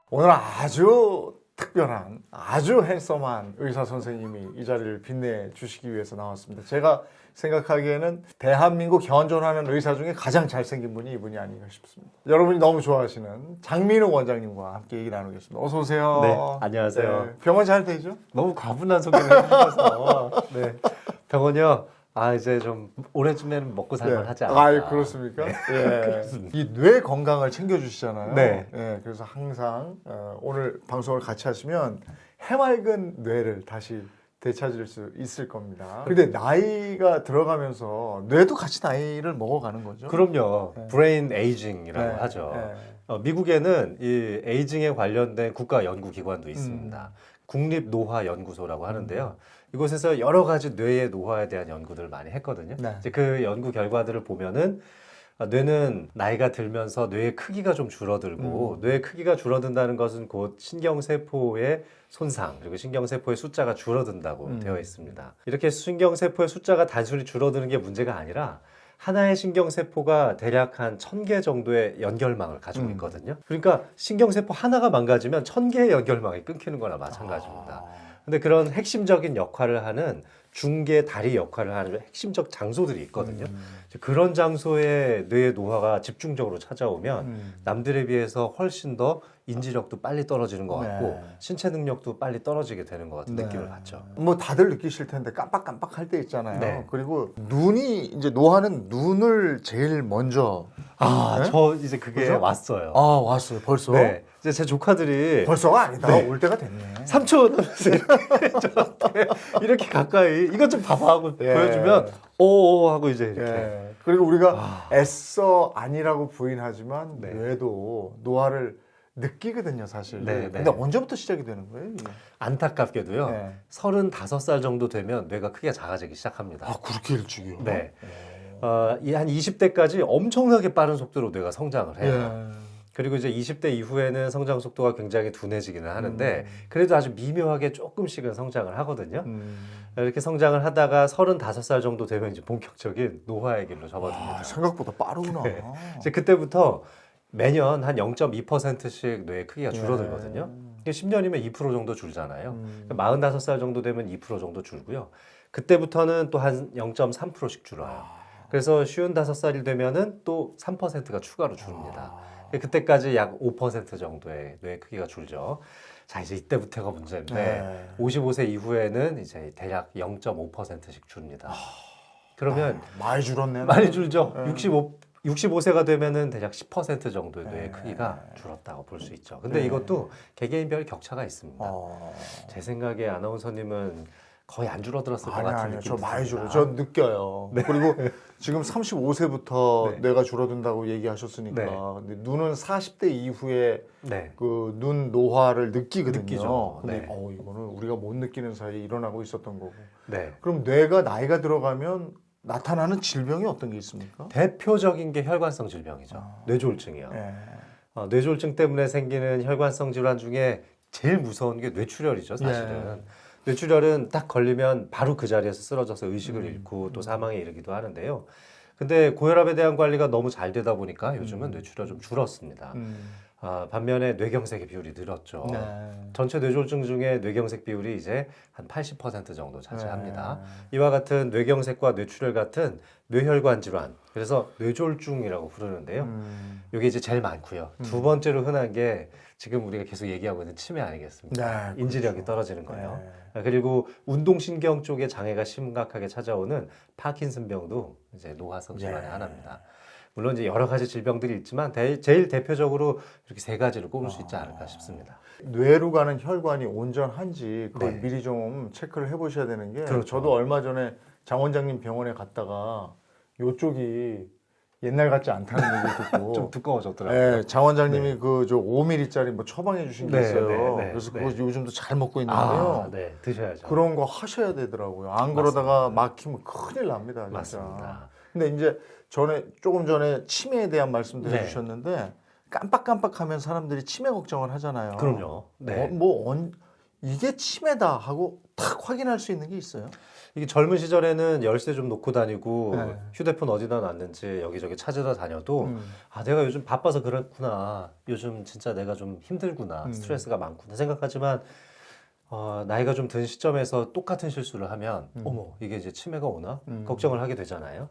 오늘 아주 특별한, 아주 핸섬한 의사 선생님이 이 자리를 빛내주시기 위해서 나왔습니다. 제가 생각하기에는 대한민국 현존하는 의사 중에 가장 잘생긴 분이 이분이 아닌가 싶습니다. 여러분이 너무 좋아하시는 장민욱 원장님과 함께 얘기 나누겠습니다. 어서 오세요. 네, 안녕하세요. 네, 병원 잘 되죠? 너무 과분한 소개를 해주셔서 네, 병원이요. 이제 좀 올해쯤에는 먹고 살만하지 않을까. 그렇습니까? 네. 예. 이 뇌 건강을 챙겨주시잖아요. 네. 예, 그래서 항상 오늘 방송을 같이 하시면 해맑은 뇌를 다시 되찾을 수 있을 겁니다. 근데 나이가 들어가면서 뇌도 같이 나이를 먹어가는 거죠? 그럼요. 네. 브레인 에이징이라고 네, 하죠. 네. 미국에는 이 에이징에 관련된 국가 연구기관도 있습니다. 국립노화연구소라고 하는데요. 이곳에서 여러 가지 뇌의 노화에 대한 연구들을 많이 했거든요. 네. 이제 그 연구 결과들을 보면은 뇌는 나이가 들면서 뇌의 크기가 좀 줄어들고 뇌의 크기가 줄어든다는 것은 곧 신경세포의 손상 그리고 신경세포의 숫자가 줄어든다고 되어 있습니다. 이렇게 신경세포의 숫자가 단순히 줄어드는 게 문제가 아니라 하나의 신경세포가 대략 한 1000개 정도의 연결망을 가지고 있거든요. 그러니까 신경세포 하나가 망가지면 1000개의 연결망이 끊기는 거나 마찬가지입니다. 근데 그런 핵심적인 역할을 하는 중계 다리 역할을 하는 핵심적 장소들이 있거든요. 그런 장소에 뇌의 노화가 집중적으로 찾아오면 남들에 비해서 훨씬 더 인지력도 빨리 떨어지는 것 같고 네. 신체 능력도 빨리 떨어지게 되는 것 같은 네. 느낌을 받죠. 뭐 다들 느끼실 텐데 깜빡깜빡할 때 있잖아요. 네. 그리고 눈이 이제 노화는 눈을 제일 먼저 네? 저 이제 그게 그죠? 왔어요. 왔어요. 벌써? 네. 이제 제 조카들이 벌써가 아니다. 네. 올 때가 됐네. 삼촌 하면서 이렇게 저한테 이렇게 가까이 이것 좀 봐봐 하고 예. 보여주면 오 하고 이제 이렇게 예. 그리고 우리가 애써 아니라고 부인하지만 네. 뇌도 노화를 느끼거든요, 사실. 네, 근데 네. 언제부터 시작이 되는 거예요? 이게? 안타깝게도요. 네. 35살 정도 되면 뇌가 크기가 작아지기 시작합니다. 그렇게 일찍이요? 네. 한 20대까지 엄청나게 빠른 속도로 뇌가 성장을 해요. 예. 그리고 이제 20대 이후에는 성장 속도가 굉장히 둔해지기는 하는데 그래도 아주 미묘하게 조금씩은 성장을 하거든요. 이렇게 성장을 하다가 35살 정도 되면 이제 본격적인 노화의 길로 접어듭니다. 생각보다 빠르구나. 네. 이제 그때부터 매년 한 0.2%씩 뇌의 크기가 예. 줄어들거든요. 10년이면 2% 정도 줄잖아요. 45살 정도 되면 2% 정도 줄고요. 그때부터는 또 한 0.3%씩 줄어요. 그래서 55살이 되면은 또 3%가 추가로 줄입니다. 그때까지 약 5% 정도의 뇌 크기가 줄죠. 자, 이제 이때부터가 문제인데 네. 55세 이후에는 이제 대략 0.5%씩 줄입니다. 그러면 많이 줄었네. 많이 줄죠. 65세가 되면은 대략 10% 정도의 뇌의 크기가 줄었다고 볼 수 있죠. 근데 이것도 개개인별 격차가 있습니다. 제 생각에 아나운서님은 거의 안 줄어들었을 것 같은 아니요. 느낌이 저 많이 듭니다. 줄어요. 저 느껴요. 그리고 지금 35세부터 네. 뇌가 줄어든다고 얘기하셨으니까 네. 근데 눈은 40대 이후에 네. 그 눈 노화를 느끼거든요. 느끼죠. 근데 네. 이거는 우리가 못 느끼는 사이에 일어나고 있었던 거고. 네. 그럼 뇌가 나이가 들어가면 나타나는 질병이 어떤 게 있습니까? 대표적인 게 혈관성 질병이죠. 뇌졸중이요. 예. 뇌졸중 때문에 생기는 혈관성 질환 중에 제일 무서운 게 뇌출혈이죠, 사실은. 뇌출혈은 딱 걸리면 바로 그 자리에서 쓰러져서 의식을 잃고 또 사망에 이르기도 하는데요. 근데 고혈압에 대한 관리가 너무 잘 되다 보니까 요즘은 뇌출혈 좀 줄었습니다. 반면에 뇌경색의 비율이 늘었죠. 네. 전체 뇌졸중 중에 뇌경색 비율이 이제 한 80% 정도 차지합니다. 이와 같은 뇌경색과 뇌출혈 같은 뇌혈관 질환, 그래서 뇌졸중이라고 부르는데요. 이게 이제 제일 많고요. 두 번째로 흔한 게 지금 우리가 계속 얘기하고 있는 치매 아니겠습니까? 네, 인지력이 떨어지는 거예요. 그리고 운동신경 쪽에 장애가 심각하게 찾아오는 파킨슨병도 이제 노화성 질환의 하나입니다. 물론 이제 여러 가지 질병들이 있지만 제일 대표적으로 이렇게 세 가지를 꼽을 수 있지 않을까 싶습니다. 뇌로 가는 혈관이 온전한지 그걸 네. 미리 좀 체크를 해보셔야 되는 게 그렇죠. 저도 얼마 전에 장 원장님 병원에 갔다가 요쪽이 옛날 같지 않다는 얘기 듣고 좀 두꺼워졌더라고요. 네, 장 원장님이 그 저 5mm짜리 뭐 처방해 주신 게 네, 있어요. 네, 네, 그래서 네. 그거 요즘도 잘 먹고 있는데요. 네, 드셔야죠. 그런 거 하셔야 되더라고요. 안 그러다가 막히면 큰일 납니다. 진짜. 맞습니다. 근데 이제 조금 전에 치매에 대한 말씀도 네. 해주셨는데 깜빡깜빡하면 사람들이 치매 걱정을 하잖아요. 그럼요. 네. 이게 치매다 하고 탁 확인할 수 있는 게 있어요? 이게 젊은 시절에는 열쇠 좀 놓고 다니고 네. 휴대폰 어디다 놨는지 여기저기 찾으다 다녀도 음. 아, 내가 요즘 바빠서 그렇구나. 요즘 진짜 내가 좀 힘들구나. 스트레스가 많구나 생각하지만 나이가 좀 든 시점에서 똑같은 실수를 하면 어머, 이게 이제 치매가 오나? 걱정을 하게 되잖아요.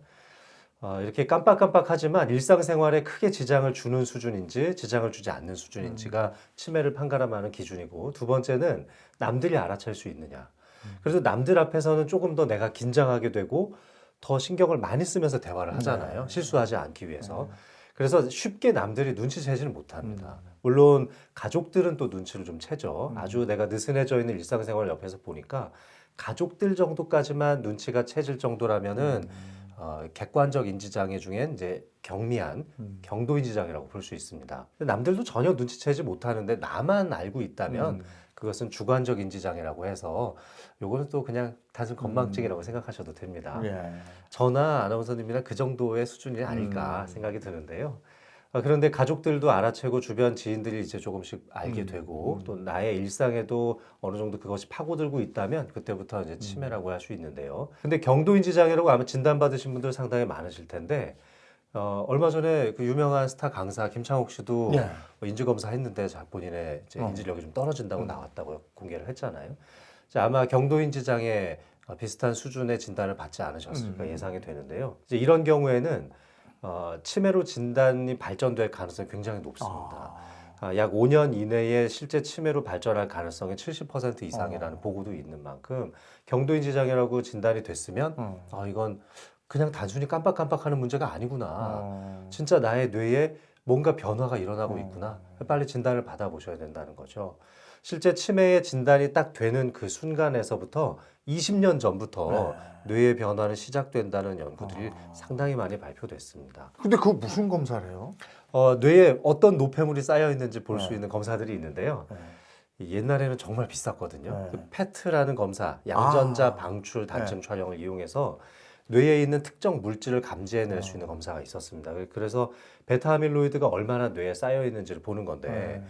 이렇게 깜빡깜빡하지만 일상생활에 크게 지장을 주는 수준인지 지장을 주지 않는 수준인지가 치매를 판가름하는 기준이고, 두 번째는 남들이 알아챌 수 있느냐. 그래서 남들 앞에서는 조금 더 내가 긴장하게 되고 더 신경을 많이 쓰면서 대화를 하잖아요. 실수하지 않기 위해서. 그래서 쉽게 남들이 눈치채지는 못합니다. 물론 가족들은 또 눈치를 좀 채죠. 아주 내가 느슨해져 있는 일상생활을 옆에서 보니까 가족들 정도까지만 눈치가 채질 정도라면은 객관적 인지장애 중엔 이제 경미한 경도인지장애라고 볼 수 있습니다. 근데 남들도 전혀 눈치채지 못하는데 나만 알고 있다면 그것은 주관적 인지장애라고 해서 요거는 또 그냥 단순 건망증이라고 생각하셔도 됩니다. 예. 저나 아나운서님이나 그 정도의 수준이 아닐까 생각이 드는데요. 그런데 가족들도 알아채고 주변 지인들이 이제 조금씩 알게 되고 또 나의 일상에도 어느 정도 그것이 파고들고 있다면 그때부터 이제 치매라고 할 수 있는데요. 근데 경도인지 장애라고 아마 진단받으신 분들 상당히 많으실 텐데 얼마 전에 그 유명한 스타 강사 김창옥 씨도 네. 인지검사 했는데 본인의 이제 인지력이 좀 떨어진다고 나왔다고 공개를 했잖아요. 이제 아마 경도인지 장애 비슷한 수준의 진단을 받지 않으셨을까 예상이 되는데요. 이제 이런 경우에는 치매로 진단이 발전될 가능성이 굉장히 높습니다. 약 5년 이내에 실제 치매로 발전할 가능성이 70% 이상이라는 보고도 있는 만큼 경도인지 장애라고 진단이 됐으면 이건 그냥 단순히 깜빡깜빡하는 문제가 아니구나. 진짜 나의 뇌에 뭔가 변화가 일어나고 있구나. 빨리 진단을 받아보셔야 된다는 거죠. 실제 치매의 진단이 딱 되는 그 순간에서부터 20년 전부터 뇌의 변화는 시작된다는 연구들이 상당히 많이 발표됐습니다. 근데 그거 무슨 검사를 해요? 뇌에 어떤 노폐물이 쌓여 있는지 볼 수 있는 검사들이 있는데요. 옛날에는 정말 비쌌거든요. 그 페트라는 검사, 양전자 방출 단층 촬영을 이용해서 뇌에 있는 특정 물질을 감지해낼 수 있는 검사가 있었습니다. 그래서 베타아밀로이드가 얼마나 뇌에 쌓여 있는지를 보는 건데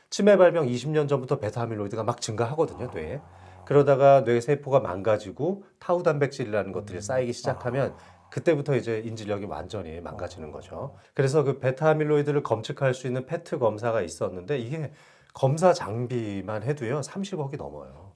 치매 발병 20년 전부터 베타아밀로이드가 막 증가하거든요, 뇌에. 그러다가 뇌 세포가 망가지고 타우 단백질이라는 것들이 쌓이기 시작하면 그때부터 이제 인지력이 완전히 망가지는 거죠. 그래서 그 베타아밀로이드를 검측할 수 있는 페트 검사가 있었는데 이게 검사 장비만 해도요 30억이 넘어요.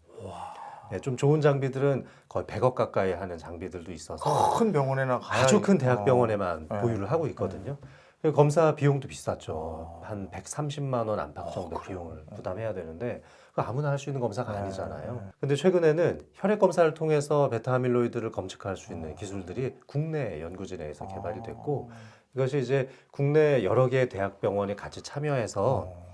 네, 좀 좋은 장비들은 거의 100억 가까이 하는 장비들도 있어서 큰 병원에나 가야 아주 큰 대학병원에만 보유를 하고 있거든요. 그 검사 비용도 비쌌죠. 한 130만 원 안팎 정도 비용을 부담해야 되는데 그거 아무나 할 수 있는 검사가 아니잖아요. 근데 최근에는 혈액 검사를 통해서 베타아밀로이드를 검측할 수 있는 기술들이 국내 연구진에서 개발이 됐고 이것이 이제 국내 여러 개의 대학병원이 같이 참여해서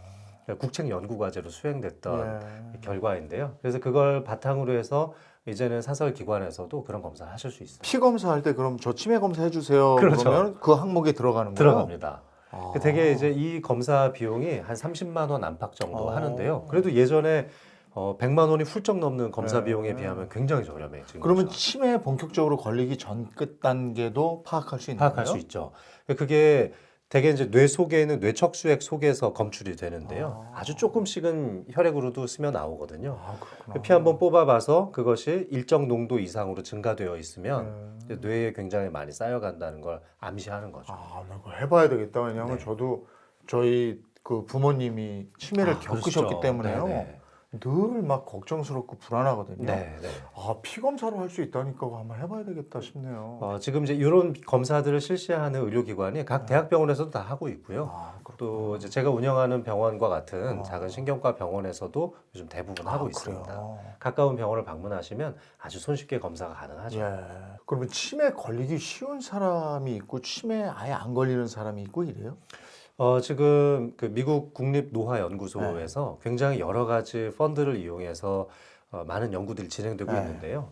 국책 연구 과제로 수행됐던 결과인데요. 그래서 그걸 바탕으로 해서 이제는 사설 기관에서도 그런 검사를 하실 수 있어요. 피 검사할 때 그럼 저 치매 검사 해주세요. 그렇죠. 그러면 그 항목에 들어가는 거예요? 들어갑니다. 되게 이제 이 검사 비용이 한 30만 원 안팎 정도 하는데요. 그래도 예전에 100만 원이 훌쩍 넘는 검사 비용에 비하면 굉장히 저렴해진 그러면 거죠. 치매에 본격적으로 걸리기 전 끝 단계도 파악할 수 있는 파악할 거예요? 수 있죠. 그게 대개 이제 뇌 속에 있는 뇌척수액 속에서 검출이 되는데요. 아주 조금씩은 혈액으로도 스며 나오거든요. 피 한번 뽑아봐서 그것이 일정 농도 이상으로 증가되어 있으면 이제 뇌에 굉장히 많이 쌓여간다는 걸 암시하는 거죠. 나 그거 해봐야 되겠다. 왜냐하면 저도 저희 그 부모님이 치매를 겪으셨기 그러시죠. 때문에요. 네네. 늘 막 걱정스럽고 불안하거든요. 네, 네. 피 검사를 할 수 있다니까 그거 한번 해봐야 되겠다 싶네요. 지금 이제 이런 검사들을 실시하는 의료기관이 각 대학병원에서도 다 하고 있고요. 또 이제 제가 운영하는 병원과 같은 작은 신경과 병원에서도 요즘 대부분 하고 있습니다. 그래요? 가까운 병원을 방문하시면 아주 손쉽게 검사가 가능하죠. 예. 그러면 치매 걸리기 쉬운 사람이 있고 치매 아예 안 걸리는 사람이 있고 이래요? 지금 그 미국 국립노화연구소에서 굉장히 여러 가지 펀드를 이용해서 많은 연구들이 진행되고 있는데요.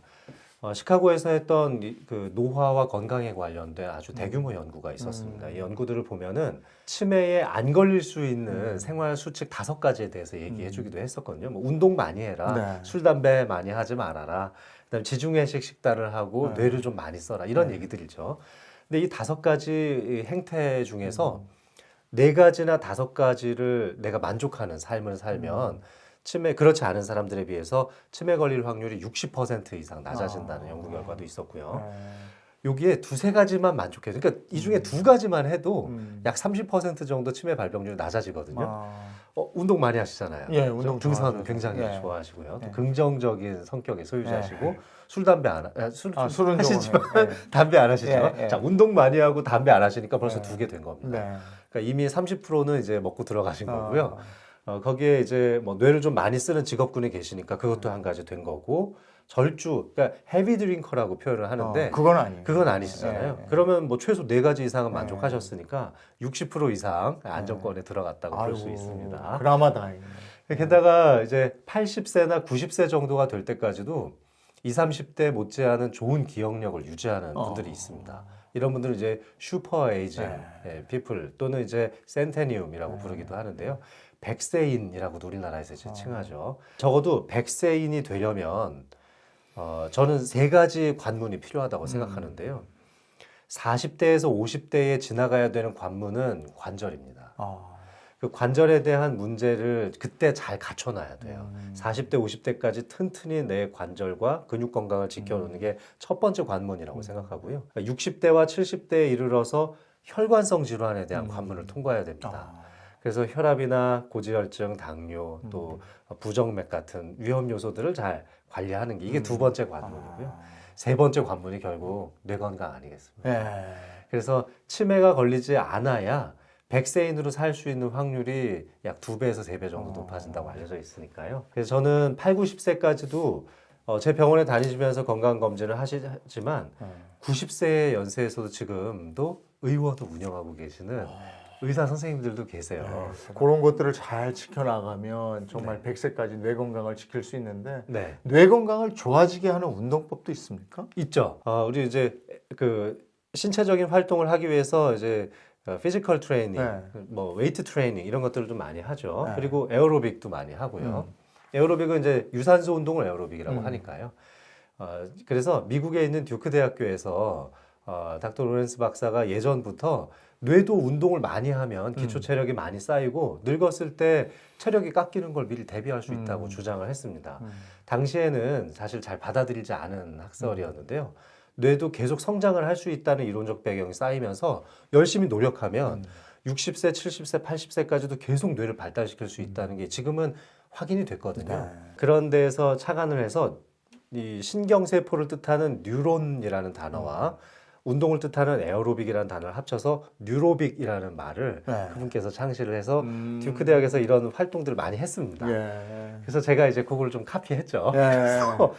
시카고에서 했던 그 노화와 건강에 관련된 아주 대규모 연구가 있었습니다. 이 연구들을 보면은 치매에 안 걸릴 수 있는 생활 수칙 5가지에 대해서 얘기해주기도 했었거든요. 뭐 운동 많이 해라, 술 담배 많이 하지 말아라, 그다음 지중해식 식단을 하고 뇌를 좀 많이 써라 이런 얘기들이죠. 근데 이 5가지 행태 중에서 4가지나 5가지를 내가 만족하는 삶을 살면 치매 그렇지 않은 사람들에 비해서 치매 걸릴 확률이 60% 이상 낮아진다는 연구 결과도 있었고요. 여기에 두세 가지만 만족해요. 그러니까 이 중에 두 가지만 해도 약 30% 정도 치매 발병률이 낮아지거든요. 운동 많이 하시잖아요. 예, 운동 등산 좋아하죠. 굉장히 예. 좋아하시고요. 또 예. 긍정적인 성격의 소유자시고 술 담배 안 술은 하시지만 조금 해요. 담배 안 하시죠. 예, 예. 자, 운동 많이 하고 담배 안 하시니까 벌써 예. 두 개 된 겁니다. 네. 그러니까 이미 30%는 이제 먹고 들어가신 거고요. 거기에 이제 뭐 뇌를 좀 많이 쓰는 직업군이 계시니까 그것도 한 가지 된 거고, 절주, 그러니까 헤비 드링커라고 표현을 하는데 그건 아니에요. 그건 아니시잖아요. 예, 예. 그러면 뭐 최소 네 가지 이상은 예. 만족하셨으니까 60% 이상 안정권에 들어갔다고 볼 수 아이고, 있습니다. 그나마 다행이네. 게다가 이제 80세나 90세 정도가 될 때까지도 20, 30대 못지않은 좋은 기억력을 유지하는 분들이 있습니다. 이런 분들은 이제 슈퍼 에이징 피플 또는 이제 센테니움이라고 부르기도 하는데요. 백세인이라고도 우리나라에서 이제 칭하죠. 적어도 백세인이 되려면 저는 세 가지 관문이 필요하다고 생각하는데요. 40대에서 50대에 지나가야 되는 관문은 관절입니다. 그 관절에 대한 문제를 그때 잘 갖춰놔야 돼요. 40대, 50대까지 튼튼히 내 관절과 근육 건강을 지켜놓는 게 첫 번째 관문이라고 생각하고요. 60대와 70대에 이르러서 혈관성 질환에 대한 관문을 통과해야 됩니다. 그래서 혈압이나 고지혈증, 당뇨, 또 부정맥 같은 위험 요소들을 잘 관리하는 게 이게 두 번째 관문이고요. 세 번째 관문이 결국 뇌 건강 아니겠습니까? 예. 그래서 치매가 걸리지 않아야 백세인으로 살 수 있는 확률이 약 2배에서 3배 정도 높아진다고 알려져 있으니까요. 그래서 저는 8, 90세까지도 제 병원에 다니시면서 건강검진을 하시지만 90세 연세에서도 지금도 의원을 운영하고 계시는 의사 선생님들도 계세요. 그런 것들을 잘 지켜나가면 정말 100세까지 뇌 건강을 지킬 수 있는데 네, 뇌 건강을 좋아지게 하는 운동법도 있습니까? 있죠. 우리 이제 그 신체적인 활동을 하기 위해서 이제 피지컬 트레이닝, 네. 뭐 웨이트 트레이닝 이런 것들을 좀 많이 하죠. 네. 그리고 에어로빅도 많이 하고요. 에어로빅은 이제 유산소 운동을 에어로빅이라고 하니까요. 그래서 미국에 있는 듀크 대학교에서 닥터 로렌스 박사가 예전부터 뇌도 운동을 많이 하면 기초 체력이 많이 쌓이고 늙었을 때 체력이 깎이는 걸 미리 대비할 수 있다고 주장을 했습니다. 당시에는 사실 잘 받아들이지 않은 학설이었는데요. 뇌도 계속 성장을 할 수 있다는 이론적 배경이 쌓이면서 열심히 노력하면 60세, 70세, 80세까지도 계속 뇌를 발달시킬 수 있다는 게 지금은 확인이 됐거든요. 그런 데에서 착안을 해서 이 신경세포를 뜻하는 뉴론이라는 단어와 운동을 뜻하는 에어로빅이라는 단어를 합쳐서 뉴로빅이라는 말을 그분께서 창시를 해서 듀크 대학에서 이런 활동들을 많이 했습니다. 그래서 제가 이제 그걸 좀 카피했죠. 그래서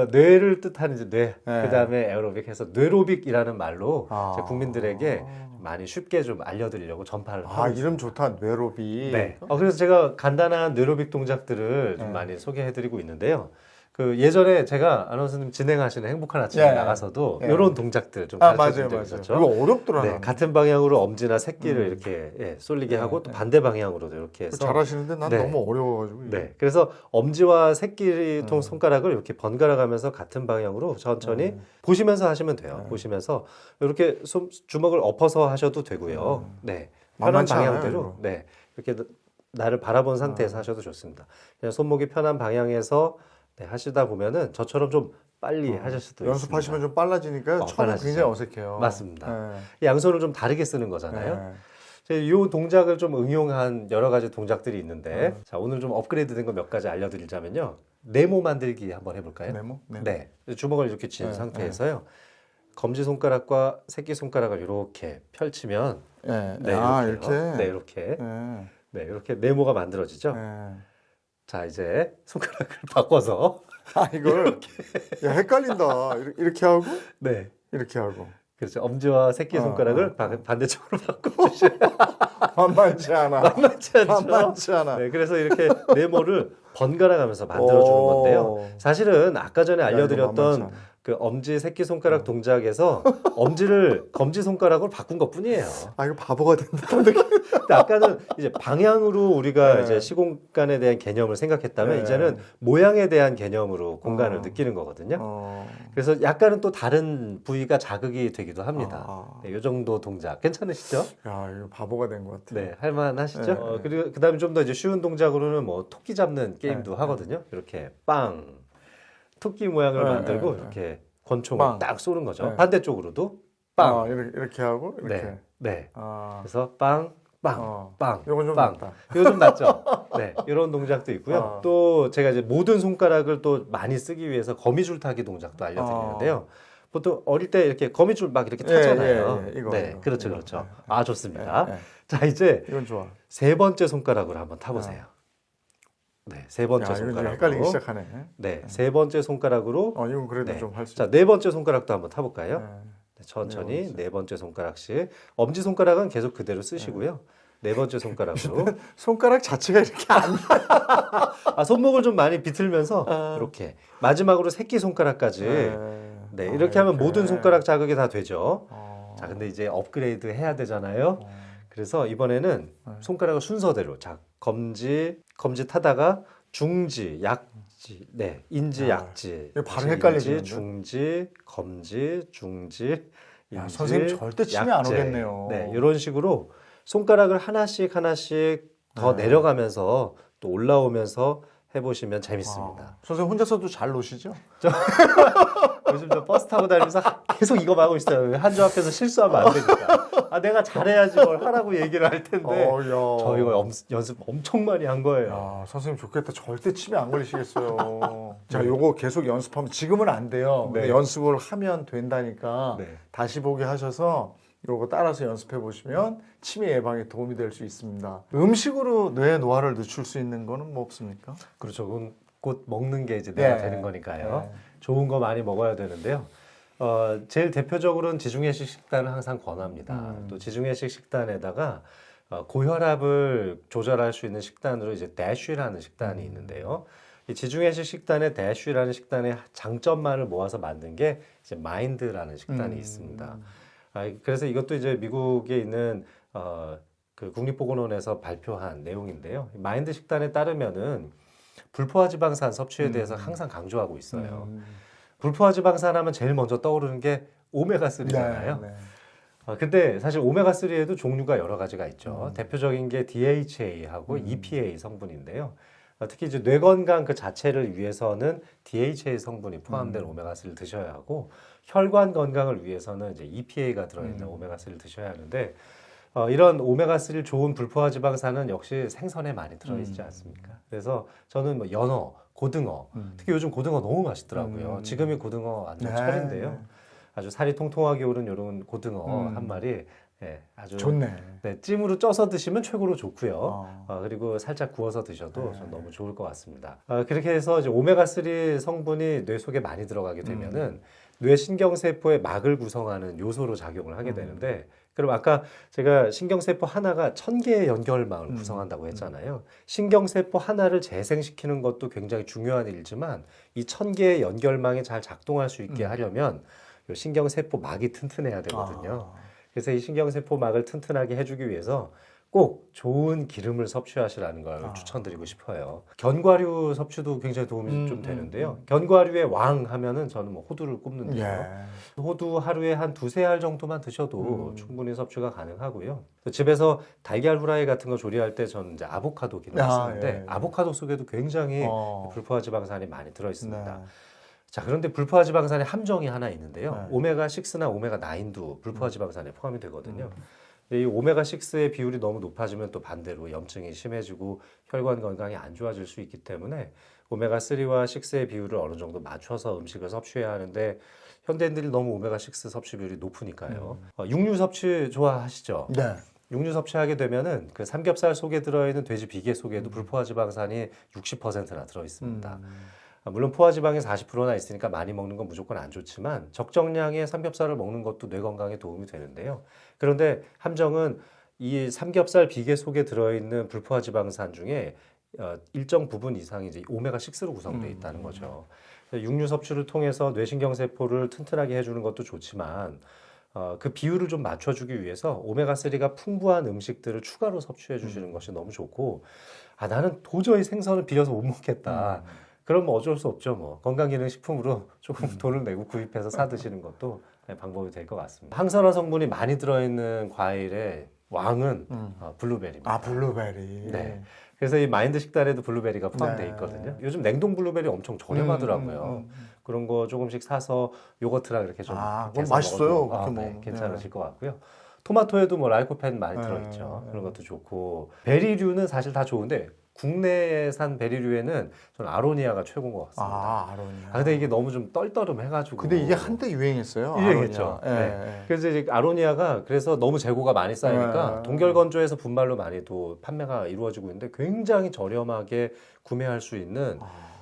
뇌를 뜻하는 이제 뇌, 그 다음에 에어로빅 해서 뇌로빅이라는 말로 제 국민들에게 많이 쉽게 좀 알려드리려고 전파를 하고 있습니다. 이름 좋다. 뇌로빅. 네. 그래서 제가 간단한 뇌로빅 동작들을 좀 많이 소개해드리고 있는데요. 그 예전에 제가 아나운서님 진행하시는 행복한 아침에 나가서도 이런 동작들 좀 가르쳐 드린 적 있었죠. 이거 어렵더라고요. 네, 같은 방향으로 엄지나 새끼를 이렇게 쏠리게 하고 또 반대 방향으로도 이렇게 해서 잘하시는데 난 네. 너무 어려워가지고. 네, 그래서 엄지와 새끼 손가락을 이렇게 번갈아 가면서 같은 방향으로 천천히 보시면서 하시면 돼요. 보시면서 이렇게 주먹을 엎어서 하셔도 되고요. 네, 편한 만만치 않아요, 방향대로 이거. 네 이렇게 나를 바라본 상태에서 하셔도 좋습니다. 그냥 손목이 편한 방향에서 네, 하시다 보면은 저처럼 좀 빨리 하실 수도 연습하시면 있습니다. 좀 빨라지니까 처음에 빨라지죠. 굉장히 어색해요. 맞습니다. 네. 양손을 좀 다르게 쓰는 거잖아요. 이 동작을 좀 응용한 여러 가지 동작들이 있는데 자, 오늘 좀 업그레이드된 거 몇 가지 알려드리자면요. 네모 만들기 한번 해볼까요? 네모? 네. 주먹을 이렇게 쥔 상태에서요. 검지손가락과 새끼손가락을 이렇게 펼치면 네. 네, 이렇게. 네, 이렇게. 네. 네, 이렇게 네모가 만들어지죠. 네. 자, 이제 손가락을 바꿔서 이걸 야, 헷갈린다. 이렇게 하고 네. 이렇게 하고 그렇죠. 엄지와 새끼손가락을 반대쪽으로 바꿔주시면 만만치 않아. 만만치 않죠. 만만치 않아. 네, 그래서 이렇게 네모를 번갈아 가면서 만들어주는 건데요. 사실은 아까 전에 이거 만만치 알려드렸던 않아. 그 엄지 새끼 손가락 동작에서 엄지를 검지 손가락으로 바꾼 것뿐이에요. 아 이거 바보가 된 듯한 느낌. 근데 아까는 이제 방향으로 우리가 네. 이제 시공간에 대한 개념을 생각했다면 네. 이제는 모양에 대한 개념으로 공간을 어. 느끼는 거거든요. 어. 그래서 약간은 또 다른 부위가 자극이 되기도 합니다. 아. 네, 이 정도 동작 괜찮으시죠? 야 이거 바보가 된 것 같아. 네, 할만하시죠? 네. 그리고 그다음에 좀 더 이제 쉬운 동작으로는 뭐 토끼 잡는 게임도 네. 하거든요. 이렇게 빵 토끼 모양을 네, 만들고 네, 이렇게 권총을 빵. 딱 쏘는 거죠. 네. 반대쪽으로도 빵. 아, 이렇게 하고 이렇게. 네, 네. 아. 그래서 빵, 빵, 어. 빵. 이건 좀 빵. 낫다. 이거 좀 낫죠? 네, 이런 동작도 있고요. 어. 또 제가 이제 모든 손가락을 또 많이 쓰기 위해서 거미줄 타기 동작도 알려드리는데요. 보통 어릴 때 이렇게 거미줄 막 이렇게 예, 타잖아요. 예, 예. 이거, 네, 이거, 그렇죠, 이거. 그렇죠. 예, 아, 좋습니다. 예, 예. 자, 이제 이건 좋아. 세 번째 손가락으로 한번 타보세요. 네, 세 번째 야, 이건 좀 손가락으로. 헷갈리기 시작하네. 네, 세 번째 손가락으로. 이건 그래도 네. 좀 할 수. 자, 네 번째 손가락도 한번 타볼까요? 네. 네, 천천히 번째. 네 번째 손가락씩. 엄지 손가락은 계속 그대로 쓰시고요. 네 번째 손가락으로. 손가락 자체가 이렇게 안. 아, 손목을 좀 많이 비틀면서 이렇게 마지막으로 새끼 손가락까지. 네, 이렇게 하면 모든 손가락 자극이 다 되죠. 자, 근데 이제 업그레이드 해야 되잖아요. 그래서 이번에는 손가락을 순서대로 자, 검지 타다가 중지, 약지, 네, 인지, 야, 약지, 이거 바로 다시 헷갈리겠는데? 인지, 중지, 검지, 중지, 야, 인지, 선생님 절대 침이 안 약지. 오겠네요. 네, 이런 식으로 손가락을 하나씩 더 네. 내려가면서 또 올라오면서 해보시면 재밌습니다. 선생님 혼자서도 잘 노시죠? 요즘 저 버스 타고 다니면서 계속 이거 하고 있어요. 한조 앞에서 실수하면 안 되니까. 아, 내가 잘해야지 뭘 하라고 얘기를 할 텐데. 야. 저 이거 연습 엄청 많이 한 거예요. 야, 선생님 좋겠다. 절대 침이 안 걸리시겠어요. 자, 네. 요거 계속 연습하면 지금은 안 돼요. 근데 네. 연습을 하면 된다니까 네. 다시 보기 하셔서 요거 따라서 연습해 보시면 치매 예방에 도움이 될 수 있습니다. 음식으로 뇌 노화를 늦출 수 있는 거는 뭐 없습니까? 그렇죠. 그건 곧 먹는 게 이제 내가 네. 되는 거니까요. 네. 좋은 거 많이 먹어야 되는데요. 제일 대표적으로는 지중해식 식단을 항상 권합니다. 또 지중해식 식단에다가 고혈압을 조절할 수 있는 식단으로 이제 DASH라는 식단이 있는데요. 이 지중해식 식단의 DASH라는 식단의 장점만을 모아서 만든 게 이제 마인드라는 식단이 있습니다. 그래서 이것도 이제 미국에 있는 그 국립보건원에서 발표한 내용인데요. 마인드 식단에 따르면은 불포화 지방산 섭취에 대해서 항상 강조하고 있어요. 불포화 지방산 하면 제일 먼저 떠오르는 게 오메가3잖아요. 네, 네. 근데 사실 오메가3에도 종류가 여러 가지가 있죠. 대표적인 게 DHA하고 EPA 성분인데요. 특히 이제 뇌 건강 그 자체를 위해서는 DHA 성분이 포함된 오메가3를 드셔야 하고 혈관 건강을 위해서는 이제 EPA가 들어있는 오메가3를 드셔야 하는데 이런 오메가3 좋은 불포화 지방산은 역시 생선에 많이 들어있지 않습니까? 그래서 저는 뭐 연어, 고등어, 특히 요즘 고등어 너무 맛있더라고요. 지금이 고등어 완전 네, 철인데요. 네. 아주 살이 통통하게 오른 이런 고등어 한 마리 아주 좋네. 네, 찜으로 쪄서 드시면 최고로 좋고요. 어. 그리고 살짝 구워서 드셔도 네. 전 너무 좋을 것 같습니다. 그렇게 해서 이제 오메가3 성분이 뇌 속에 많이 들어가게 되면은 뇌 신경세포의 막을 구성하는 요소로 작용을 하게 되는데 그럼 아까 제가 신경세포 하나가 1000개의 연결망을 구성한다고 했잖아요. 신경세포 하나를 재생시키는 것도 굉장히 중요한 일이지만 이 1000개의 연결망이 잘 작동할 수 있게 하려면 이 신경세포 막이 튼튼해야 되거든요. 그래서 이 신경세포 막을 튼튼하게 해주기 위해서 꼭 좋은 기름을 섭취하시라는 걸 추천드리고 싶어요. 견과류 섭취도 굉장히 도움이 좀 되는데요. 견과류의 왕 하면은 저는 뭐 호두를 꼽는데요. 예. 호두 하루에 한 2-3알 정도만 드셔도 충분히 섭취가 가능하고요. 집에서 달걀 후라이 같은 거 조리할 때 저는 이제 아보카도 기능을 쓰는데 예. 아보카도 속에도 굉장히 어. 불포화 지방산이 많이 들어 있습니다. 네. 자, 그런데 불포화 지방산의 함정이 하나 있는데요. 네. 오메가6나 오메가9도 불포화 지방산에 포함이 되거든요. 이 오메가6의 비율이 너무 높아지면 또 반대로 염증이 심해지고 혈관 건강이 안 좋아질 수 있기 때문에 오메가3와 6의 비율을 어느 정도 맞춰서 음식을 섭취해야 하는데 현대인들이 너무 오메가6 섭취 비율이 높으니까요. 육류 섭취 좋아하시죠? 네. 육류 섭취하게 되면은 그 삼겹살 속에 들어있는 돼지 비계 속에도 불포화 지방산이 60%나 들어 있습니다. 물론 포화지방이 40%나 있으니까 많이 먹는 건 무조건 안 좋지만 적정량의 삼겹살을 먹는 것도 뇌 건강에 도움이 되는데요. 그런데 함정은 이 삼겹살 비계 속에 들어있는 불포화지방산 중에 일정 부분 이상이 이제 오메가6로 구성되어 있다는 거죠. 육류 섭취를 통해서 뇌신경세포를 튼튼하게 해주는 것도 좋지만 그 비율을 좀 맞춰주기 위해서 오메가3가 풍부한 음식들을 추가로 섭취해 주시는 것이 너무 좋고 나는 도저히 생선을 비려서 못 먹겠다. 그럼 뭐 어쩔 수 없죠. 뭐 건강기능식품으로 조금 돈을 내고 구입해서 사 드시는 것도 방법이 될 것 같습니다. 항산화 성분이 많이 들어있는 과일의 왕은 블루베리입니다. 블루베리. 네. 그래서 이 마인드 식단에도 블루베리가 포함되어 네. 있거든요. 요즘 냉동 블루베리 엄청 저렴하더라고요. 그런 거 조금씩 사서 요거트랑 이렇게 좀 그건 해서 맛있어요. 먹어도, 그렇게 네, 먹으면. 괜찮으실 것 같고요. 토마토에도 뭐 라이코펜 많이 들어있죠. 그런 것도 좋고 베리류는 사실 다 좋은데 국내산 베리류에는 저는 아로니아가 최고인 것 같습니다. 아로니아. 근데 이게 너무 좀 떨떠름해가지고. 근데 이게 한때 유행했어요. 유행했죠. 아로니아. 네. 예. 그래서 이제 아로니아가 그래서 너무 재고가 많이 쌓이니까 네. 동결건조해서 분말로 많이도 판매가 이루어지고 있는데 굉장히 저렴하게 구매할 수 있는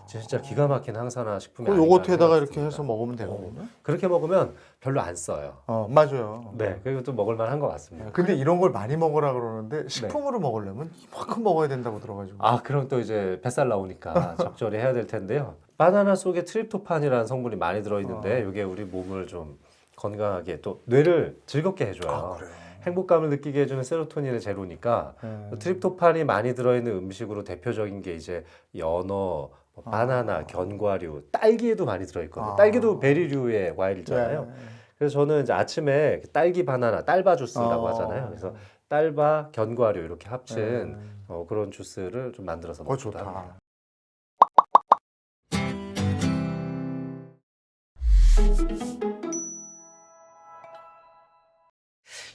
진짜 기가 막힌 항산화 식품이 아닌가 요거트에다가 이렇게 생각했습니다. 해서 먹으면 되거든요. 그렇게 먹으면 별로 안 써요. 맞아요. 네, 그리고 또 먹을 만한 것 같습니다. 근데 이런 걸 많이 먹으라 그러는데 식품으로 먹으려면 이만큼 먹어야 된다고 들어가지고. 그럼 또 이제 뱃살 나오니까 적절히 해야 될 텐데요. 바나나 속에 트립토판이라는 성분이 많이 들어있는데 이게 우리 몸을 좀 건강하게 또 뇌를 즐겁게 해줘요. 그래요. 행복감을 느끼게 해주는 세로토닌의 재료니까 트립토판이 많이 들어있는 음식으로 대표적인 게 이제 연어, 바나나, 견과류, 딸기에도 많이 들어있거든요. 딸기도 베리류의 과일이잖아요. 그래서 저는 이제 아침에 딸기 바나나, 딸바 주스라고 하잖아요. 그래서 딸바, 견과류 이렇게 합친 그런 주스를 좀 만들어서 먹기도 좋다. 합니다.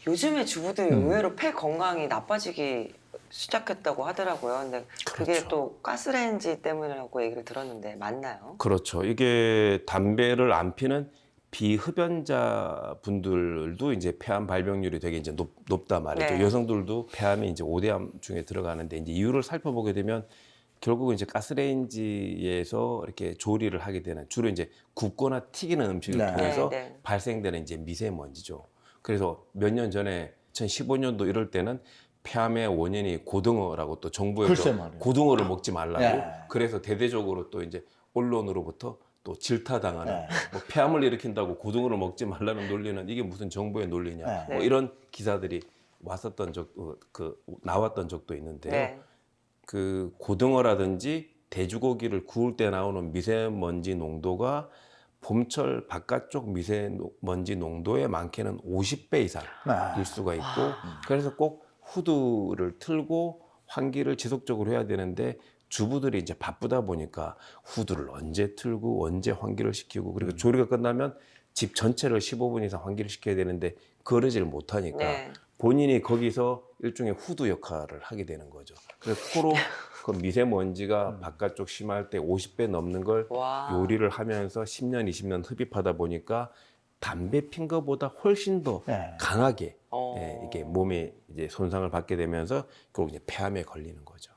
요즘에 주부들이 의외로 폐 건강이 나빠지기 시작했다고 하더라고요. 근데 그게 그렇죠. 또 가스레인지 때문이라고 얘기를 들었는데 맞나요? 그렇죠. 이게 담배를 안 피는 비흡연자 분들도 이제 폐암 발병률이 되게 이제 높단 말이죠. 네. 여성들도 폐암이 이제 5대암 중에 들어가는데 이제 이유를 살펴보게 되면 결국은 이제 가스레인지에서 이렇게 조리를 하게 되는 주로 이제 굽거나 튀기는 음식을 네. 통해서 네. 발생되는 이제 미세먼지죠. 그래서 몇 년 전에 2015년도 이럴 때는 폐암의 원인이 고등어라고 또 정부에서 글쎄 말이에요. 고등어를 먹지 말라고 네. 그래서 대대적으로 또 이제 언론으로부터 또 질타당하는 네. 뭐 폐암을 일으킨다고 고등어를 먹지 말라는 논리는 이게 무슨 정부의 논리냐 네. 뭐 이런 기사들이 왔었던 나왔던 적도 있는데요. 네. 그 고등어라든지 돼지고기를 구울 때 나오는 미세먼지 농도가 봄철 바깥쪽 미세먼지 농도의 많게는 50배 이상일 수가 있고 그래서 꼭 후드를 틀고 환기를 지속적으로 해야 되는데 주부들이 이제 바쁘다 보니까 후드를 언제 틀고 언제 환기를 시키고 그리고 조리가 끝나면 집 전체를 15분 이상 환기를 시켜야 되는데 그러질 못하니까 네. 본인이 거기서 일종의 후드 역할을 하게 되는 거죠. 그래서 코로 그 미세먼지가 바깥쪽 심할 때 50배 넘는 걸 와. 요리를 하면서 10년, 20년 흡입하다 보니까 담배 핀 것보다 훨씬 더 네. 강하게 어. 이게 몸에 이제 손상을 받게 되면서 결국 이제 폐암에 걸리는 거죠.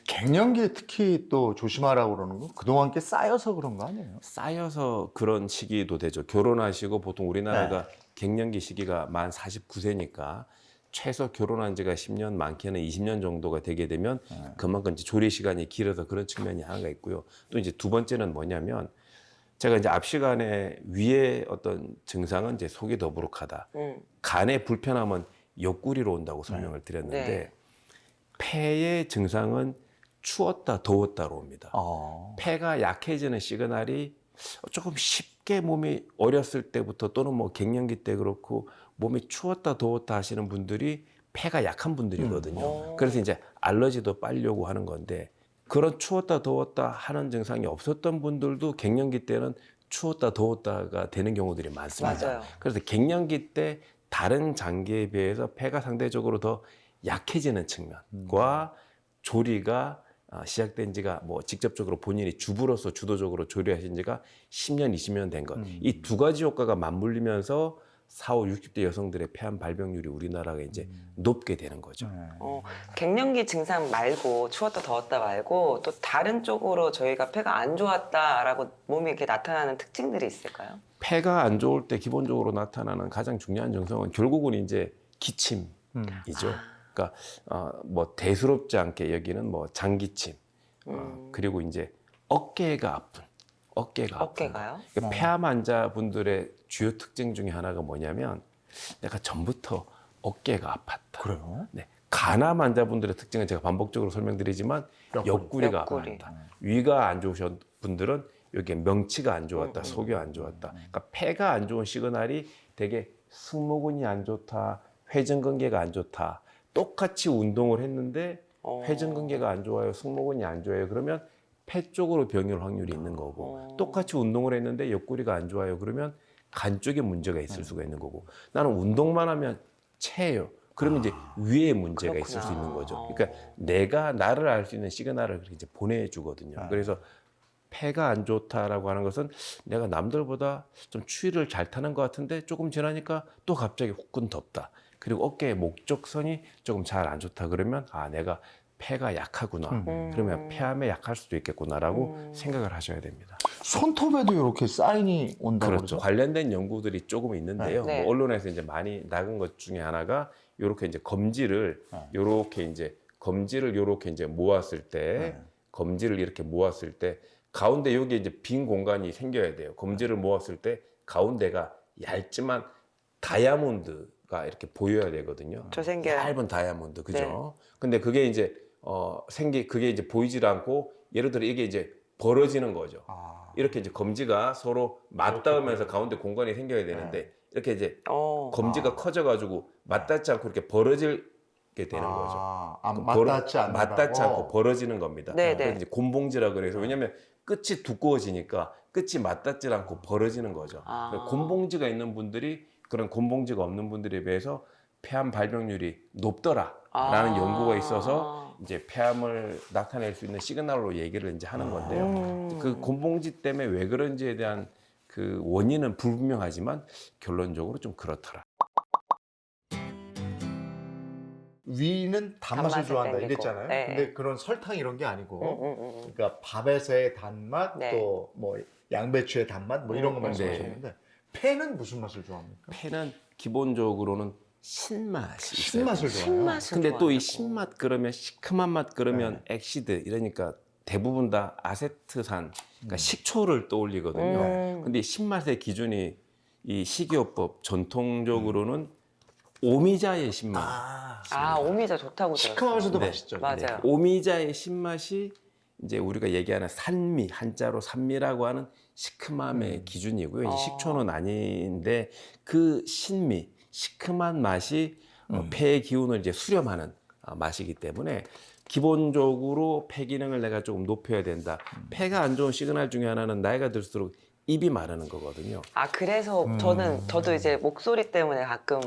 갱년기에 특히 또 조심하라고 그러는 거 그동안 꽤 쌓여서 그런 거 아니에요? 쌓여서 그런 시기도 되죠. 결혼하시고 보통 우리나라가 갱년기 시기가 만 49세니까 최소 결혼한 지가 10년, 많게는 20년 정도가 되게 되면 그만큼 이제 조리 시간이 길어서 그런 측면이 하나가 있고요. 또 이제 두 번째는 뭐냐면 제가 이제 앞 시간에 위에 어떤 증상은 이제 속이 더부룩하다. 간의 불편함은 옆구리로 온다고 설명을 드렸는데 네. 폐의 증상은 추웠다, 더웠다로 옵니다. 폐가 약해지는 시그널이 조금 쉽게 몸이 어렸을 때부터 또는 뭐 갱년기 때 그렇고 몸이 추웠다, 더웠다 하시는 분들이 폐가 약한 분들이거든요. 그래서 이제 알러지도 빨려고 하는 건데 그런 추웠다, 더웠다 하는 증상이 없었던 분들도 갱년기 때는 추웠다, 더웠다가 되는 경우들이 많습니다. 맞아요. 그래서 갱년기 때 다른 장기에 비해서 폐가 상대적으로 더 약해지는 측면과 조리가 시작된 지가 뭐 직접적으로 본인이 주부로서 주도적으로 조리하신 지가 10년, 20년 된 것. 이 두 가지 효과가 맞물리면서 40, 60대 여성들의 폐암 발병률이 우리나라가 이제 높게 되는 거죠. 갱년기 증상 말고 추웠다 더웠다 말고 또 다른 쪽으로 저희가 폐가 안 좋았다라고 몸이 이렇게 나타나는 특징들이 있을까요? 폐가 안 좋을 때 기본적으로 나타나는 가장 중요한 증상은 결국은 이제 기침이죠. 그러니까 뭐 대수롭지 않게 여기는 뭐 장기침, 그리고 이제 어깨가 아픈. 어깨가 아픈 거. 어깨가요? 그러니까 폐암 환자분들의 주요 특징 중에 하나가 뭐냐면 내가 전부터 어깨가 아팠다. 그래요? 네. 간암 환자분들의 특징은 제가 반복적으로 설명드리지만 옆구리가 옆구리. 아팠다. 위가 안 좋으신 분들은 여기에 명치가 안 좋았다, 속이 안 좋았다. 그러니까 폐가 안 좋은 시그널이 되게 승모근이 안 좋다, 회전근개가 안 좋다. 똑같이 운동을 했는데 회전근개가 안 좋아요, 승모근이 안 좋아요. 그러면 폐 쪽으로 병이 올 확률이 있는 거고, 똑같이 운동을 했는데 옆구리가 안 좋아요. 그러면 간 쪽에 문제가 있을 수가 있는 거고, 나는 운동만 하면 체예요. 그러면 이제 위에 문제가 그렇구나. 있을 수 있는 거죠. 그러니까 내가 나를 알 수 있는 시그널을 그렇게 이제 보내주거든요. 그래서 폐가 안 좋다라고 하는 것은 내가 남들보다 좀 추위를 잘 타는 것 같은데 조금 지나니까 또 갑자기 후끈 덥다. 그리고 어깨의 목적선이 조금 잘 안 좋다. 그러면 아, 내가 폐가 약하구나. 그러면 폐암에 약할 수도 있겠구나라고 생각을 하셔야 됩니다. 손톱에도 이렇게 사인이 온다고 그렇죠. 그러죠? 관련된 연구들이 조금 있는데요. 네. 뭐 언론에서 이제 많이 나간 것 중에 하나가 이렇게 이제 검지를 이렇게 이제 모았을 때 검지를 이렇게 모았을 때 가운데 여기 이제 빈 공간이 생겨야 돼요. 검지를 모았을 때 가운데가 얇지만 다이아몬드가 이렇게 보여야 되거든요. 저 생겨요. 얇은 다이아몬드, 그죠? 네. 근데 그게 이제 그게 이제 보이질 않고 예를 들어 이게 이제 벌어지는 거죠. 이렇게 이제 검지가 서로 맞닿으면서 가운데 공간이 생겨야 되는데 이렇게 이제 검지가 커져가지고 맞닿지 않고 이렇게 벌어지게 되는 거죠. 맞닿지 않고 벌어지는 겁니다. 네, 그래서 네. 이제 곤봉지라 그래서 왜냐하면 끝이 두꺼워지니까 끝이 맞닿지 않고 벌어지는 거죠. 그래서 곤봉지가 있는 분들이 그런 곤봉지가 없는 분들에 비해서 폐암 발병률이 높더라라는 연구가 있어서 이제 폐암을 나타낼 수 있는 시그널로 얘기를 이제 하는 건데요. 그 곤봉지 때문에 왜 그런지에 대한 그 원인은 불분명하지만 결론적으로 좀 그렇더라. 위는 단맛을 단맛을 좋아한다 땡기고. 이랬잖아요. 네. 근데 그런 설탕 이런 게 아니고 그러니까 밥에서의 단맛 네. 또 뭐 양배추의 단맛 뭐 이런 거 말씀하셨는데 폐는 무슨 맛을 좋아합니까? 폐는 기본적으로는 신맛이 있어요. 신맛을 좋아해요. 신맛을 근데 또 이 좋아한다고. 신맛 그러면 시큼한 맛 그러면 엑시드 이러니까 대부분 다 아세트산 그러니까 식초를 떠올리거든요. 근데 이 신맛의 기준이 이 식이요법 전통적으로는 오미자의 신맛. 오미자 좋다고 들었어요. 시큼하면서도 네. 맛있죠. 맞아요. 오미자의 신맛이 이제 우리가 얘기하는 산미, 한자로 산미라고 하는 시큼함의 기준이고요. 이제 식초는 아닌데 그 신미, 시큼한 맛이 폐의 기운을 이제 수렴하는 맛이기 때문에 기본적으로 폐 기능을 내가 조금 높여야 된다. 폐가 안 좋은 시그널 중에 하나는 나이가 들수록 입이 마르는 거거든요. 그래서 저도 이제 목소리 때문에 가끔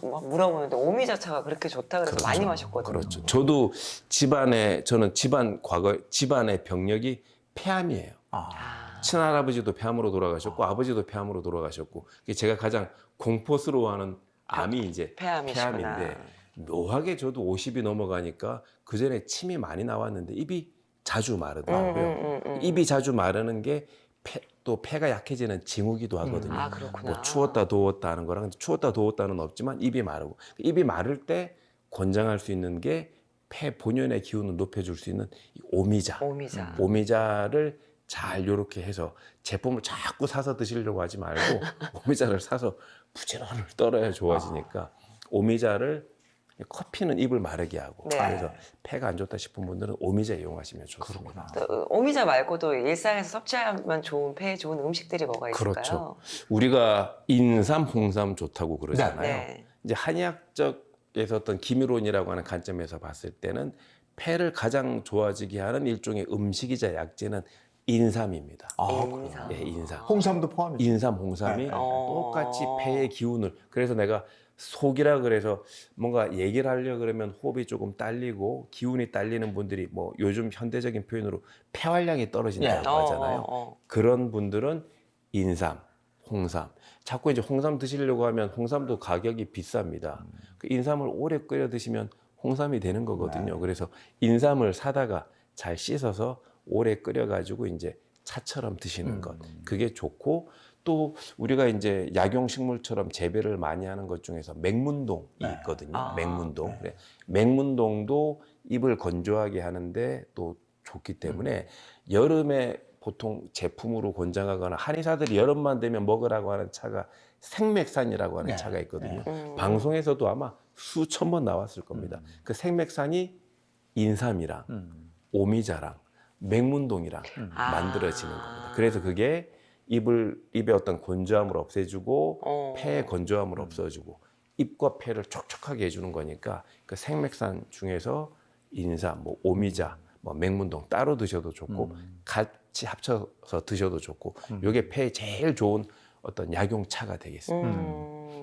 물어보는데 오미자차가 그렇게 좋다 그래서 많이 마셨거든요. 그렇죠. 저도 저는 집안의 병력이 폐암이에요. 친할아버지도 폐암으로 돌아가셨고 아버지도 폐암으로 돌아가셨고 제가 가장 공포스러워하는 암이 이제 폐암이시구나. 폐암인데 묘하게 저도 50이 넘어가니까 그 전에 침이 많이 나왔는데 입이 자주 마르더라고요. 입이 자주 마르는 게 또 폐가 약해지는 징후기도 하거든요. 그렇구나. 뭐 추웠다 더웠다 하는 거랑 추웠다 더웠다는 없지만 입이 마르고 입이 마를 때 권장할 수 있는 게 폐 본연의 기운을 높여줄 수 있는 이 오미자. 오미자를 잘 요렇게 해서 제품을 자꾸 사서 드시려고 하지 말고 오미자를 사서 부지런히 떨어야 좋아지니까 오미자를 커피는 입을 마르게 하고 네. 그래서 폐가 안 좋다 싶은 분들은 오미자 이용하시면 좋습니다. 또 오미자 말고도 일상에서 섭취하면 좋은 폐에 좋은 음식들이 뭐가 있을까요? 그렇죠. 우리가 인삼, 홍삼 좋다고 그러잖아요. 네. 이제 한의학적에서 어떤 기미론이라고 하는 관점에서 봤을 때는 폐를 가장 좋아지게 하는 일종의 음식이자 약재는 인삼입니다. 인삼. 네, 인삼. 홍삼도 포함이죠. 인삼, 홍삼이 똑같이 폐의 기운을 그래서 내가 속이라 그래서 뭔가 얘기를 하려고 그러면 호흡이 조금 딸리고 기운이 딸리는 분들이 뭐 요즘 현대적인 표현으로 폐활량이 떨어진다고 하잖아요. 그런 분들은 인삼, 홍삼. 자꾸 이제 홍삼 드시려고 하면 홍삼도 가격이 비쌉니다. 그 인삼을 오래 끓여 드시면 홍삼이 되는 거거든요. 그래서 인삼을 사다가 잘 씻어서 오래 끓여 가지고 이제 차처럼 드시는 것. 그게 좋고 또 우리가 이제 약용식물처럼 재배를 많이 하는 것 중에서 맹문동이 있거든요. 맹문동. 그래. 맹문동도 입을 건조하게 하는데 또 좋기 때문에 여름에 보통 제품으로 권장하거나 한의사들이 여름만 되면 먹으라고 하는 차가 생맥산이라고 하는 네. 차가 있거든요. 음. 방송에서도 아마 수천 번 나왔을 겁니다. 그 생맥산이 인삼이랑 오미자랑 맹문동이랑 아. 만들어지는 겁니다. 그래서 그게 입의 어떤 건조함을 없애주고 폐의 건조함을 없어주고 입과 폐를 촉촉하게 해주는 거니까 그 생맥산 중에서 인삼, 뭐 오미자, 뭐 맹문동 따로 드셔도 좋고 같이 합쳐서 드셔도 좋고 이게 폐에 제일 좋은 어떤 약용차가 되겠습니다.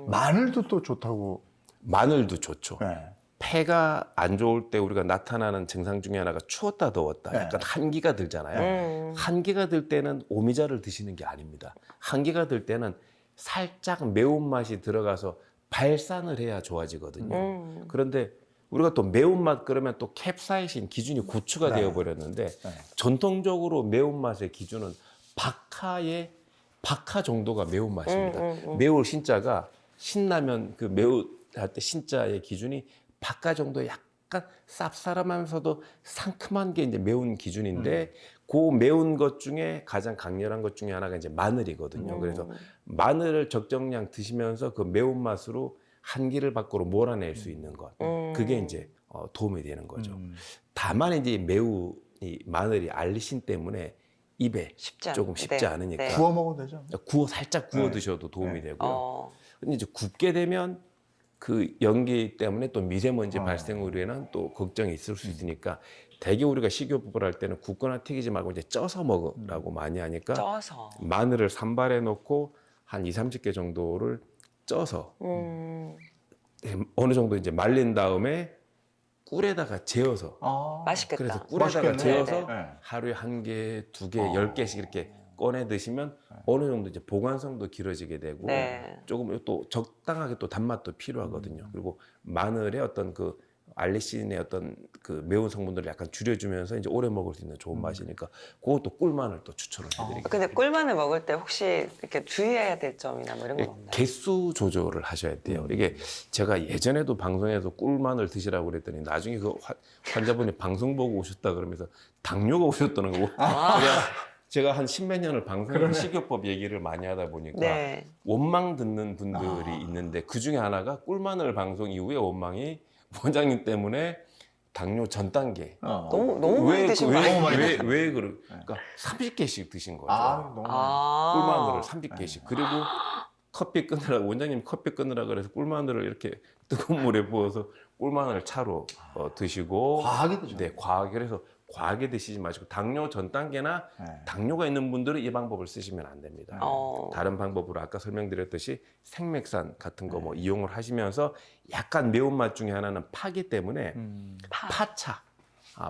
마늘도 또 좋다고. 마늘도 좋죠. 네. 폐가 안 좋을 때 우리가 나타나는 증상 중에 하나가 추웠다 더웠다 약간 한기가 들잖아요. 한기가 들 때는 오미자를 드시는 게 아닙니다. 한기가 들 때는 살짝 매운맛이 들어가서 발산을 해야 좋아지거든요. 그런데 우리가 또 매운맛 그러면 또 캡사이신 기준이 고추가 되어 버렸는데 전통적으로 매운맛의 기준은 박하 정도가 매운맛입니다. 매울 신자가 신라면 그 매우 할 때 신자의 기준이 박하 정도 약간 쌉싸름하면서도 상큼한 게 이제 매운 기준인데 그 매운 것 중에 가장 강렬한 것 중에 하나가 이제 마늘이거든요. 그래서 마늘을 적정량 드시면서 그 매운맛으로 한기를 밖으로 몰아낼 수 있는 것. 그게 이제 도움이 되는 거죠. 다만 이제 이 마늘이 알리신 때문에 입에 조금 쉽지 네. 않으니까 네. 구워 먹어도 되죠? 살짝 구워 네. 드셔도 도움이 네. 되고요. 근데 이제 굽게 되면 그 연기 때문에 또 미세먼지 발생 우려에는 또 걱정이 있을 수 있으니까 대개 우리가 식이요법을 할 때는 굽거나 튀기지 말고 이제 쪄서 먹으라고 많이 하니까 쪄서. 마늘을 산발해 놓고 한 20-30개 정도를 쪄서 어느 정도 이제 말린 다음에 꿀에다가 재워서 맛있겠다. 그래서 꿀에다가 맛있겠네. 재워서 네. 하루에 1개, 2개, 10개씩 이렇게 꺼내 드시면 어느 정도 이제 보관성도 길어지게 되고 네. 조금 또 적당하게 또 단맛도 필요하거든요. 그리고 마늘의 어떤 그 알리신의 어떤 그 매운 성분들을 약간 줄여주면서 이제 오래 먹을 수 있는 좋은 맛이니까 그것도 꿀마늘 또 추천을 해드리겠습니다. 근데 꿀마늘 먹을 때 혹시 이렇게 주의해야 될 점이나 뭐 이런 건 없나요? 개수 조절을 하셔야 돼요. 이게 제가 예전에도 방송에서 꿀마늘 드시라고 그랬더니 나중에 그 환자분이 방송 보고 오셨다 그러면서 당뇨가 오셨다는 거고 제가 한 10몇 년을 방송에서 식이요법 얘기를 많이 하다 보니까 네. 원망 듣는 분들이 있는데 그 중에 하나가 꿀마늘 방송 이후에 원망이 원장님 때문에 당뇨 전 단계. 너무 많이 드신 거 아니에요? 왜 그러니까 30개씩 드신 거죠. 너무 꿀마늘을 30개씩. 그리고 커피 끊으라고 원장님 커피 끊으라 그래서 꿀마늘을 이렇게 뜨거운 물에 부어서 꿀마늘 차로 드시고 과하게 드죠. 네, 과하게 그래서 과하게 드시지 마시고 당뇨 전 단계나 당뇨가 있는 분들은 이 방법을 쓰시면 안 됩니다. 다른 방법으로 아까 설명드렸듯이 생맥산 같은 거 뭐 이용을 하시면서 약간 매운맛 중에 하나는 파기 때문에 파차,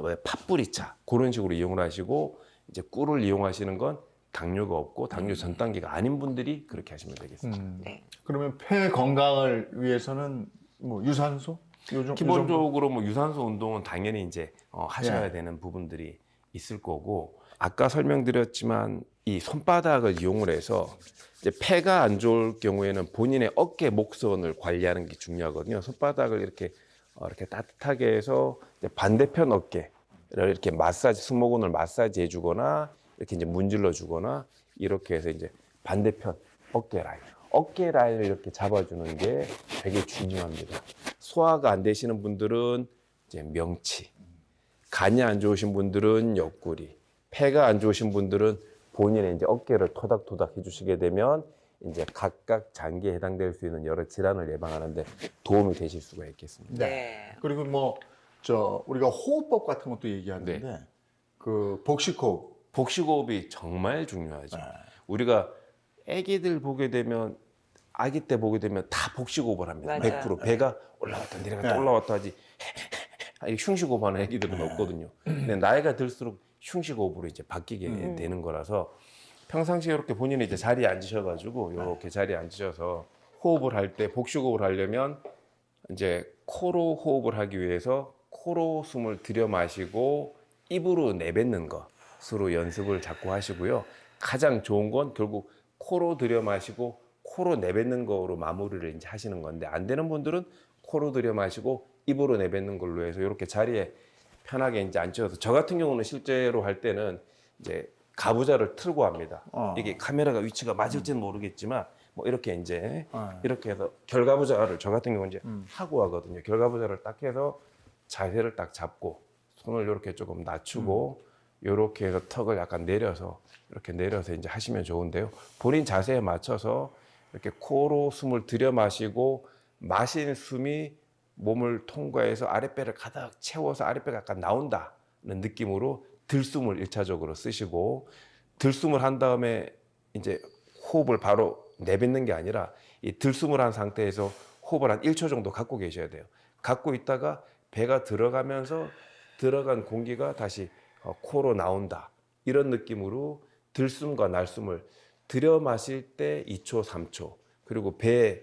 왜 팥뿌리차 그런 식으로 이용을 하시고 이제 꿀을 이용하시는 건 당뇨가 없고 당뇨 전 단계가 아닌 분들이 그렇게 하시면 되겠습니다. 네. 그러면 폐 건강을 위해서는 뭐 유산소? 요즘 기본적으로 뭐 유산소 운동은 당연히 이제 하셔야 예. 되는 부분들이 있을 거고 아까 설명드렸지만 이 손바닥을 이용을 해서 이제 폐가 안 좋을 경우에는 본인의 어깨 목선을 관리하는 게 중요하거든요. 손바닥을 이렇게 따뜻하게 해서 이제 반대편 어깨를 이렇게 마사지 승모근을 마사지 해주거나 이렇게 이제 문질러 주거나 이렇게 해서 이제 반대편 어깨 라인을 이렇게 잡아주는 게 되게 중요합니다. 소화가 안 되시는 분들은 이제 명치, 간이 안 좋으신 분들은 옆구리, 폐가 안 좋으신 분들은 본인의 이제 어깨를 토닥토닥 해주시게 되면 이제 각각 장기에 해당될 수 있는 여러 질환을 예방하는데 도움이 되실 수가 있겠습니다. 네. 그리고 뭐 우리가 호흡법 같은 것도 얘기하는데 네. 그 복식호흡. 복식호흡이 정말 중요하죠. 우리가 아기들 보게 되면 아기 때 보게 되면 다 복식호흡을 합니다. 맞아요. 100% 배가 올라왔다 내려갔다 올라왔다 하지 흉식호흡하는 아기들은 없거든요. 근데 나이가 들수록 흉식호흡으로 이제 바뀌게 되는 거라서 평상시에 이렇게 본인이 이제 자리에 앉으셔가지고 이렇게 자리에 앉으셔서 호흡을 할 때 복식호흡을 하려면 이제 코로 호흡을 하기 위해서 코로 숨을 들여 마시고 입으로 내뱉는 것으로 연습을 자꾸 하시고요. 가장 좋은 건 결국 코로 들여 마시고 코로 내뱉는 거로 마무리를 이제 하시는 건데 안 되는 분들은 코로 들여 마시고 입으로 내뱉는 걸로 해서 이렇게 자리에 편하게 이제 앉으셔서 저 같은 경우는 실제로 할 때는 이제 가부좌를 틀고 합니다. 어. 이게 카메라가 위치가 맞을지는 모르겠지만 뭐 이렇게 이제 어. 이렇게 해서 결가부좌를 저 같은 경우 이제 하고 하거든요. 결가부좌를 딱 해서 자세를 딱 잡고 손을 이렇게 조금 낮추고 이렇게 해서 턱을 약간 내려서 이렇게 내려서 이제 하시면 좋은데요. 본인 자세에 맞춰서 이렇게 코로 숨을 들여 마시고 마신 숨이 몸을 통과해서 아랫배를 가득 채워서 아랫배가 약간 나온다는 느낌으로 들숨을 1차적으로 쓰시고 들숨을 한 다음에 이제 호흡을 바로 내뱉는 게 아니라 이 들숨을 한 상태에서 호흡을 한 1초 정도 갖고 계셔야 돼요. 갖고 있다가 배가 들어가면서 들어간 공기가 다시 코로 나온다. 이런 느낌으로 들숨과 날숨을 들여 마실 때 2초, 3초, 그리고 배에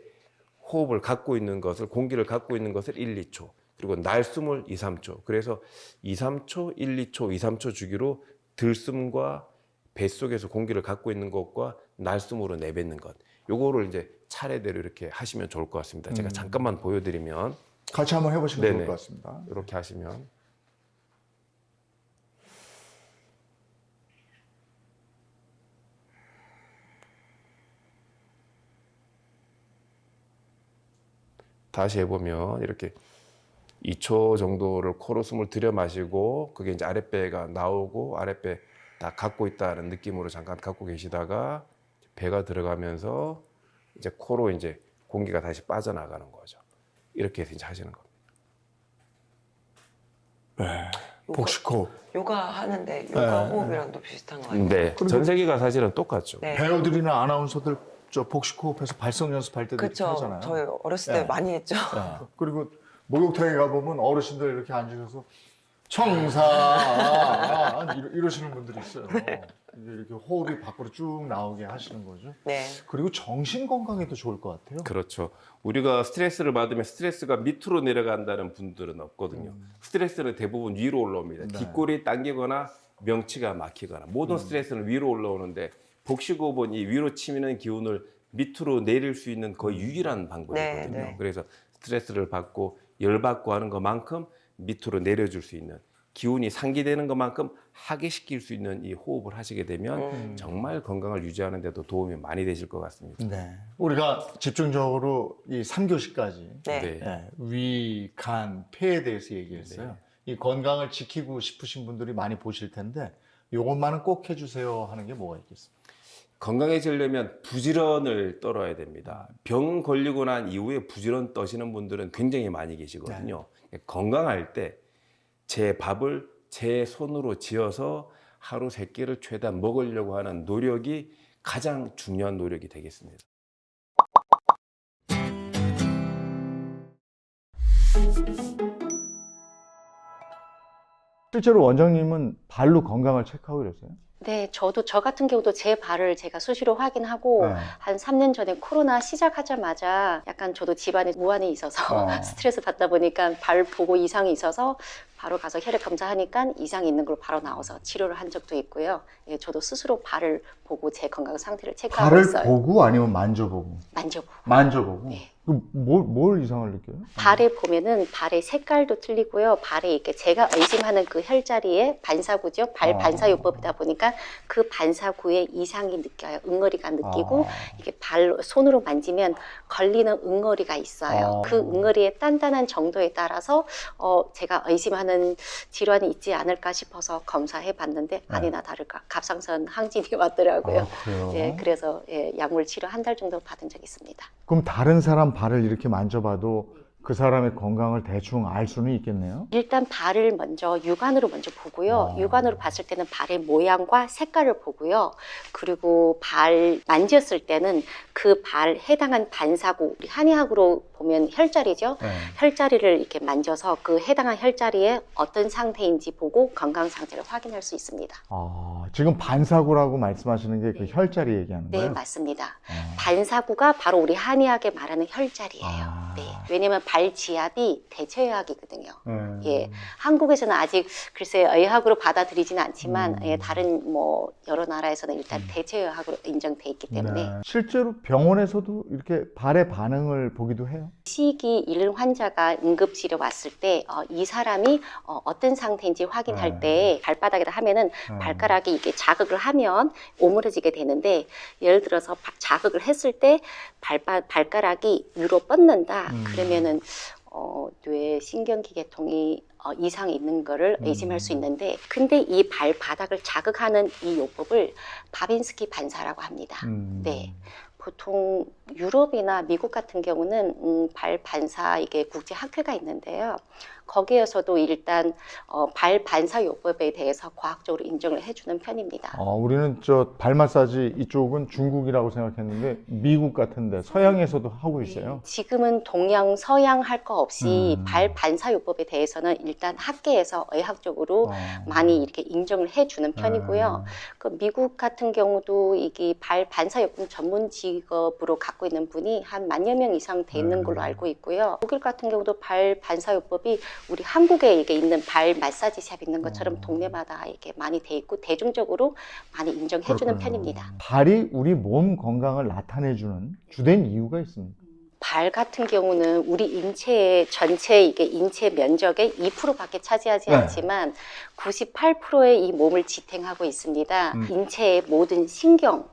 호흡을 갖고 있는 것을, 공기를 갖고 있는 것을 1, 2초, 그리고 날숨을 2, 3초. 그래서 2, 3초, 1, 2초, 2, 3초 주기로 들숨과 뱃속에서 공기를 갖고 있는 것과 날숨으로 내뱉는 것. 요거를 이제 차례대로 이렇게 하시면 좋을 것 같습니다. 제가 잠깐만 보여드리면 같이 한번 해보시면 네네. 좋을 것 같습니다. 이렇게 하시면 다시 해보면 이렇게 2초 정도를 코로 숨을 들여 마시고 그게 이제 아랫배가 나오고 아랫배 다 갖고 있다는 느낌으로 잠깐 갖고 계시다가 배가 들어가면서 이제 코로 이제 공기가 다시 빠져나가는 거죠. 이렇게 해서 이제 하시는 겁니다. 네. 복식호흡. 요가 하는데 요가 네. 호흡이랑도 비슷한 거 같아요. 네, 전 세계가 사실은 똑같죠. 네. 배우들이나 아나운서들 저 복식호흡해서 발성 연습할 때도 이렇게 그렇죠. 하잖아요. 저희 어렸을 때 네. 많이 했죠. 네. 그리고 목욕탕에 가보면 어르신들 이렇게 앉으셔서 청사 이러시는 분들이 있어요. 이제 이렇게 호흡이 밖으로 쭉 나오게 하시는 거죠. 네. 그리고 정신 건강에도 좋을 것 같아요. 그렇죠. 우리가 스트레스를 받으면 스트레스가 밑으로 내려간다는 분들은 없거든요. 스트레스는 대부분 위로 올라옵니다. 네. 뒷골이 당기거나 명치가 막히거나 모든 스트레스는 위로 올라오는데 복식호흡은 이 위로 치미는 기운을 밑으로 내릴 수 있는 거의 유일한 방법이거든요. 네, 네. 그래서 스트레스를 받고 열받고 하는 것만큼 밑으로 내려줄 수 있는 기운이 상기되는 것만큼 하기시킬 수 있는 이 호흡을 하시게 되면 정말 건강을 유지하는 데도 도움이 많이 되실 것 같습니다. 네. 우리가 집중적으로 이 3교시까지 네. 위, 간, 폐에 대해서 얘기했어요. 이 건강을 지키고 싶으신 분들이 많이 보실 텐데 이것만은 꼭 해주세요 하는 게 뭐가 있겠습니까? 건강해지려면 부지런을 떨어야 됩니다. 병 걸리고 난 이후에 부지런 떠시는 분들은 굉장히 많이 계시거든요. 건강할 때 제 밥을 제 손으로 지어서 하루 3끼를 최대한 먹으려고 하는 노력이 가장 중요한 노력이 되겠습니다. 실제로 원장님은 발로 건강을 체크하고 이러세요? 네, 저 같은 경우도 제 발을 제가 수시로 확인하고 네. 한 3년 전에 코로나 시작하자마자 약간 저도 집안에 무안이 있어서 스트레스 받다 보니까 발 보고 이상이 있어서 바로 가서 혈액 검사하니까 이상이 있는 걸 바로 나와서 치료를 한 적도 있고요. 예, 저도 스스로 발을 보고 제 건강 상태를 체크하고 발을 있어요. 보고 아니면 만져보고? 만져보고. 만져보고? 네. 그럼 뭘 이상을 느껴요? 발에 보면은 발의 색깔도 틀리고요. 발에 이렇게 제가 의심하는 그 혈자리에 반사구죠. 발 반사요법이다 보니까 그 반사구에 이상이 느껴요. 응어리가 느끼고 이게 손으로 만지면 걸리는 응어리가 있어요. 그 응어리의 단단한 정도에 따라서 제가 의심하는 질환이 있지 않을까 싶어서 검사해 봤는데 아니나 다를까 갑상선 항진이 왔더라고요. 그래요? 예, 그래서 약물 치료 한 달 정도 받은 적이 있습니다. 그럼 다른 사람 발을 이렇게 만져봐도 그 사람의 건강을 대충 알 수는 있겠네요? 일단 발을 먼저 육안으로 먼저 보고요. 육안으로 봤을 때는 발의 모양과 색깔을 보고요. 그리고 발 만졌을 때는 그 발 해당한 반사구, 우리 한의학으로 보면 혈자리죠. 혈자리를 이렇게 만져서 그 해당한 혈자리에 어떤 상태인지 보고 건강 상태를 확인할 수 있습니다. 지금 반사구라고 말씀하시는 게 그 혈자리 얘기하는 네, 거예요? 맞습니다. 반사구가 바로 우리 한의학에 말하는 혈자리예요. 네. 왜냐면 발 지압이 대체의학이거든요. 예, 한국에서는 아직 글쎄 의학으로 받아들이지는 않지만 예, 다른 뭐 여러 나라에서는 일단 대체의학으로 인정돼 있기 때문에 네. 실제로 병원에서도 이렇게 발의 반응을 보기도 해요. 시기 잃은 환자가 응급실에 왔을 때 이 사람이 어떤 상태인지 확인할 때 발바닥에다 하면은 발가락이 이게 자극을 하면 오므러지게 되는데 예를 들어서 자극을 했을 때 발가락이 위로 뻗는다 그러면은 뇌 신경기 계통이 이상이 있는 거를 의심할 수 있는데 근데 이 발바닥을 자극하는 이 요법을 바빈스키 반사라고 합니다. 네. 보통 유럽이나 미국 같은 경우는 발 반사 이게 국제 학회가 있는데요. 거기에서도 일단 발 반사 요법에 대해서 과학적으로 인정을 해주는 편입니다. 우리는 저 발 마사지 이쪽은 중국이라고 생각했는데 미국 같은데 서양에서도 하고 있어요. 지금은 동양, 서양 할 거 없이 발 반사 요법에 대해서는 일단 학계에서 의학적으로 많이 이렇게 인정을 해주는 편이고요. 그 미국 같은 경우도 이게 발 반사 요법 전문 직업으로 갖고 있는 분이 한 10,000여 명 이상 돼 있는 걸로 알고 있고요. 독일 같은 경우도 발 반사 요법이 우리 한국에 이게 있는 발 마사지 샵 있는 것처럼 동네마다 이렇게 많이 돼 있고 대중적으로 많이 인정해주는 편입니다. 발이 우리 몸 건강을 나타내주는 주된 이유가 있습니다. 발 같은 경우는 우리 인체의 전체 이게 인체 면적의 2%밖에 차지하지 않지만 98%의 이 몸을 지탱하고 있습니다. 인체의 모든 신경,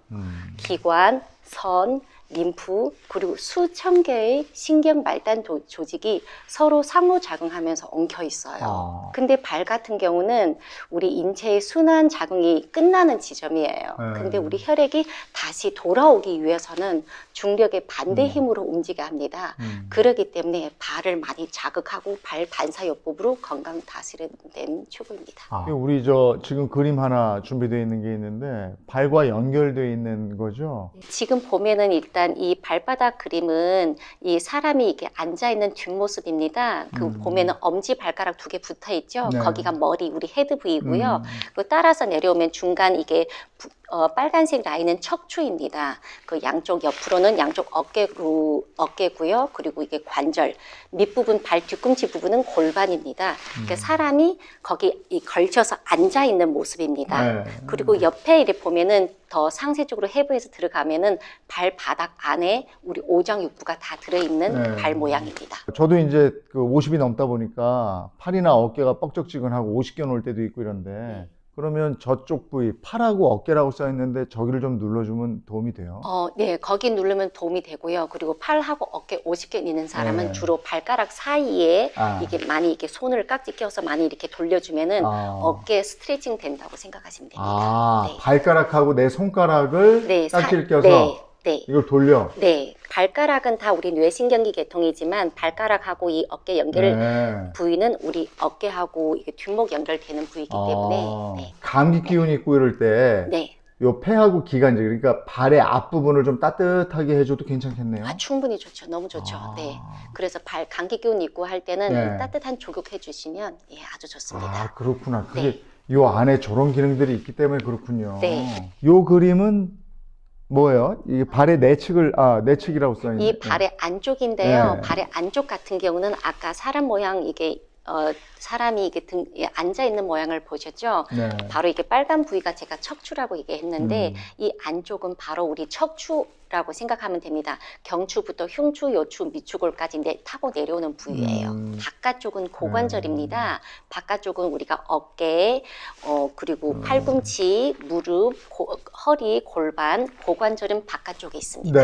기관, 선, 림프 그리고 수천 개의 신경 말단 조직이 서로 상호작용하면서 엉켜 있어요. 근데 발 같은 경우는 우리 인체의 순환 작용이 끝나는 지점이에요. 근데 우리 혈액이 다시 돌아오기 위해서는 중력의 반대 힘으로 움직여야 합니다. 그렇기 때문에 발을 많이 자극하고 발 반사요법으로 건강 다스리는 데는 최고입니다. 우리 지금 그림 하나 준비되어 있는 게 있는데 발과 연결되어 있는 거죠? 지금 보면은 일단 이 발바닥 그림은 이 사람이 이렇게 앉아 있는 뒷모습입니다. 그 보면은 엄지 발가락 2개 붙어 있죠. 네. 거기가 머리 우리 헤드 부위고요. 그 따라서 내려오면 중간 이게 빨간색 라인은 척추입니다. 그 양쪽 옆으로는 양쪽 어깨고요. 그리고 이게 관절, 밑부분 발 뒤꿈치 부분은 골반입니다. 그러니까 사람이 거기 걸쳐서 앉아 있는 모습입니다. 그리고 옆에 이렇게 보면은 더 상세적으로 해부해서 들어가면은 발바닥 안에 우리 오장육부가 다 들어있는 발 모양입니다. 저도 이제 그 50이 넘다 보니까 팔이나 어깨가 뻑적지근하고 50견 올 때도 있고 이런데 그러면 저쪽 부위, 팔하고 어깨라고 써 있는데 저기를 좀 눌러주면 도움이 돼요? 네, 거기 누르면 도움이 되고요. 그리고 팔하고 어깨 50개 있는 사람은 주로 발가락 사이에 이게 많이 이렇게 손을 깍지 껴서 많이 이렇게 돌려주면은 어깨 스트레칭 된다고 생각하시면 됩니다. 네. 발가락하고 내 손가락을 깍지를 껴서 네. 이걸 돌려? 네. 발가락은 다 우리 뇌신경기 계통이지만 발가락하고 이 어깨 연결 부위는 우리 어깨하고 이게 뒷목 연결되는 부위이기 때문에 감기 기운 있고 이럴 때 요 폐하고 기관지 그러니까 발의 앞부분을 좀 따뜻하게 해줘도 괜찮겠네요. 충분히 좋죠. 너무 좋죠. 네. 그래서 발 감기 기운 있고 할 때는 따뜻한 조격해 주시면 아주 좋습니다. 그렇구나. 그게 요 안에 저런 기능들이 있기 때문에 그렇군요. 네. 요 그림은 뭐예요? 이 발의 내측이라고 써 있는. 이 발의 안쪽인데요. 발의 안쪽 같은 경우는 아까 사람 모양 이게 사람이 이게 등에 앉아 있는 모양을 보셨죠? 바로 이게 빨간 부위가 제가 척추라고 얘기했는데 이 안쪽은 바로 우리 척추라고 생각하면 됩니다. 경추부터 흉추, 요추, 밑추골까지 타고 내려오는 부위예요. 바깥쪽은 고관절입니다. 바깥쪽은 우리가 어깨, 그리고 팔꿈치, 무릎, 허리, 골반, 고관절은 바깥쪽에 있습니다.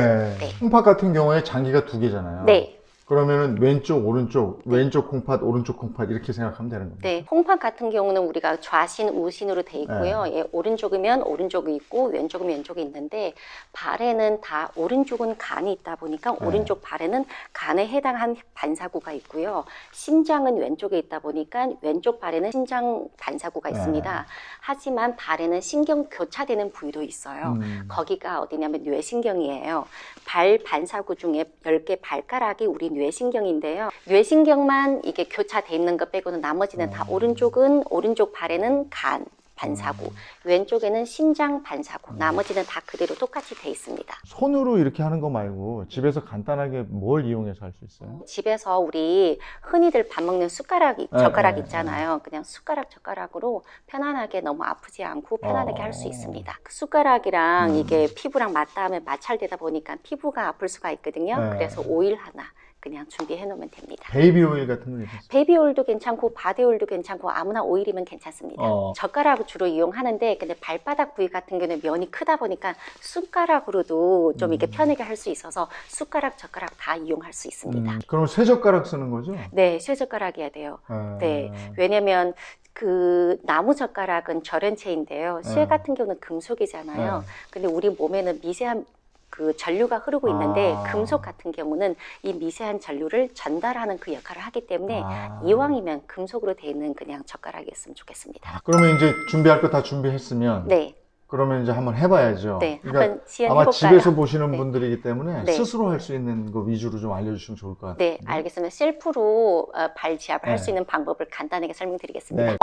콩팥 같은 경우에 장기가 2개잖아요. 네. 그러면은 왼쪽, 오른쪽, 왼쪽 콩팥, 오른쪽 콩팥 이렇게 생각하면 되는 겁니다. 네, 콩팥 같은 경우는 우리가 좌신, 우신으로 돼 있고요. 오른쪽이면 오른쪽이 있고 왼쪽은 왼쪽이 있는데 발에는 다 오른쪽은 간이 있다 보니까 오른쪽 발에는 간에 해당한 반사구가 있고요. 심장은 왼쪽에 있다 보니까 왼쪽 발에는 심장 반사구가 있습니다. 하지만 발에는 신경 교차되는 부위도 있어요. 거기가 어디냐면 뇌신경이에요. 발 반사구 중에 10개 발가락이 우리 뇌신경인데요. 뇌신경만 이게 교차돼 있는 것 빼고는 나머지는 다 오른쪽은 오른쪽 발에는 간, 반사구, 왼쪽에는 심장 반사구, 나머지는 다 그대로 똑같이 돼 있습니다. 손으로 이렇게 하는 거 말고 집에서 간단하게 뭘 이용해서 할 수 있어요? 집에서 우리 흔히들 밥 먹는 젓가락 네, 있잖아요. 그냥 젓가락으로 편안하게 너무 아프지 않고 편안하게 할 수 어. 있습니다. 그 숟가락이랑 이게 피부랑 맞닿으면 마찰되다 보니까 피부가 아플 수가 있거든요. 네. 그래서 오일 하나 그냥 준비해 놓으면 됩니다. 베이비 오일 같은 거 있어요? 베이비 오일도 괜찮고 바디 오일도 괜찮고 아무나 오일이면 괜찮습니다. 젓가락을 주로 이용하는데 근데 발바닥 부위 같은 경우는 면이 크다 보니까 숟가락으로도 좀 이렇게 편하게 할 수 있어서 숟가락, 젓가락 다 이용할 수 있습니다. 그럼 새 젓가락 쓰는 거죠? 네, 쇠젓가락이어야 돼요. 네, 왜냐면 그 나무 젓가락은 절연체인데요. 쇠 같은 경우는 금속이잖아요. 근데 우리 몸에는 미세한 그 전류가 흐르고 있는데 금속 같은 경우는 이 미세한 전류를 전달하는 그 역할을 하기 때문에 이왕이면 금속으로 되어 있는 그냥 젓가락이었으면 좋겠습니다. 그러면 이제 준비할 거 다 준비했으면 네, 그러면 이제 한번 해봐야죠. 네, 그러니까 한번 시연해 아마 볼까요? 집에서 보시는 네. 분들이기 때문에 네. 스스로 할 수 있는 거 위주로 좀 알려주시면 좋을 것 같아요. 네, 알겠습니다. 셀프로 발 지압을 할 네. 수 있는 방법을 간단하게 설명드리겠습니다. 네.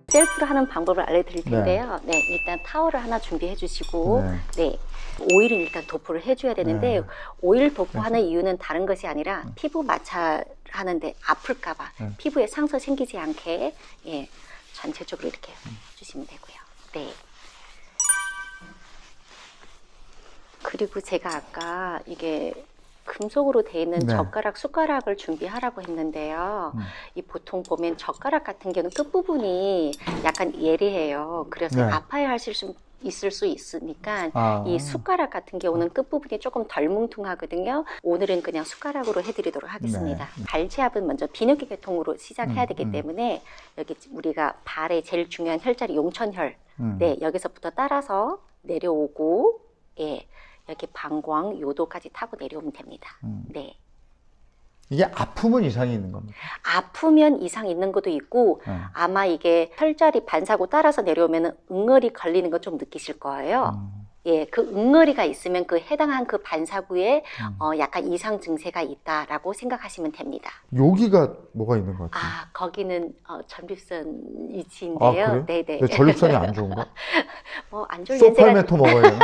셀프로 하는 방법을 알려드릴 텐데요. 네, 일단 타월을 하나 준비해 주시고, 네. 오일을 일단 도포를 해줘야 되는데, 오일 도포하는 이유는 다른 것이 아니라 피부 마찰하는데 아플까봐 피부에 상처 생기지 않게, 예, 전체적으로 이렇게 해주시면 되고요. 네. 그리고 제가 아까 이게 금속으로 되어 있는 네. 젓가락, 숟가락을 준비하라고 했는데요. 이 보통 보면 젓가락 같은 경우는 끝부분이 약간 예리해요. 그래서 네. 아파야 하실 수 있을 수 있으니까 이 숟가락 같은 경우는 끝부분이 조금 덜 뭉퉁하거든요. 오늘은 그냥 숟가락으로 해드리도록 하겠습니다. 발지압은 먼저 비뇨기 계통으로 시작해야 되기 때문에 여기 우리가 발의 제일 중요한 혈자리 용천혈, 네, 여기서부터 따라서 내려오고, 예. 여기 방광, 요도까지 타고 내려오면 됩니다. 네. 이게 아프면 이상이 있는 겁니다. 아프면 이상 있는 것도 있고 아마 이게 혈자리 반사구 따라서 내려오면 응어리 걸리는 거 좀 느끼실 거예요. 예, 그 응어리가 있으면 그 해당한 그 반사구에 약간 이상 증세가 있다라고 생각하시면 됩니다. 여기가 뭐가 있는 것 같아요? 아, 거기는 전립선 아, 위치인데요. 그래요? 네네. 근데 전립선이 안 좋은가? 뭐 안 좋을 연세가 소팔메토 먹어야 되나?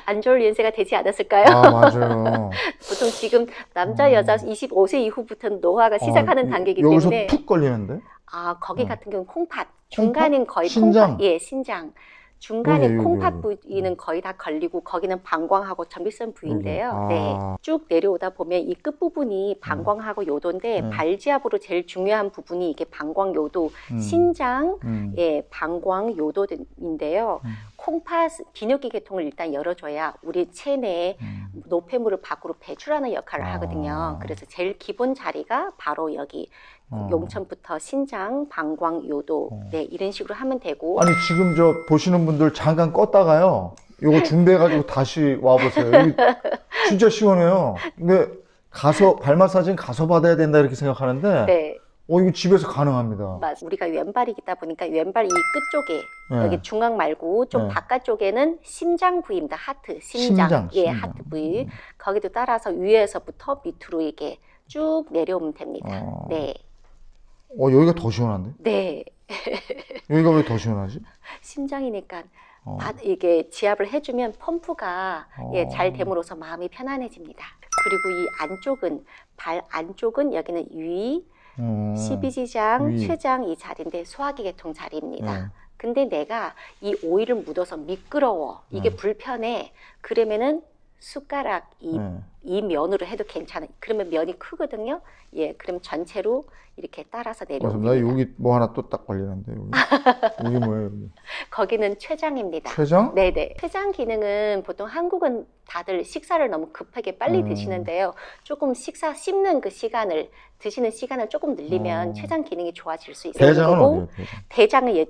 안 좋을 연세가 되지 않았을까요? 아, 맞아요. 보통 지금 남자 여자 25세 이후부터는 노화가 시작하는 단계이기 여기서 때문에 푹 걸리는데? 아 거기 같은 경우는 콩팥 중간은 거의 신장? 콩팥 예 신장 중간에 여기. 콩팥 부위는 거의 다 걸리고 거기는 방광하고 전립선 부위인데요. 여기. 네, 쭉 내려오다 보면 이 끝 부분이 방광하고 요도인데 발지압으로 제일 중요한 부분이 이게 방광 요도 신장 예 방광 요도인데요. 콩팥 비뇨기 계통을 일단 열어줘야 우리 체내에 노폐물을 밖으로 배출하는 역할을 하거든요. 그래서 제일 기본 자리가 바로 여기 용천부터 신장, 방광, 요도 네 이런 식으로 하면 되고 아니, 지금 저 보시는 분들 잠깐 껐다가요. 이거 준비해가지고 다시 와보세요. 여기 진짜 시원해요. 근데 가서, 발 마사지는 가서 받아야 된다 이렇게 생각하는데, 네. 이거 집에서 가능합니다. 맞아. 우리가 왼발이다 보니까 왼발 이 끝쪽에 네. 여기 중앙 말고 좀 네. 바깥쪽에는 심장 부위입니다. 하트, 심장. 예, 심장. 하트 부위. 거기도 따라서 위에서부터 밑으로 이게 쭉 내려오면 됩니다. 네. 여기가 더 시원한데? 네. 여기가 왜 더 시원하지? 심장이니까 이게 지압을 해주면 펌프가 예, 잘 됨으로써 마음이 편안해집니다. 그리고 이 안쪽은 발 안쪽은 여기는 위, 12지장, 위. 췌장 이 자리인데 소화기 계통 자리입니다. 네. 근데 내가 이 오일을 묻어서 미끄러워 이게 불편해 그러면은 숟가락 이 면으로 해도 괜찮아요. 그러면 면이 크거든요. 예, 그럼 전체로 이렇게 따라서 내려오면 나 됩니다. 여기 뭐 하나 또 딱 걸리는데, 여기. 여기 뭐예요, 여기? 거기는 췌장입니다. 췌장? 네네. 췌장 기능은 보통 한국은 다들 식사를 너무 급하게 빨리 드시는데요. 조금 식사 씹는 그 시간을 드시는 시간을 조금 늘리면 췌장 기능이 좋아질 수 있어요. 대장은 어디예요, 대장? 대장은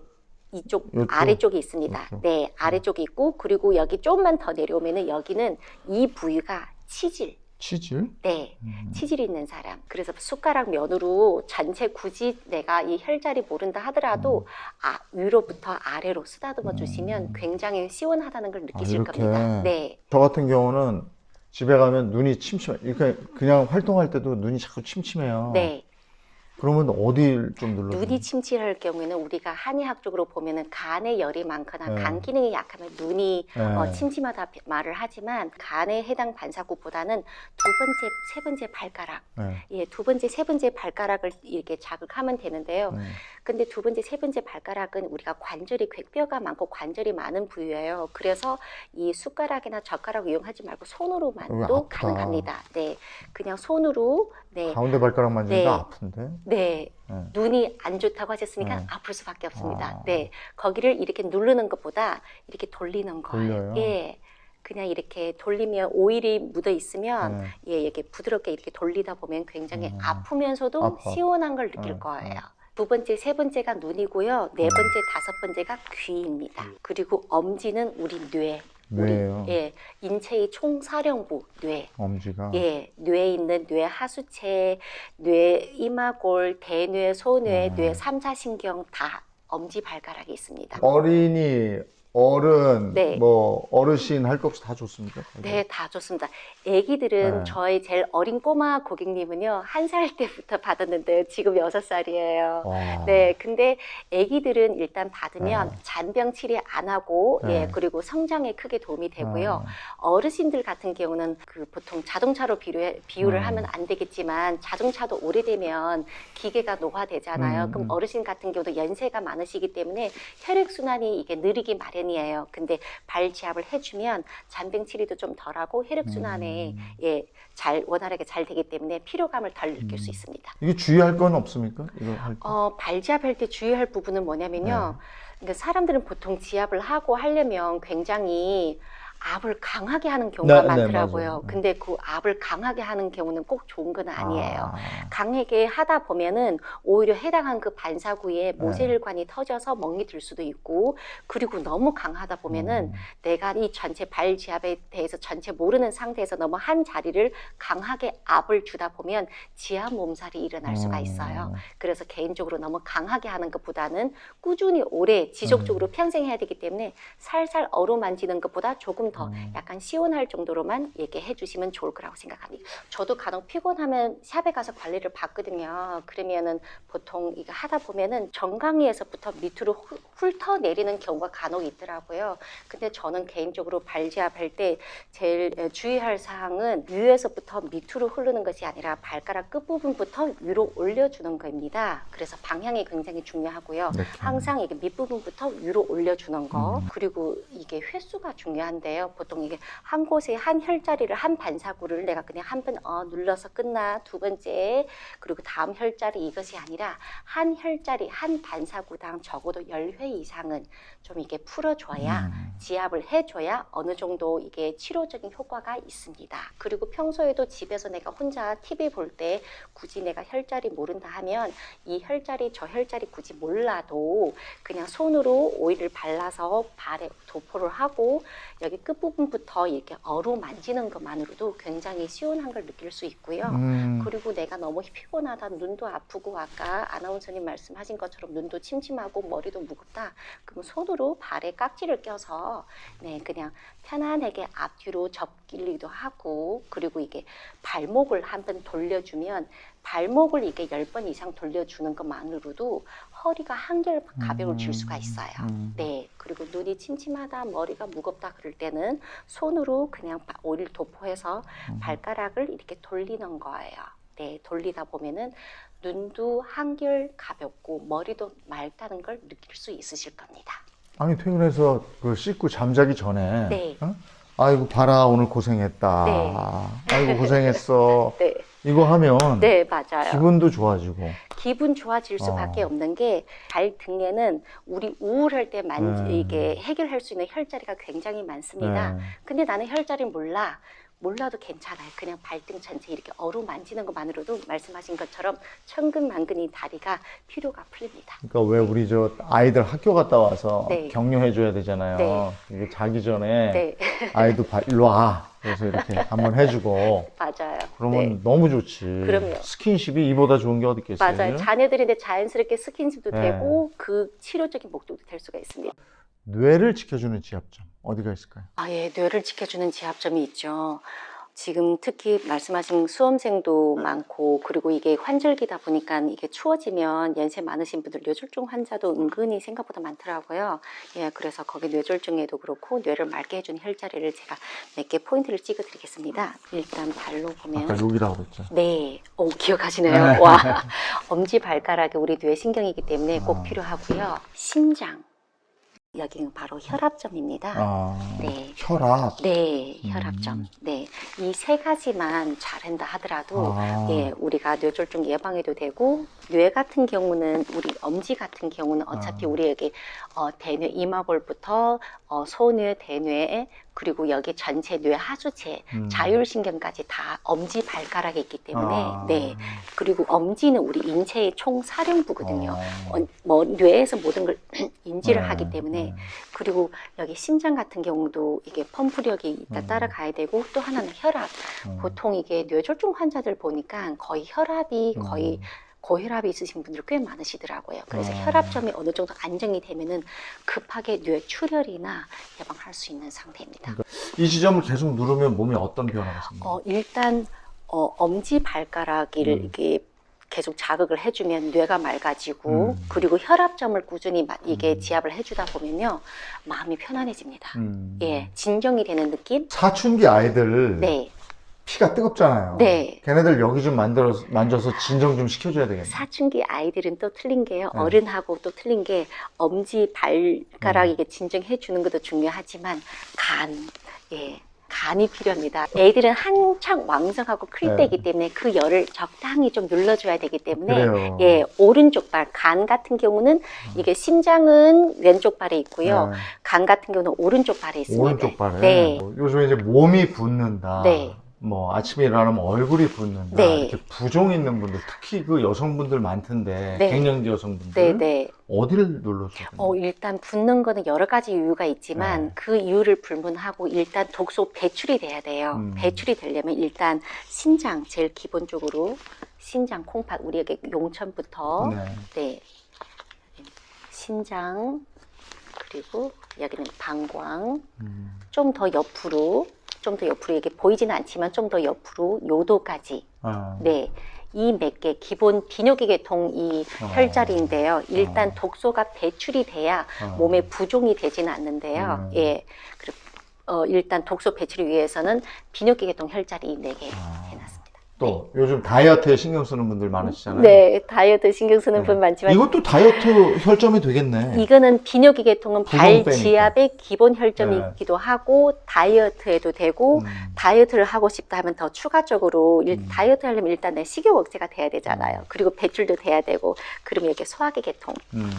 이쪽 요쪽? 아래쪽에 있습니다. 요쪽. 네, 아래쪽에 있고 그리고 여기 조금만 더 내려오면은 여기는 이 부위가 치질. 치질? 네, 치질이 있는 사람. 그래서 숟가락 면으로 전체 굳이 내가 이 혈자리 모른다 하더라도 위로부터 아래로 쓰다듬어 주시면 굉장히 시원하다는 걸 느끼실 이렇게. 겁니다. 네, 저 같은 경우는 집에 가면 눈이 침침해. 그러니까 그냥 활동할 때도 눈이 자꾸 침침해요. 네. 그러면 어딜 좀 눌러? 눈이 침침할 경우에는 우리가 한의학적으로 보면은 간에 열이 많거나 네. 간 기능이 약하면 눈이 네. 침침하다 말을 하지만 간에 해당 반사구보다는 두 번째, 세 번째 발가락, 네. 예, 두 번째, 세 번째 발가락을 이렇게 자극하면 되는데요. 근데 두 번째, 세 번째 발가락은 우리가 관절이 궤뼈가 많고 관절이 많은 부위예요. 그래서 이 숟가락이나 젓가락 이용하지 말고 손으로만도 아프다. 가능합니다. 네, 그냥 손으로 네, 가운데 발가락 만지니까 네. 아픈데? 네. 네. 눈이 안 좋다고 하셨으니까 네. 아플 수밖에 없습니다. 아. 네. 거기를 이렇게 누르는 것보다 이렇게 돌리는 거예요. 돌려요? 예. 그냥 이렇게 돌리면 오일이 묻어 있으면 네. 예, 이렇게 부드럽게 이렇게 돌리다 보면 굉장히 아프면서도 아파. 시원한 걸 느낄 거예요. 두 번째, 세 번째가 눈이고요. 네 번째, 다섯 번째가 귀입니다. 그리고 엄지는 우리 뇌. 뇌예요. 예, 인체의 총사령부 뇌. 엄지가. 예, 뇌에 있는 뇌 하수체, 뇌 이마골, 대뇌, 소뇌, 뇌 삼사신경 다 엄지 발가락이 있습니다. 어린이, 어른, 네. 뭐 어르신 할 것 없이 다 좋습니까? 네, 다 좋습니다. 애기들은 네. 저희 제일 어린 꼬마 고객님은요, 1살 때부터 받았는데요. 지금 6살이에요. 와. 네, 근데 애기들은 일단 받으면 네. 잔병 치료 안 하고, 네. 예, 그리고 성장에 크게 도움이 되고요. 어르신들 같은 경우는 그 보통 자동차로 비유를 하면 안 되겠지만, 자동차도 오래되면 기계가 노화되잖아요. 그럼 어르신 같은 경우도 연세가 많으시기 때문에 혈액순환이 이게 느리기 마련이에요. 근데 발지압을 해주면 잔병 치료도 좀 덜하고 혈액순환에 예, 잘 원활하게 잘 되기 때문에 피로감을 덜 느낄 수 있습니다. 이게 주의할 건 없습니까? 이거 할 때? 발지압할 때 주의할 부분은 뭐냐면요. 그러니까 사람들은 보통 지압을 하고 하려면 굉장히 압을 강하게 하는 경우가 네, 네, 많더라고요. 맞아요. 근데 그 압을 강하게 하는 경우는 꼭 좋은 건 아니에요. 아. 강하게 하다 보면은 오히려 해당한 그 반사구에 모세혈관이 터져서 멍이 들 수도 있고, 그리고 너무 강하다 보면은 내가 이 전체 발지압에 대해서 전체 모르는 상태에서 너무 한 자리를 강하게 압을 주다 보면 지압 몸살이 일어날 수가 있어요. 그래서 개인적으로 너무 강하게 하는 것보다는 꾸준히 오래 지속적으로 평생 해야 되기 때문에 살살 어루만지는 것보다 조금 더 약간 시원할 정도로만 얘기해 주시면 좋을 거라고 생각합니다. 저도 간혹 피곤하면 샵에 가서 관리를 받거든요. 그러면은 보통 이거 하다 보면은 정강이에서부터 밑으로 훑어 내리는 경우가 간혹 있더라고요. 근데 저는 개인적으로 발지압할 때 제일 주의할 사항은 위에서부터 밑으로 흐르는 것이 아니라 발가락 끝부분부터 위로 올려주는 겁니다. 그래서 방향이 굉장히 중요하고요. 네. 항상 이게 밑부분부터 위로 올려주는 거. 그리고 이게 횟수가 중요한데요. 보통 이게 한 곳에 한 혈자리를 한 반사구를 내가 그냥 한 번 눌러서 끝나, 두 번째 그리고 다음 혈자리 이것이 아니라 한 혈자리 한 반사구당 적어도 10회 이상은 좀 이게 풀어줘야 지압을 해줘야 어느 정도 이게 치료적인 효과가 있습니다. 그리고 평소에도 집에서 내가 혼자 TV 볼 때 굳이 내가 혈자리 모른다 하면 이 혈자리 저 혈자리 굳이 몰라도 그냥 손으로 오일을 발라서 발에 도포를 하고 여기 끝부분부터 이렇게 어루만지는 것만으로도 굉장히 시원한 걸 느낄 수 있고요. 그리고 내가 너무 피곤하다, 눈도 아프고 아까 아나운서님 말씀하신 것처럼 눈도 침침하고 머리도 무겁다. 그럼 손으로 발에 깍지를 껴서 네, 그냥 편안하게 앞뒤로 접기도 하고, 그리고 이게 발목을 한번 돌려주면 발목을 이게 10번 이상 돌려주는 것만으로도 허리가 한결 가벼워질 수가 있어요. 네. 그리고 눈이 침침하다, 머리가 무겁다 그럴 때는 손으로 그냥 오일 도포해서 발가락을 이렇게 돌리는 거예요. 네. 돌리다 보면은 눈도 한결 가볍고 머리도 맑다는 걸 느낄 수 있으실 겁니다. 아니 퇴근해서 그 씻고 잠자기 전에 네. 어? 아이고 봐라 오늘 고생했다. 네. 아이고 고생했어. 네. 이거 하면 네, 맞아요. 기분도 좋아지고. 기분 좋아질 수밖에 없는 게 발등에는 우리 우울할 때 이게 해결할 수 있는 혈자리가 굉장히 많습니다. 근데 나는 혈자리를 몰라도 괜찮아요. 그냥 발등 전체 이렇게 어루만지는 것만으로도 말씀하신 것처럼 천근만근이 다리가 피로가 풀립니다. 그러니까 왜 우리 저 아이들 학교 갔다 와서 네. 격려해 줘야 되잖아요. 네. 이게 자기 전에 네, 아이도 일로 와. 그래서 이렇게 한번 해주고. 맞아요. 그러면 네. 너무 좋지. 그럼요. 스킨십이 이보다 좋은 게 어디 있겠어요? 맞아요. 자녀들인데 자연스럽게 스킨십도 네. 되고 그 치료적인 목적도 될 수가 있습니다. 뇌를 지켜주는 지압점 어디가 있을까요? 예, 뇌를 지켜주는 지압점이 있죠. 지금 특히 말씀하신 수험생도 많고 그리고 이게 환절기다 보니까 이게 추워지면 연세 많으신 분들 뇌졸중 환자도 은근히 생각보다 많더라고요. 예, 그래서 거기 뇌졸중에도 그렇고 뇌를 맑게 해주는 혈자리를 제가 몇 개 포인트를 찍어 드리겠습니다. 일단 발로 보면 아까 여기라고 그랬죠. 네, 기억하시네요. 와, 엄지 발가락이 우리 뇌 신경이기 때문에 꼭 필요하고요. 심장, 여기는 바로 혈압점입니다. 네. 혈압. 네, 혈압점. 네, 이 세 가지만 잘한다 하더라도 예, 우리가 뇌졸중 예방해도 되고 뇌 같은 경우는 우리 엄지 같은 경우는 어차피 우리에게 대뇌 이마골부터 소뇌, 대뇌 그리고 여기 전체 뇌 하수체, 자율신경까지 다 엄지 발가락에 있기 때문에 네. 그리고 엄지는 우리 인체의 총사령부거든요. 뭐 뇌에서 모든 걸 인지를 하기 때문에 그리고 여기 심장 같은 경우도 이게 펌프력이 있다 따라가야 되고 또 하나는 혈압. 보통 이게 뇌졸중 환자들 보니까 거의 혈압이 거의 고혈압이 있으신 분들 꽤 많으시더라고요. 그래서 혈압점이 어느 정도 안정이 되면은 급하게 뇌출혈이나 예방할 수 있는 상태입니다. 이 지점을 계속 누르면 몸에 어떤 변화가 생겨요? 일단 엄지 발가락을 이렇게 계속 자극을 해주면 뇌가 맑아지고 그리고 혈압점을 꾸준히 이게 지압을 해주다 보면요 마음이 편안해집니다. 예, 진정이 되는 느낌? 사춘기 아이들 네. 피가 뜨겁잖아요. 네. 걔네들 여기 좀 만져서 진정 좀 시켜줘야 되겠네. 사춘기 아이들은 또 틀린 게요. 어른하고 또 틀린 게 엄지 발가락 이게 진정해 주는 것도 중요하지만 예. 간이 필요합니다. 애들은 한창 왕성하고 클 때이기 때문에 그 열을 적당히 좀 눌러줘야 되기 때문에 그래요. 예, 오른쪽 발, 간 같은 경우는 이게 심장은 왼쪽 발에 있고요. 간 같은 경우는 오른쪽 발에 있습니다. 오른쪽 발에. 네. 요즘에 이제 몸이 붓는다. 네. 뭐 아침에 일어나면 얼굴이 붓는다. 네. 이렇게 부종 있는 분들, 특히 그 여성분들 많던데 네. 갱년기 여성분들 네, 네. 어디를 눌러줘야 되나요? 일단 붓는 거는 여러 가지 이유가 있지만 그 이유를 불문하고 일단 독소 배출이 돼야 돼요. 배출이 되려면 일단 신장 제일 기본적으로 신장 콩팥 우리에게 용천부터 네. 신장 그리고 여기는 방광 좀 더 옆으로 이게 보이지는 않지만 좀 더 옆으로 요도까지 네. 이 몇 개 기본 비뇨기 계통 이 혈자리인데요. 일단 독소가 배출이 돼야 몸에 부종이 되지는 않는데요. 예. 그리고 일단 독소 배출을 위해서는 비뇨기 계통 혈자리 4개 해놨습니다. 또 요즘 다이어트에 신경 쓰는 분들 많으시잖아요. 네, 다이어트 신경 쓰는 분 많지만 이것도 다이어트 혈점이 되겠네. 이거는 비뇨기 계통은 발 빼니까. 지압의 기본 혈점이기도 하고 다이어트해도 되고 다이어트를 하고 싶다 하면 더 추가적으로 다이어트 하려면 일단 내 식욕 억제가 돼야 되잖아요. 그리고 배출도 돼야 되고 그러면 이렇게 소화기 계통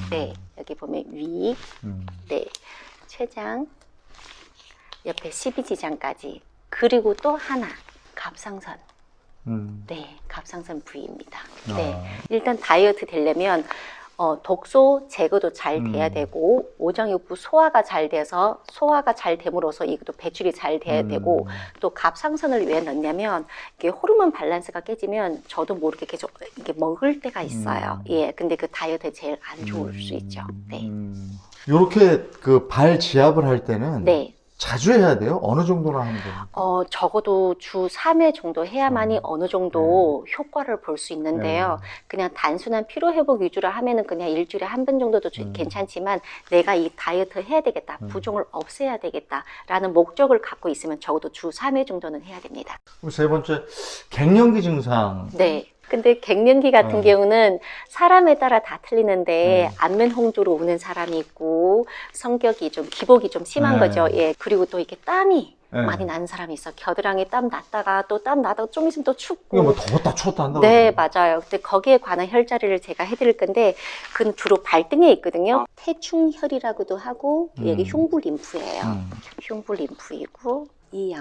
네, 여기 보면 위 네, 췌장 옆에 십이지장까지 그리고 또 하나 갑상선 네, 갑상선 부위입니다. 네, 일단 다이어트 되려면 독소 제거도 잘 돼야 되고 오장육부 소화가 잘 돼서 소화가 잘 됨으로써 이것도 배출이 잘 돼야 되고 또 갑상선을 왜 넣냐면 이게 호르몬 밸런스가 깨지면 저도 모르게 계속 이게 먹을 때가 있어요. 예, 근데 그 다이어트에 제일 안 좋을 수 있죠. 네, 이렇게 그 발 지압을 할 때는 네. 자주 해야 돼요? 어느 정도나 하면 돼요? 적어도 주 3회 정도 해야만이 어느 정도 효과를 볼 수 있는데요. 그냥 단순한 피로회복 위주로 하면은 그냥 일주일에 한 번 정도도 괜찮지만 내가 이 다이어트 해야 되겠다, 부종을 없애야 되겠다라는 목적을 갖고 있으면 적어도 주 3회 정도는 해야 됩니다. 그럼 세 번째, 갱년기 증상. 네. 근데 갱년기 같은 경우는 사람에 따라 다 틀리는데 안면 홍조로 우는 사람이 있고 성격이 좀 기복이 좀 심한 거죠. 예. 그리고 또 이렇게 땀이 많이 나는 사람이 있어. 겨드랑이 땀 났다가 또 땀 나다가 좀 있으면 또 춥고. 이거 뭐 더웠다 추웠다 한다고. 네, 맞아요. 근데 거기에 관한 혈자리를 제가 해드릴 건데 그건 주로 발등에 있거든요. 태충혈이라고도 하고 여기 흉부 림프예요. 흉부 림프이고 이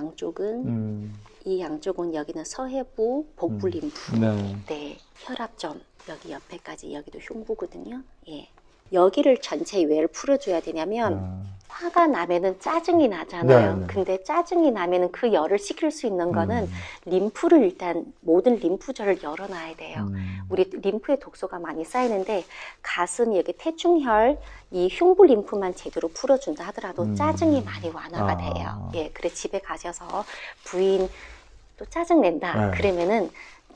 양쪽은 여기는 서해부 복부 림프. 네, 혈압점 여기 옆에까지 여기도 흉부거든요. 예, 여기를 전체 왜 풀어줘야 되냐면 화가 나면은 짜증이 나잖아요. 네. 근데 짜증이 나면은 그 열을 식힐 수 있는 거는 림프를 일단 모든 림프절을 열어놔야 돼요. 우리 림프에 독소가 많이 쌓이는데 가슴 여기 태충혈 이 흉부 림프만 제대로 풀어준다 하더라도 짜증이 많이 완화가 돼요. 예, 그래 집에 가셔서 부인 또 짜증낸다. 네. 그러면은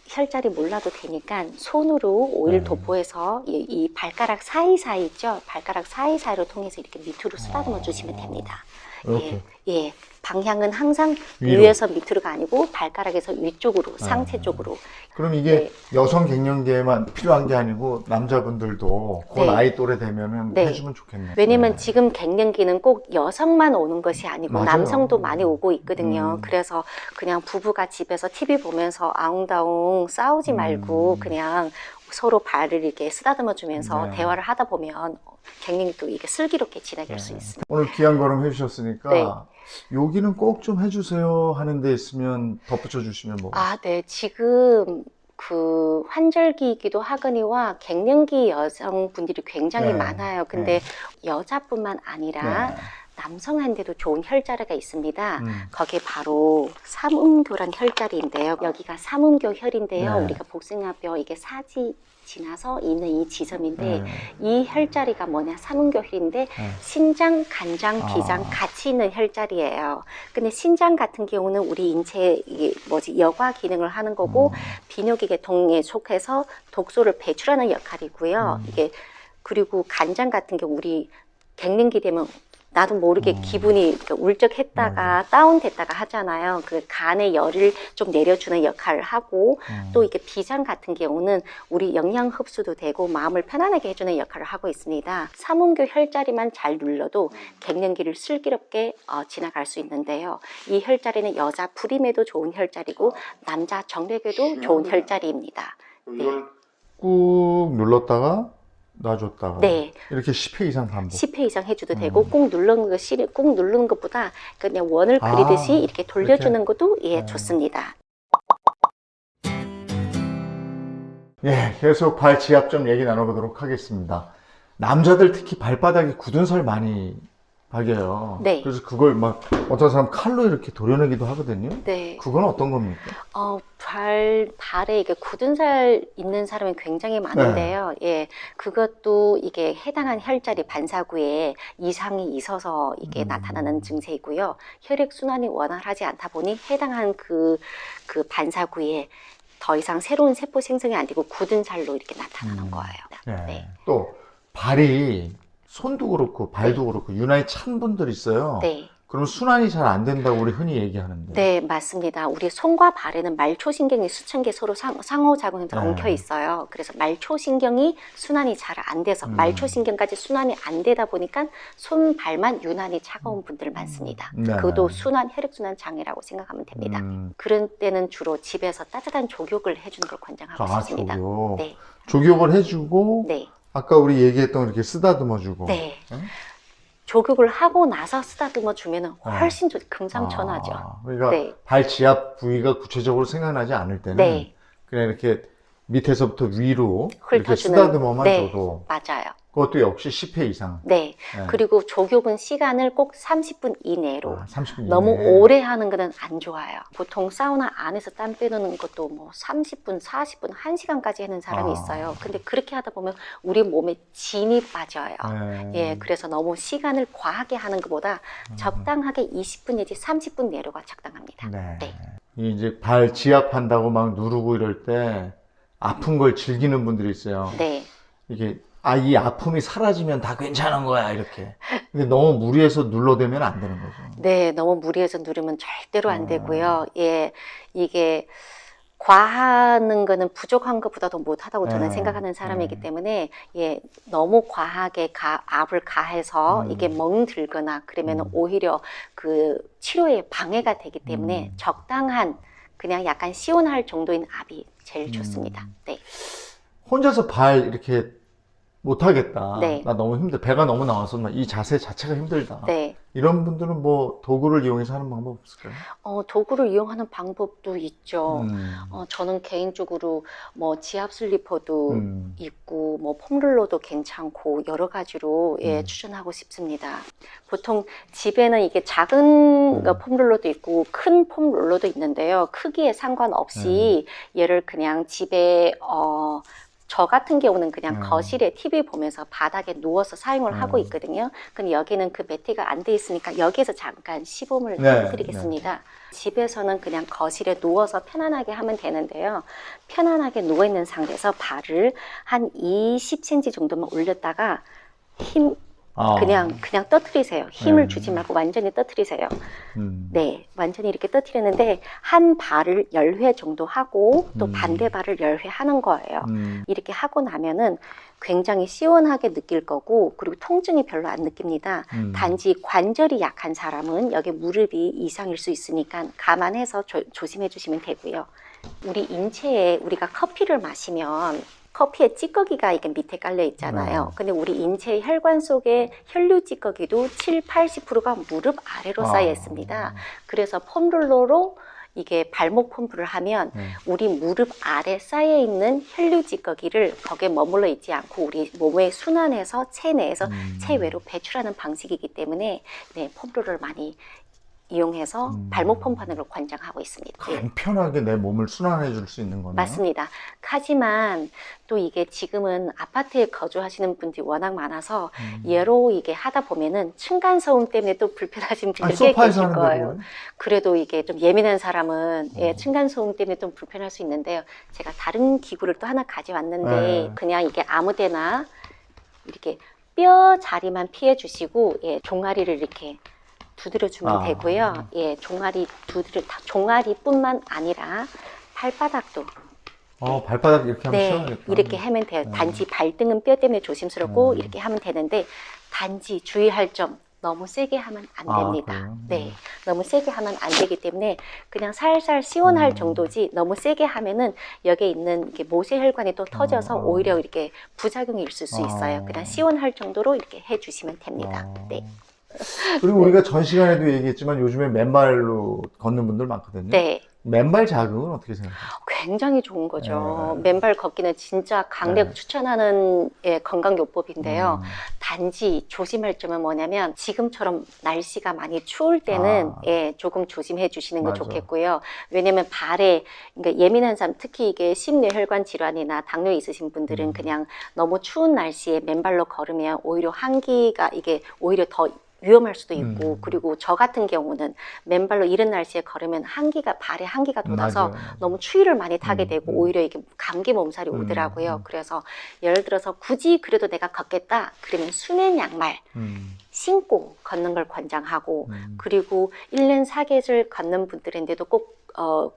혈자리 몰라도 되니까 손으로 오일 도포해서 이 발가락 사이사이 있죠? 발가락 사이사이로 통해서 이렇게 밑으로 쓰다듬어 주시면 됩니다. 이렇게. 예, 방향은 항상 위로. 위에서 밑으로가 아니고 발가락에서 위쪽으로, 상체 쪽으로. 그럼 이게 네. 여성 갱년기에만 필요한 게 아니고 남자분들도 그 네. 나이 또래 되면은 네. 해주면 좋겠네요. 왜냐면 네. 지금 갱년기는 꼭 여성만 오는 것이 아니고 맞아요. 남성도 많이 오고 있거든요. 음. 그래서 그냥 부부가 집에서 TV 보면서 아웅다웅 싸우지 말고 그냥 서로 발을 이렇게 쓰다듬어 주면서 네. 대화를 하다 보면 갱년기도 이게 슬기롭게 지나갈 수 있습니다. 오늘 귀한 걸음 해주셨으니까 네. 여기는 꼭 좀 해주세요 하는 데 있으면 덧붙여 주시면 뭐. 아, 네. 지금 그 환절기이기도 하거니와 갱년기 여성분들이 굉장히 네. 많아요. 근데 여자뿐만 아니라 네. 남성한테도 좋은 혈자리가 있습니다. 음. 거기에 바로 삼음교란 혈자리인데요. 여기가 삼음교 혈인데요. 네. 우리가 복숭아뼈 이게 사지 지나서 있는 이 지점인데 네. 이 혈자리가 뭐냐 삼음교 혈인데 신장, 간장, 비장 같이 있는 혈자리예요. 근데 신장 같은 경우는 우리 인체의 이게 뭐지 여과 기능을 하는 거고 비뇨기 계통에 속해서 독소를 배출하는 역할이고요. 이게 그리고 간장 같은 경우 우리 갱년기 되면 나도 모르게 기분이 이렇게 울적했다가 다운됐다가 하잖아요. 그 간의 열을 좀 내려주는 역할을 하고 또 이게 비장 같은 경우는 우리 영양 흡수도 되고 마음을 편안하게 해주는 역할을 하고 있습니다. 삼음교 혈자리만 잘 눌러도 갱년기를 슬기롭게 지나갈 수 있는데요. 이 혈자리는 여자 불임에도 좋은 혈자리고 남자 정력에도 좋은 혈자리입니다. 네. 꾹 눌렀다가 놔줬다가 네. 이렇게 10회 이상 반복. 10회 이상 해줘도 되고 꾹 누르는 것보다 그냥 원을 아, 그리듯이 이렇게 돌려주는 이렇게? 것도 예 좋습니다. 예, 계속 발 지압점 얘기 나눠보도록 하겠습니다. 남자들 특히 발바닥에 굳은 살 많이 박여요. 네. 그래서 그걸 막 어떤 사람 칼로 이렇게 도려내기도 하거든요. 네. 그건 어떤 겁니까? 발에 이게 굳은 살 있는 사람이 굉장히 많은데요. 예, 그것도 이게 해당한 혈자리 반사구에 이상이 있어서 이게 나타나는 증세이고요. 혈액 순환이 원활하지 않다 보니 해당한 그 반사구에 더 이상 새로운 세포 생성이 안 되고 굳은 살로 이렇게 나타나는 거예요. 예. 네. 또 발이 손도 그렇고 발도 그렇고 유난히 찬 분들 있어요. 네. 그럼 순환이 잘 안 된다고 우리 흔히 얘기하는데. 네, 맞습니다. 우리 손과 발에는 말초신경이 수천 개 서로 상호작용해서 네. 엉켜 있어요. 그래서 말초신경이 순환이 잘 안 돼서 말초신경까지 순환이 안 되다 보니까 손, 발만 유난히 차가운 분들 많습니다. 네. 그것도 혈액순환 장애라고 생각하면 됩니다. 그런 때는 주로 집에서 따뜻한 족욕을 해주는 걸 권장하고 있습니다. 족욕. 네, 족욕을 해주고 네, 아까 우리 얘기했던 이렇게 쓰다듬어주고. 네. 응? 족욕을 하고 나서 쓰다듬어 주면 훨씬 금상첨화죠. 그러니까 네. 발 지압 부위가 구체적으로 생각나지 않을 때는 네. 그냥 이렇게 밑에서부터 위로 이렇게 훑어주는. 쓰다듬어만 네, 줘도 맞아요. 그것도 역시 10회 이상. 네. 네. 그리고 족욕은 시간을 꼭 30분 이내로. 30분 너무 이내에. 오래 하는 거는 안 좋아요. 보통 사우나 안에서 땀 빼놓는 것도 뭐 30분, 40분, 1시간까지 하는 사람이 있어요. 근데 그렇게 하다 보면 우리 몸에 진이 빠져요. 네. 예, 그래서 너무 시간을 과하게 하는 것보다 적당하게 20분 내지 30분 내로가 적당합니다. 네. 네. 이제 발 지압한다고 막 누르고 이럴 때 아픈 걸 즐기는 분들이 있어요. 네. 이게 이 아픔이 사라지면 다 괜찮은 거야 이렇게. 근데 너무 무리해서 눌러대면 안 되는 거죠. 네, 너무 무리해서 누르면 절대로 안 되고요. 예, 이게 과하는 거는 부족한 것보다도 못하다고 저는 생각하는 사람이기 때문에 예, 너무 과하게 압을 가해서 이게 멍들거나 그러면 오히려 그 치료에 방해가 되기 때문에 적당한 그냥 약간 시원할 정도인 압이 제일 좋습니다. 네. 혼자서 발 이렇게 못하겠다. 네. 나 너무 힘들어. 배가 너무 나와서 막 이 자세 자체가 힘들다. 네. 이런 분들은 뭐 도구를 이용해서 하는 방법 없을까요? 도구를 이용하는 방법도 있죠. 저는 개인적으로 뭐 지압 슬리퍼도 있고 뭐 폼롤러도 괜찮고 여러 가지로 예, 추천하고 싶습니다. 보통 집에는 이게 작은 폼롤러도 있고 큰 폼롤러도 있는데요. 크기에 상관없이 얘를 그냥 집에 저 같은 경우는 그냥 거실에 TV 보면서 바닥에 누워서 사용을 하고 있거든요. 근데 여기는 그 매트가 안 돼 있으니까 여기에서 잠깐 시범을 네, 해드리겠습니다. 집에서는 그냥 거실에 누워서 편안하게 하면 되는데요. 편안하게 누워있는 상태에서 발을 한 20cm 정도만 올렸다가 그냥 떠트리세요. 힘을 주지 말고 완전히 떠트리세요. 네, 완전히 이렇게 떠트리는데 한 발을 10회 정도 하고 또 반대 발을 10회 하는 거예요. 이렇게 하고 나면은 굉장히 시원하게 느낄 거고 그리고 통증이 별로 안 느낍니다. 단지 관절이 약한 사람은 여기 무릎이 이상일 수 있으니까 감안해서 조심해 주시면 되고요. 우리 인체에 우리가 커피를 마시면 커피에 찌꺼기가 이게 밑에 깔려 있잖아요. 근데 우리 인체의 혈관 속에 혈류 찌꺼기도 70-80%가 무릎 아래로 쌓여 있습니다. 그래서 폼롤러로 이게 발목 펌프를 하면 우리 무릎 아래 쌓여 있는 혈류 찌꺼기를 거기에 머물러 있지 않고 우리 몸에 순환해서 체내에서 체외로 배출하는 방식이기 때문에 네, 펌프를 많이 이용해서 발목 펌프하는 걸 권장하고 있습니다. 간편하게 내 몸을 순환해 줄 수 있는 거네요. 맞습니다. 하지만 또 이게 지금은 아파트에 거주하시는 분들이 워낙 많아서 예로 이게 하다 보면은 층간소음 때문에 또 불편하신 분들 꽤 계실 거예요. 그래도 이게 좀 예민한 사람은 예, 층간소음 때문에 좀 불편할 수 있는데요. 제가 다른 기구를 또 하나 가져왔는데 그냥 이게 아무데나 이렇게 뼈 자리만 피해 주시고 예, 종아리를 이렇게 두드려주면 되고요. 예, 종아리뿐만 아니라 발바닥도. 발바닥 이렇게 하면 네, 시원하겠다. 이렇게 하면 돼요. 단지 발등은 뼈 때문에 조심스럽고 이렇게 하면 되는데 단지 주의할 점 너무 세게 하면 안 됩니다. 네, 너무 세게 하면 안 되기 때문에 그냥 살살 시원할 정도지 너무 세게 하면은 여기에 있는 이렇게 모세혈관이 또 터져서 오히려 이렇게 부작용이 있을 수 있어요. 그냥 시원할 정도로 이렇게 해주시면 됩니다. 네. 그리고 우리가 전 시간에도 얘기했지만 요즘에 맨발로 걷는 분들 많거든요. 네. 맨발 자극은 어떻게 생각하세요? 굉장히 좋은 거죠. 맨발 걷기는 진짜 강력 추천하는 예, 건강요법인데요. 단지 조심할 점은 뭐냐면 지금처럼 날씨가 많이 추울 때는 예, 조금 조심해 주시는 게 좋겠고요. 왜냐면 발에 그러니까 예민한 사람 특히 이게 심뇌혈관 질환이나 당뇨 있으신 분들은 그냥 너무 추운 날씨에 맨발로 걸으면 오히려 한기가 이게 오히려 더 위험할 수도 있고 그리고 저 같은 경우는 맨발로 이른 날씨에 걸으면 발에 한기가 돋아서 맞아요. 너무 추위를 많이 타게 되고 오히려 이게 감기 몸살이 오더라고요. 그래서 예를 들어서 굳이 그래도 내가 걷겠다 그러면 수면 양말 신고 걷는 걸 권장하고 그리고 1년 4개월 걷는 분들인데도 꼭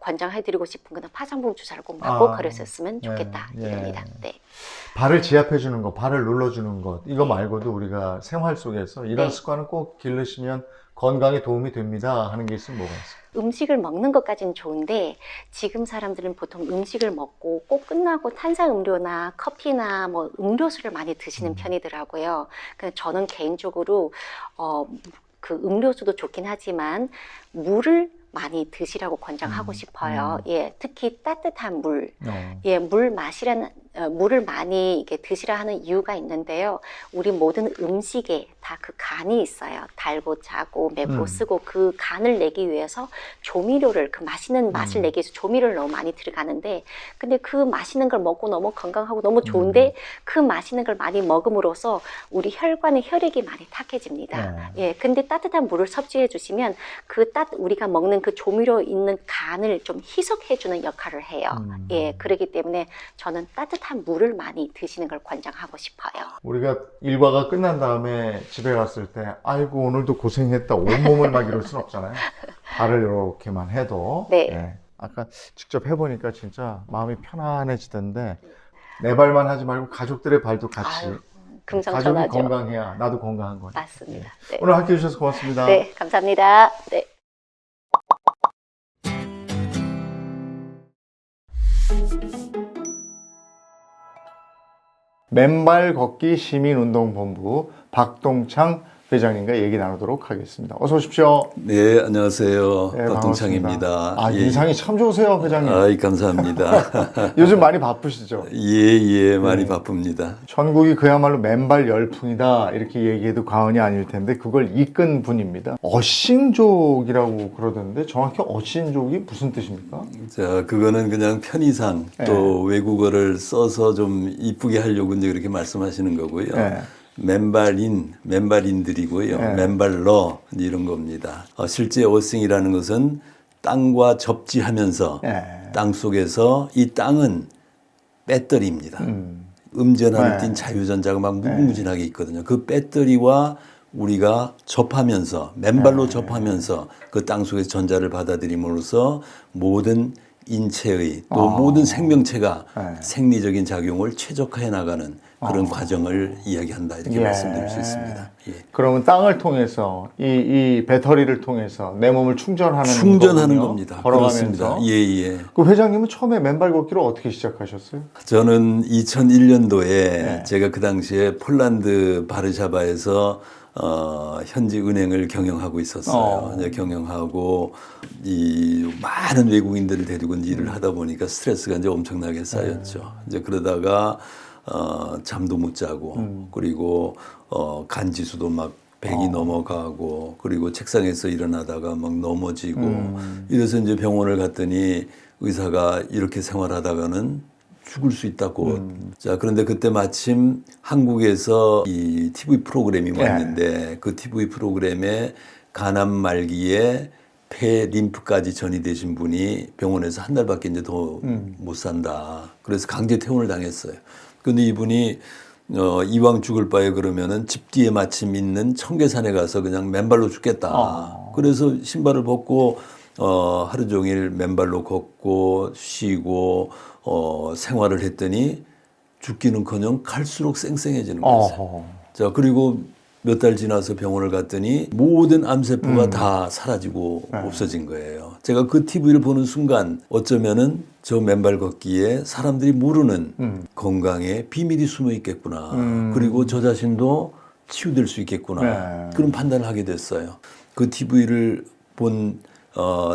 권장해드리고 싶은 거는 파상풍 주사를 꼭 맞고 걸으셨으면 좋겠다 이겁니다. 네. 발을 지압해 주는 것, 발을 눌러 주는 것 이거 말고도 우리가 생활 속에서 이런 습관을 꼭 기르시면 건강에 도움이 됩니다 하는 게 있으면 뭐가 있어요? 음식을 먹는 것까지는 좋은데 지금 사람들은 보통 음식을 먹고 꼭 끝나고 탄산음료나 커피나 뭐 음료수를 많이 드시는 편이더라고요. 근데 저는 개인적으로 그 음료수도 좋긴 하지만 물을 많이 드시라고 권장하고 싶어요. 예, 특히 따뜻한 물, 예, 물을 많이 이렇게 드시라 하는 이유가 있는데요. 우리 모든 음식에 다 그 간이 있어요. 달고 짜고 맵고 쓰고 그 간을 내기 위해서 조미료를 그 맛있는 맛을 내기 위해서 조미료를 너무 많이 들어가는데 근데 그 맛있는 걸 먹고 너무 건강하고 너무 좋은데 그 맛있는 걸 많이 먹음으로써 우리 혈관의 혈액이 많이 탁해집니다. 예, 근데 따뜻한 물을 섭취해 주시면 우리가 먹는 그 조미료 있는 간을 좀 희석해 주는 역할을 해요. 예, 그렇기 때문에 저는 따뜻한 물을 많이 드시는 걸 권장하고 싶어요. 우리가 일과가 끝난 다음에 집에 갔을 때 아이고 오늘도 고생했다 온몸을 막 이럴 순 없잖아요. 발을 이렇게만 해도 네. 예, 아까 직접 해보니까 진짜 마음이 편안해지던데 내 발만 하지 말고 가족들의 발도 같이 가족이 금상첨화죠. 건강해야 나도 건강한 거예요. 맞습니다. 네. 오늘 함께 해주셔서 고맙습니다. 네, 감사합니다. 네. 맨발 걷기 시민운동본부 박동창 회장님과 얘기 나누도록 하겠습니다. 어서 오십시오. 네, 안녕하세요. 네, 박동창입니다. 반갑습니다. 예. 인상이 참 좋으세요, 회장님. 아이, 감사합니다. 요즘 많이 바쁘시죠? 예, 많이 바쁩니다. 전국이 그야말로 맨발 열풍이다 이렇게 얘기해도 과언이 아닐 텐데 그걸 이끈 분입니다. 어신족이라고 그러던데 정확히 어신족이 무슨 뜻입니까? 자, 그거는 그냥 편의상 또 외국어를 써서 좀 이쁘게 하려고 이제 그렇게 말씀하시는 거고요. 네. 맨발인들이고요. 네. 맨발러 이런 겁니다. 실제 어싱이라는 것은 땅과 접지하면서 네. 땅 속에서 이 땅은 배터리입니다. 음전하를 띤 자유전자가 막 무궁무진하게 있거든요. 그 배터리와 우리가 접하면서 맨발로 접하면서 그 땅 속에서 전자를 받아들임으로써 모든 인체의 또 모든 생명체가 생리적인 작용을 최적화해 나가는 그런 과정을 이야기한다 이렇게 말씀드릴 수 있습니다. 예. 그러면 땅을 통해서 이 배터리를 통해서 내 몸을 충전하는 거군요. 겁니다. 걸어가면서. 그렇습니다. 예. 그 회장님은 처음에 맨발 걷기를 어떻게 시작하셨어요? 저는 2001년도에 네. 제가 그 당시에 폴란드 바르샤바에서 현지 은행을 경영하고 있었어요. 이제 경영하고 이 많은 외국인들을 데리고 이제 일을 하다 보니까 스트레스가 이제 엄청나게 쌓였죠. 이제 그러다가 잠도 못 자고 그리고 간지수도 막 100이 넘어가고 그리고 책상에서 일어나다가 막 넘어지고 이래서 이제 병원을 갔더니 의사가 이렇게 생활하다가는 죽을 수 있다고. 자, 그런데 그때 마침 한국에서 이 TV 프로그램이 왔는데 그 TV 프로그램에 간암 말기에 폐 림프까지 전이 되신 분이 병원에서 한 달밖에 이제 더 못 산다. 그래서 강제 퇴원을 당했어요. 근데 이분이 이왕 죽을 바에 그러면은 집 뒤에 마침 있는 청계산에 가서 그냥 맨발로 죽겠다. 그래서 신발을 벗고 하루 종일 맨발로 걷고 쉬고 생활을 했더니 죽기는커녕 갈수록 쌩쌩해지는 거였어요. 자, 그리고 몇 달 지나서 병원을 갔더니 모든 암세포가 다 사라지고 없어진 거예요. 제가 그 TV를 보는 순간 어쩌면은 저 맨발 걷기에 사람들이 모르는 건강에 비밀이 숨어 있겠구나. 그리고 저 자신도 치유될 수 있겠구나. 그런 판단을 하게 됐어요. 그 TV를 본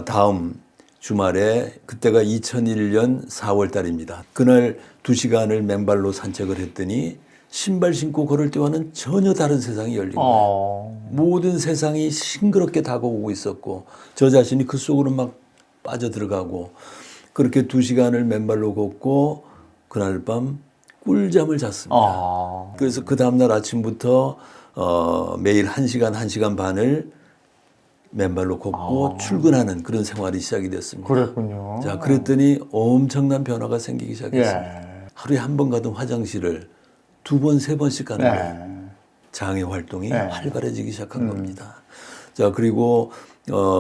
다음 주말에 그때가 2001년 4월 달입니다. 그날 2시간을 맨발로 산책을 했더니 신발 신고 걸을 때와는 전혀 다른 세상이 열린 거예요. 모든 세상이 싱그럽게 다가오고 있었고 저 자신이 그 속으로 막 빠져들어가고 그렇게 2시간을 맨발로 걷고 그날 밤 꿀잠을 잤습니다. 그래서 그 다음날 아침부터 매일 1시간, 1시간 반을 맨발로 걷고 출근하는 그런 생활이 시작이 됐습니다. 그랬군요. 자, 그랬더니 엄청난 변화가 생기기 시작했습니다. 하루에 한 번 가던 화장실을 2번, 3번씩 가는 거예요. 장애 활동이 활발해지기 시작한 겁니다. 자, 그리고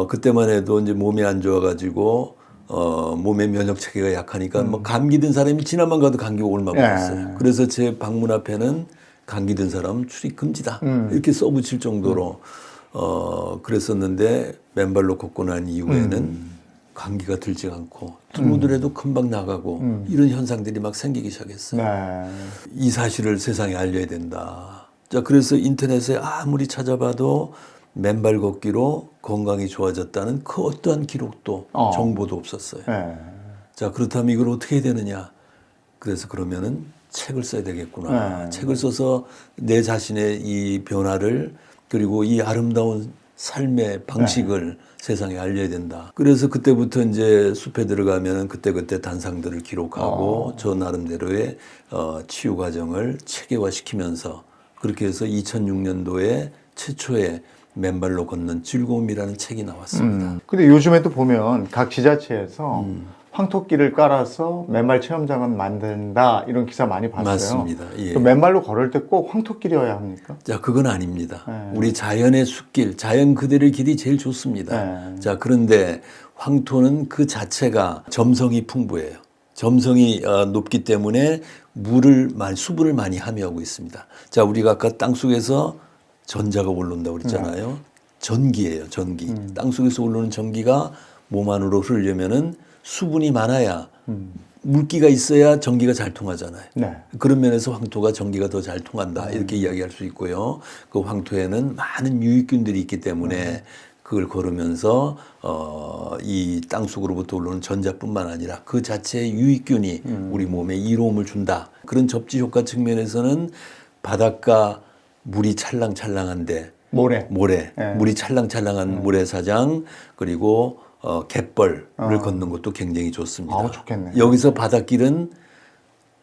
그때만 해도 이제 몸이 안 좋아가지고 몸의 면역 체계가 약하니까 뭐 감기 든 사람이 지나만 가도 감기가 올마고 있어요. 그래서 제 방문 앞에는 감기 든 사람 출입 금지다 이렇게 써붙일 정도로 그랬었는데 맨발로 걷고 난 이후에는 감기가 들지 않고 들어오더라도 금방 나가고 이런 현상들이 막 생기기 시작했어요. 이 사실을 세상에 알려야 된다. 자, 그래서 인터넷에 아무리 찾아봐도 맨발 걷기로 건강이 좋아졌다는 그 어떠한 기록도 정보도 없었어요. 자, 그렇다면 이걸 어떻게 해야 되느냐. 그래서 그러면은 책을 써야 되겠구나. 책을 써서 내 자신의 이 변화를 그리고 이 아름다운 삶의 방식을 세상에 알려야 된다. 그래서 그때부터 이제 숲에 들어가면 그때그때 단상들을 기록하고 저 나름대로의 치유 과정을 체계화시키면서 그렇게 해서 2006년도에 최초의 맨발로 걷는 즐거움이라는 책이 나왔습니다. 근데 요즘에도 보면 각 지자체에서 황토끼를 깔아서 맨발 체험장은 만든다 이런 기사 많이 봤어요. 맞습니다. 예. 그 맨발로 걸을 때 꼭 황토길이어야 합니까? 자, 그건 아닙니다. 우리 자연의 숲길, 자연 그대로의 길이 제일 좋습니다. 자, 그런데 황토는 그 자체가 점성이 풍부해요. 점성이 높기 때문에 수분을 많이 함유하고 있습니다. 자, 우리가 아까 땅속에서 전자가 올라온다고 그랬잖아요. 전기예요, 전기. 땅속에서 올라오는 전기가 몸 안으로 흐르려면은 수분이 많아야 물기가 있어야 전기가 잘 통하잖아요. 네. 그런 면에서 황토가 전기가 더 잘 통한다 이렇게 이야기할 수 있고요. 그 황토에는 많은 유익균들이 있기 때문에 그걸 걸으면서 이 땅속으로부터 올라오는 전자뿐만 아니라 그 자체의 유익균이 우리 몸에 이로움을 준다. 그런 접지 효과 측면에서는 바닷가 물이 찰랑찰랑한데 모래, 네. 물이 찰랑찰랑한 모래사장 그리고 갯벌을 걷는 것도 굉장히 좋습니다. 아우, 좋겠네. 여기서 바닷길은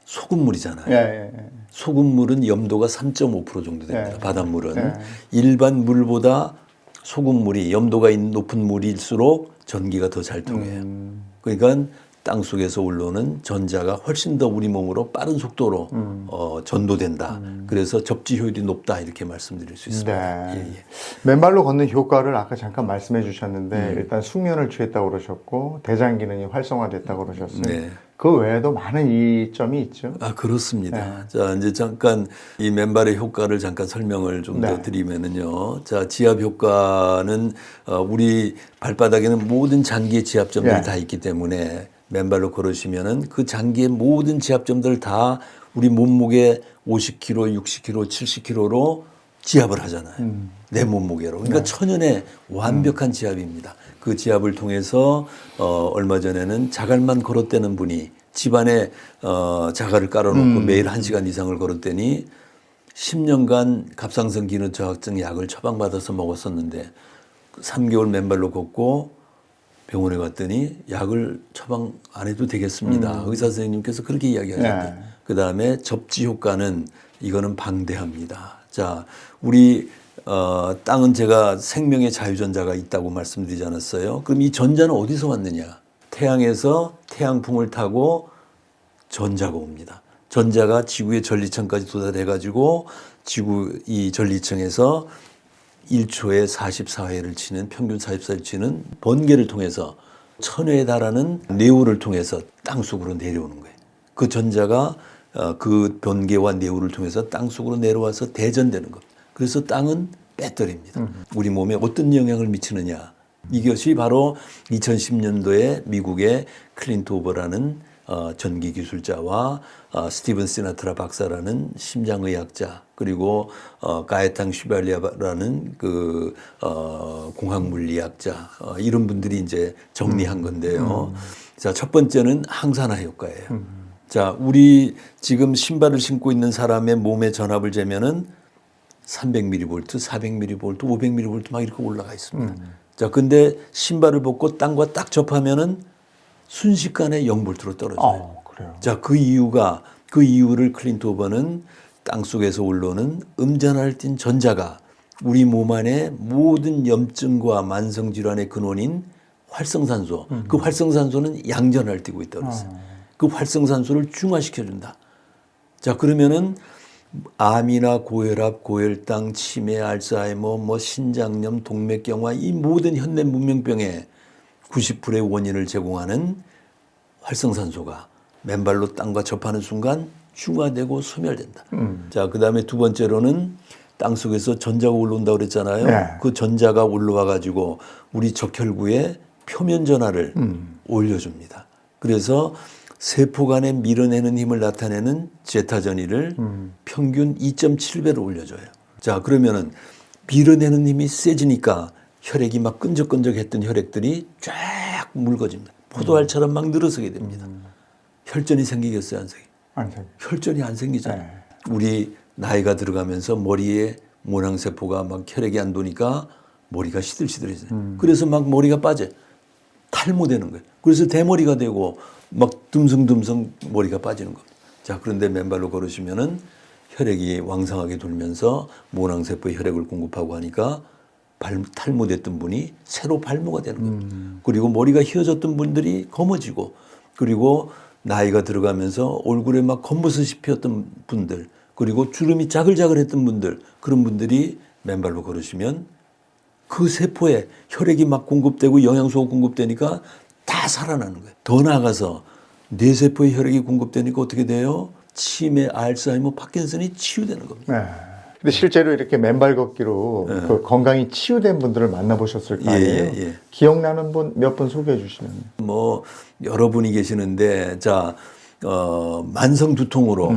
소금물이잖아요. 예. 소금물은 염도가 3.5% 정도 됩니다. 예. 바닷물은. 예. 일반 물보다 소금물이 염도가 높은 물일수록 전기가 더 잘 통해요. 그러니까 땅 속에서 올라오는 전자가 훨씬 더 우리 몸으로 빠른 속도로 전도된다. 그래서 접지 효율이 높다 이렇게 말씀드릴 수 있습니다. 네. 예, 예. 맨발로 걷는 효과를 아까 잠깐 말씀해 주셨는데 일단 숙면을 취했다고 그러셨고 대장 기능이 활성화됐다고 그러셨어요. 네. 그 외에도 많은 이점이 있죠. 아, 그렇습니다. 자, 이제 잠깐 이 맨발의 효과를 잠깐 설명을 좀 더 네. 드리면은요. 자, 지압 효과는 우리 발바닥에는 모든 장기의 지압점들이 네. 다 있기 때문에 맨발로 걸으시면은 그 장기의 모든 지압점들을 다 우리 몸무게 50kg, 60kg, 70kg로 지압을 하잖아요. 내 몸무게로. 그러니까 천연의 완벽한 지압입니다. 그 지압을 통해서 얼마 전에는 자갈만 걸었다는 분이 집안에 자갈을 깔아놓고 매일 1시간 이상을 걸었더니 10년간 갑상선 기능 저하증 약을 처방받아서 먹었었는데 3개월 맨발로 걷고 병원에 갔더니 약을 처방 안 해도 되겠습니다. 의사 선생님께서 그렇게 이야기하셨대요. 네. 그다음에 접지 효과는 이거는 방대합니다. 자, 우리 땅은 제가 생명의 자유전자가 있다고 말씀드리지 않았어요. 그럼 이 전자는 어디서 왔느냐? 태양에서 태양풍을 타고 전자가 옵니다. 전자가 지구의 전리층까지 도달해가지고 지구 이 전리층에서 1초에 44회를 치는 평균 44회를 치는 번개를 통해서 1000회에 달하는 뇌우를 통해서 땅속으로 내려오는 거예요. 그 전자가 그 번개와 뇌우를 통해서 땅속으로 내려와서 대전되는 겁니다. 그래서 땅은 배터리입니다. 우리 몸에 어떤 영향을 미치느냐. 이것이 바로 2010년도에 미국의 클린트 오버라는 전기 기술자와 스티븐 시나트라 박사라는 심장의학자 그리고 가에탕 슈발리아라는 그 공학 물리학자 이런 분들이 이제 정리한 건데요. 자, 첫 번째는 항산화 효과예요. 자, 우리 지금 신발을 신고 있는 사람의 몸의 전압을 재면은 300mV, 400mV, 500mV 막 이렇게 올라가 있습니다. 자, 근데 신발을 벗고 땅과 딱 접하면은 순식간에 0볼트로 떨어져요. 그래요. 자, 그 이유를 클린트 오버는 땅 속에서 올라오는 음전화를 띤 전자가 우리 몸 안에 모든 염증과 만성 질환의 근원인 활성산소, 그 활성산소는 양전화를 띠고 있다고 그랬어요. 그 활성산소를 중화시켜준다. 자, 그러면은 암이나 고혈압, 고혈당, 치매, 알츠하이머, 신장염, 동맥경화 이 모든 현대 문명병의 90%의 원인을 제공하는 활성산소가 맨발로 땅과 접하는 순간 중화되고 소멸된다. 자, 그다음에 두 번째로는 땅 속에서 전자가 올라온다고 그랬잖아요. 네. 그 전자가 올라와 가지고 우리 적혈구의 표면 전하를 올려줍니다. 그래서 세포 간에 밀어내는 힘을 나타내는 제타 전위를 평균 2.7배로 올려줘요. 자, 그러면은 밀어내는 힘이 세지니까 혈액이 막 끈적끈적했던 혈액들이 쫙 묽어집니다. 포도알처럼 막 늘어서게 됩니다. 혈전이 생기겠어요, 안 생겨요? 안 생겨. 혈전이 안 생기잖아요. 네. 우리 나이가 들어가면서 머리에 모낭세포가 막 혈액이 안 도니까 머리가 시들시들해져요. 그래서 막 머리가 빠져요. 탈모되는 거예요. 그래서 대머리가 되고 막 듬성듬성 머리가 빠지는 겁니다. 자, 그런데 맨발로 걸으시면은 혈액이 왕성하게 돌면서 모낭세포에 혈액을 공급하고 하니까 탈모됐던 분이 새로 발모가 되는 겁니다. 그리고 머리가 휘어졌던 분들이 검어지고 그리고 나이가 들어가면서 얼굴에 막 검버섯이 피었던 분들 그리고 주름이 자글자글했던 분들 그런 분들이 맨발로 걸으시면 그 세포에 혈액이 막 공급되고 영양소가 공급되니까 다 살아나는 거예요. 더 나아가서 뇌세포에 혈액이 공급되니까 어떻게 돼요? 치매, 알츠하이머, 파킨슨이 치유되는 겁니다. 네. 근데 실제로 이렇게 맨발 걷기로 그 건강이 치유된 분들을 만나보셨을 거 아니에요? 예. 기억나는 분 몇 분 소개해 주시면. 뭐 여러분이 계시는데 자 만성 두통으로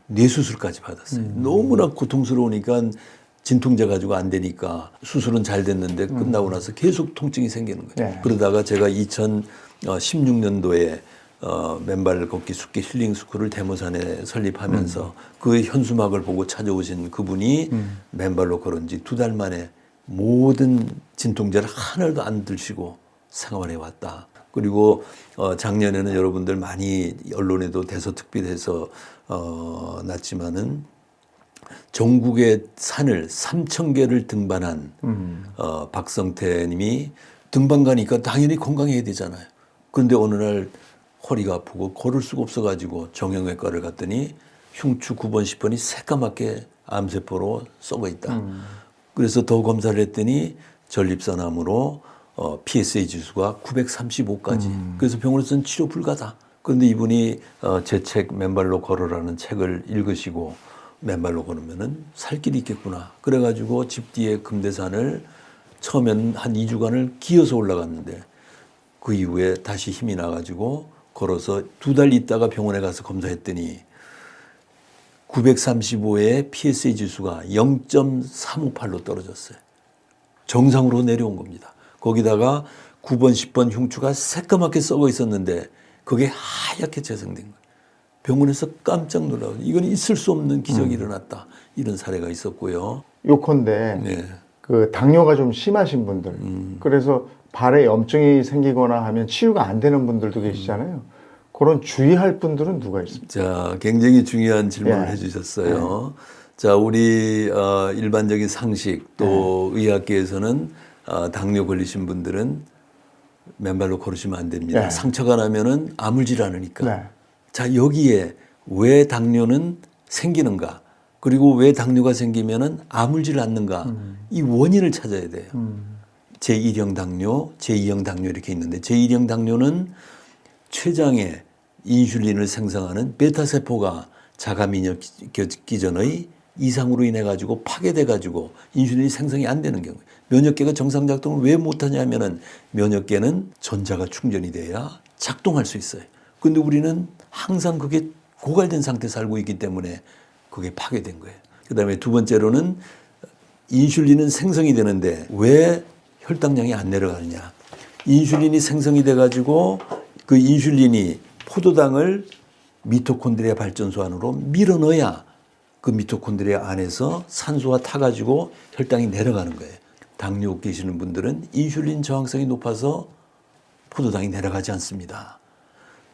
뇌 수술까지 받았어요. 너무나 고통스러우니까 진통제 가지고 안 되니까 수술은 잘 됐는데 끝나고 나서 계속 통증이 생기는 거예요. 네. 그러다가 제가 2016년도에 맨발 걷기 숲길 힐링 스쿨을 대모산에 설립하면서 그 현수막을 보고 찾아오신 그분이 맨발로 걸은 지 2달 만에 모든 진통제를 하나도 안 드시고 생활해 왔다. 그리고 작년에는 여러분들 많이 언론에도 대서특필해서 났지만은 전국의 산을 3,000개를 등반한 박성태 님이 등반 가니까 당연히 건강해야 되잖아요. 그런데 어느 날 허리가 아프고 걸을 수가 없어가지고 정형외과를 갔더니 흉추 9번, 10번이 새까맣게 암세포로 썩어 있다. 그래서 더 검사를 했더니 전립선암으로 PSA 지수가 935까지. 그래서 병원에서는 치료 불가다. 그런데 이분이 제 책 맨발로 걸어라는 책을 읽으시고 맨발로 걸으면은 살 길이 있겠구나. 그래가지고 집 뒤에 금대산을 처음엔 한 2주간을 기어서 올라갔는데 그 이후에 다시 힘이 나가지고 걸어서 2달 있다가 병원에 가서 검사했더니 935의 PSA 지수가 0.358로 떨어졌어요. 정상으로 내려온 겁니다. 거기다가 9번, 10번 흉추가 새까맣게 썩어 있었는데 그게 하얗게 재생된 거예요. 병원에서 깜짝 놀라고 이건 있을 수 없는 기적이 일어났다. 이런 사례가 있었고요. 요컨대 네. 그 당뇨가 좀 심하신 분들, 그래서 발에 염증이 생기거나 하면 치유가 안 되는 분들도 계시잖아요. 그런 주의할 분들은 누가 있습니까? 자, 굉장히 중요한 질문을 예. 해주셨어요. 자, 우리 일반적인 상식 또 의학계에서는 당뇨 걸리신 분들은 맨발로 걸으시면 안 됩니다. 예. 상처가 나면은 아물질 않으니까. 네. 자, 여기에 왜 당뇨는 생기는가? 그리고 왜 당뇨가 생기면은 아물질 않는가? 이 원인을 찾아야 돼요. 제1형 당뇨, 제2형 당뇨 이렇게 있는데 제1형 당뇨는 췌장에 인슐린을 생성하는 베타세포가 자가면역 기전의 이상으로 인해 가지고 파괴돼 가지고 인슐린이 생성이 안 되는 경우. 면역계가 정상 작동을 왜 못하냐면은 면역계는 전자가 충전이 돼야 작동할 수 있어요. 근데 우리는 항상 그게 고갈된 상태에 살고 있기 때문에 그게 파괴된 거예요. 그 다음에 두 번째로는 인슐린은 생성이 되는데 왜 혈당량이 안 내려가느냐. 인슐린이 생성이 돼가지고 그 인슐린이 포도당을 미토콘드리아 발전소 안으로 밀어넣어야 그 미토콘드리아 안에서 산소가 타가지고 혈당이 내려가는 거예요. 당뇨 계시는 분들은 인슐린 저항성이 높아서 포도당이 내려가지 않습니다.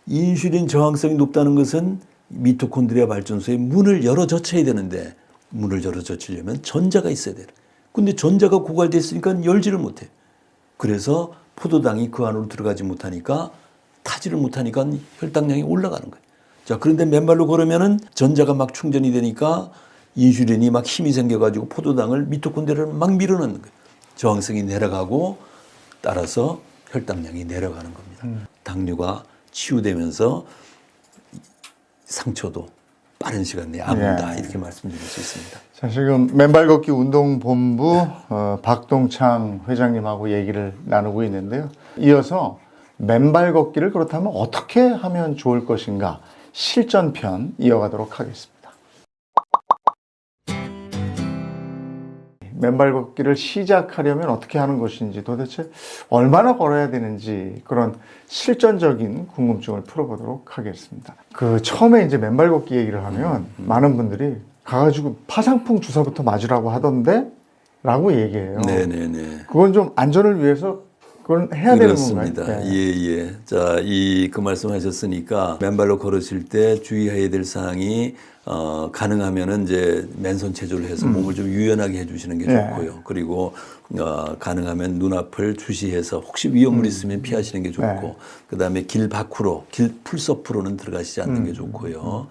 인슐린 저항성이 높다는 것은 미토콘드리아 발전소의 문을 열어 젖혀야 되는데 문을 열어 젖히려면 전자가 있어야 돼요. 근데 전자가 고갈되어 있으니까 열지를 못해. 그래서 포도당이 그 안으로 들어가지 못하니까 타지를 못하니까 혈당량이 올라가는 거예요. 자, 그런데 맨발로 걸으면은 전자가 막 충전이 되니까 인슐린이 막 힘이 생겨가지고 포도당을 미토콘드리아를 막 밀어넣는 거예요. 저항성이 내려가고 따라서 혈당량이 내려가는 겁니다. 당뇨가 치유되면서 상처도 빠른 시간 내에 아물다 이렇게 말씀드릴 수 있습니다. 자, 지금 맨발 걷기 운동본부 박동창 회장님하고 얘기를 나누고 있는데요. 이어서 맨발 걷기를 그렇다면 어떻게 하면 좋을 것인가 실전편 이어가도록 하겠습니다. 맨발 걷기를 시작하려면 어떻게 하는 것인지 도대체 얼마나 걸어야 되는지 그런 실전적인 궁금증을 풀어보도록 하겠습니다. 그 처음에 이제 맨발 걷기 얘기를 하면 많은 분들이 가가지고 파상풍 주사부터 맞으라고 하던데 라고 얘기해요. 네네네. 그건 좀 안전을 위해서 그건 해야 그렇습니다. 되는 건가요? 예. 자, 그 말씀하셨으니까 맨발로 걸으실 때 주의해야 될 사항이 가능하면은 이제 맨손 체조를 해서 몸을 좀 유연하게 해주시는 게 좋고요. 그리고 가능하면 눈앞을 주시해서 혹시 위험물이 있으면 피하시는 게 좋고, 그 다음에 길 밖으로, 길 풀숲으로는 들어가시지 않는 게 좋고요.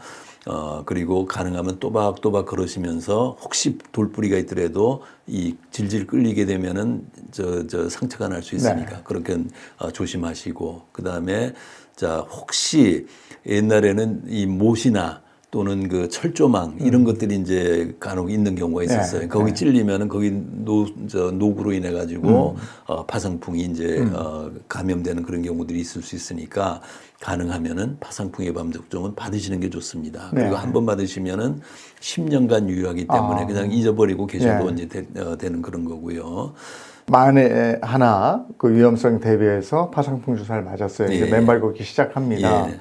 그리고 가능하면 또박또박 걸으시면서 혹시 돌뿌리가 있더라도 이 질질 끌리게 되면은 저 상처가 날 수 있으니까 그렇게 조심하시고, 그 다음에 자, 혹시 옛날에는 이 못이나 또는 그 철조망 이런 것들이 이제 간혹 있는 경우가 있었어요. 네, 거기 네. 찔리면은 거기 녹으로 인해 가지고 파상풍이 이제 감염되는 그런 경우들이 있을 수 있으니까 가능하면은 파상풍 예방 접종은 받으시는 게 좋습니다. 네. 그리고 한 번 받으시면은 10년간 유효하기 때문에 그냥 잊어버리고 계셔도 네. 이제 되는 그런 거고요. 만에 하나 그 위험성 대비해서 파상풍 주사를 맞았어요. 이제 예. 맨발 걷기 시작합니다. 예.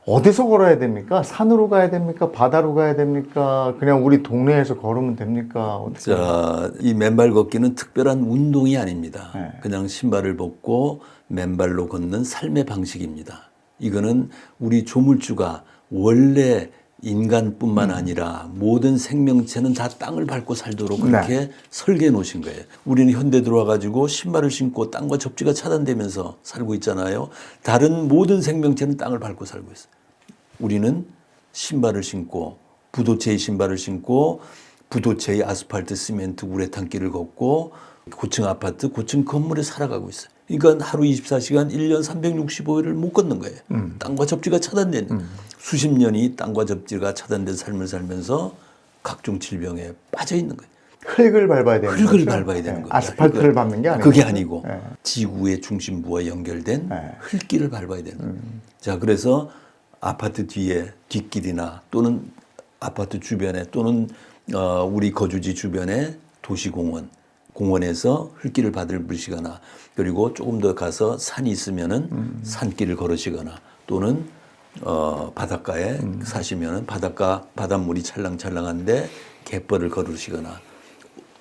어디서 걸어야 됩니까? 산으로 가야 됩니까? 바다로 가야 됩니까? 그냥 우리 동네에서 걸으면 됩니까? 어떻게? 자, 이 맨발 걷기는 특별한 운동이 아닙니다. 네. 그냥 신발을 벗고 맨발로 걷는 삶의 방식입니다. 이거는 우리 조물주가 원래 인간뿐만 아니라 모든 생명체는 다 땅을 밟고 살도록 그렇게 설계해 놓으신 거예요. 우리는 현대 들어와 가지고 신발을 신고 땅과 접지가 차단되면서 살고 있잖아요. 다른 모든 생명체는 땅을 밟고 살고 있어요. 우리는 신발을 신고 부도체의 신발을 신고 부도체의 아스팔트, 시멘트, 우레탄길을 걷고 고층 아파트, 고층 건물에 살아가고 있어요. 그러니까 하루 24시간 1년 365일을 못 걷는 거예요. 땅과 접지가 차단된 수십 년이 땅과 접지가 차단된 삶을 살면서 각종 질병에 빠져 있는 거예요. 흙을 밟아야 되는 흙을 거죠? 밟아야 되는 거예요. 아스팔트를 밟는 게 아니고. 그게 아니고 네. 지구의 중심부와 연결된 네. 흙길을 밟아야 되는 거예요. 자, 그래서 아파트 뒤에 뒷길이나 또는 아파트 주변에 또는 우리 거주지 주변에 도시공원, 공원에서 흙길을 밟으시거나 그리고 조금 더 가서 산이 있으면은 산길을 걸으시거나 또는 바닷가에 사시면은 바닷물이 찰랑찰랑한데 갯벌을 걸으시거나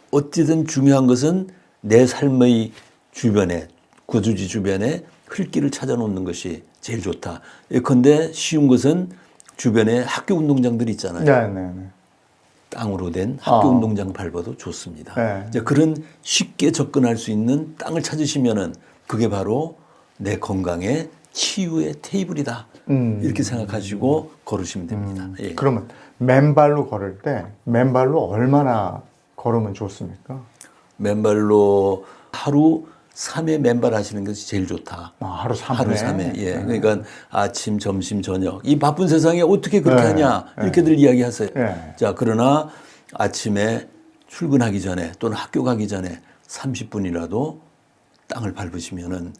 어찌든 중요한 것은 내 삶의 주변에 거주지 주변에 흙길을 찾아놓는 것이 제일 좋다. 예컨대 쉬운 것은 주변에 학교 운동장들이 있잖아요. 네, 네, 네. 땅으로 된 학교 운동장 밟아도 좋습니다. 네. 이제 그런 쉽게 접근할 수 있는 땅을 찾으시면은 그게 바로 내 건강의 치유의 테이블이다. 이렇게 생각하시고 걸으시면 됩니다. 예. 그러면 맨발로 걸을 때 맨발로 얼마나 걸으면 좋습니까? 맨발로 하루 3회 맨발 하시는 것이 제일 좋다. 하루 3회. 하루 3회. 예. 그러니까 아침, 점심, 저녁. 이 바쁜 세상에 어떻게 그렇게 네. 하냐. 이렇게들 이야기하세요. 네. 자, 그러나 아침에 출근하기 전에 또는 학교 가기 전에 30분이라도 땅을 밟으시면은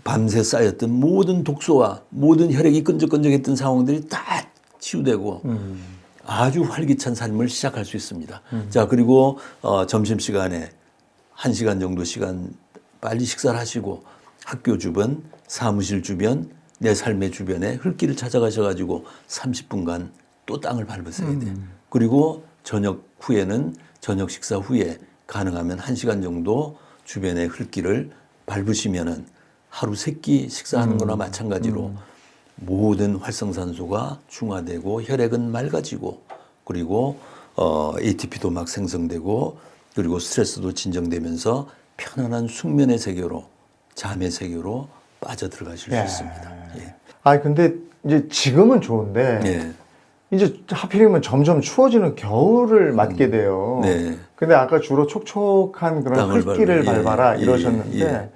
밤새 쌓였던 모든 독소와 모든 혈액이 끈적끈적했던 상황들이 다 치유되고 아주 활기찬 삶을 시작할 수 있습니다. 자, 그리고 점심시간에 1시간 정도 시간 빨리 식사를 하시고 학교 주변, 사무실 주변, 내 삶의 주변에 흙길을 찾아가셔가지고 30분간 또 땅을 밟으셔야 돼요. 그리고 저녁 후에는 저녁 식사 후에 가능하면 1시간 정도 주변의 흙길을 밟으시면은 하루 3끼 식사하는 거나 마찬가지로 모든 활성산소가 중화되고 혈액은 맑아지고 그리고 ATP도 막 생성되고 그리고 스트레스도 진정되면서 편안한 숙면의 세계로 잠의 세계로 빠져들어가실 수 있습니다. 예. 아, 근데 이제 지금은 좋은데 예. 이제 하필이면 점점 추워지는 겨울을 맞게 돼요. 네. 근데 아까 주로 촉촉한 그런 땅을 흙길을 밟아요. 예, 밟아라 예, 이러셨는데 예.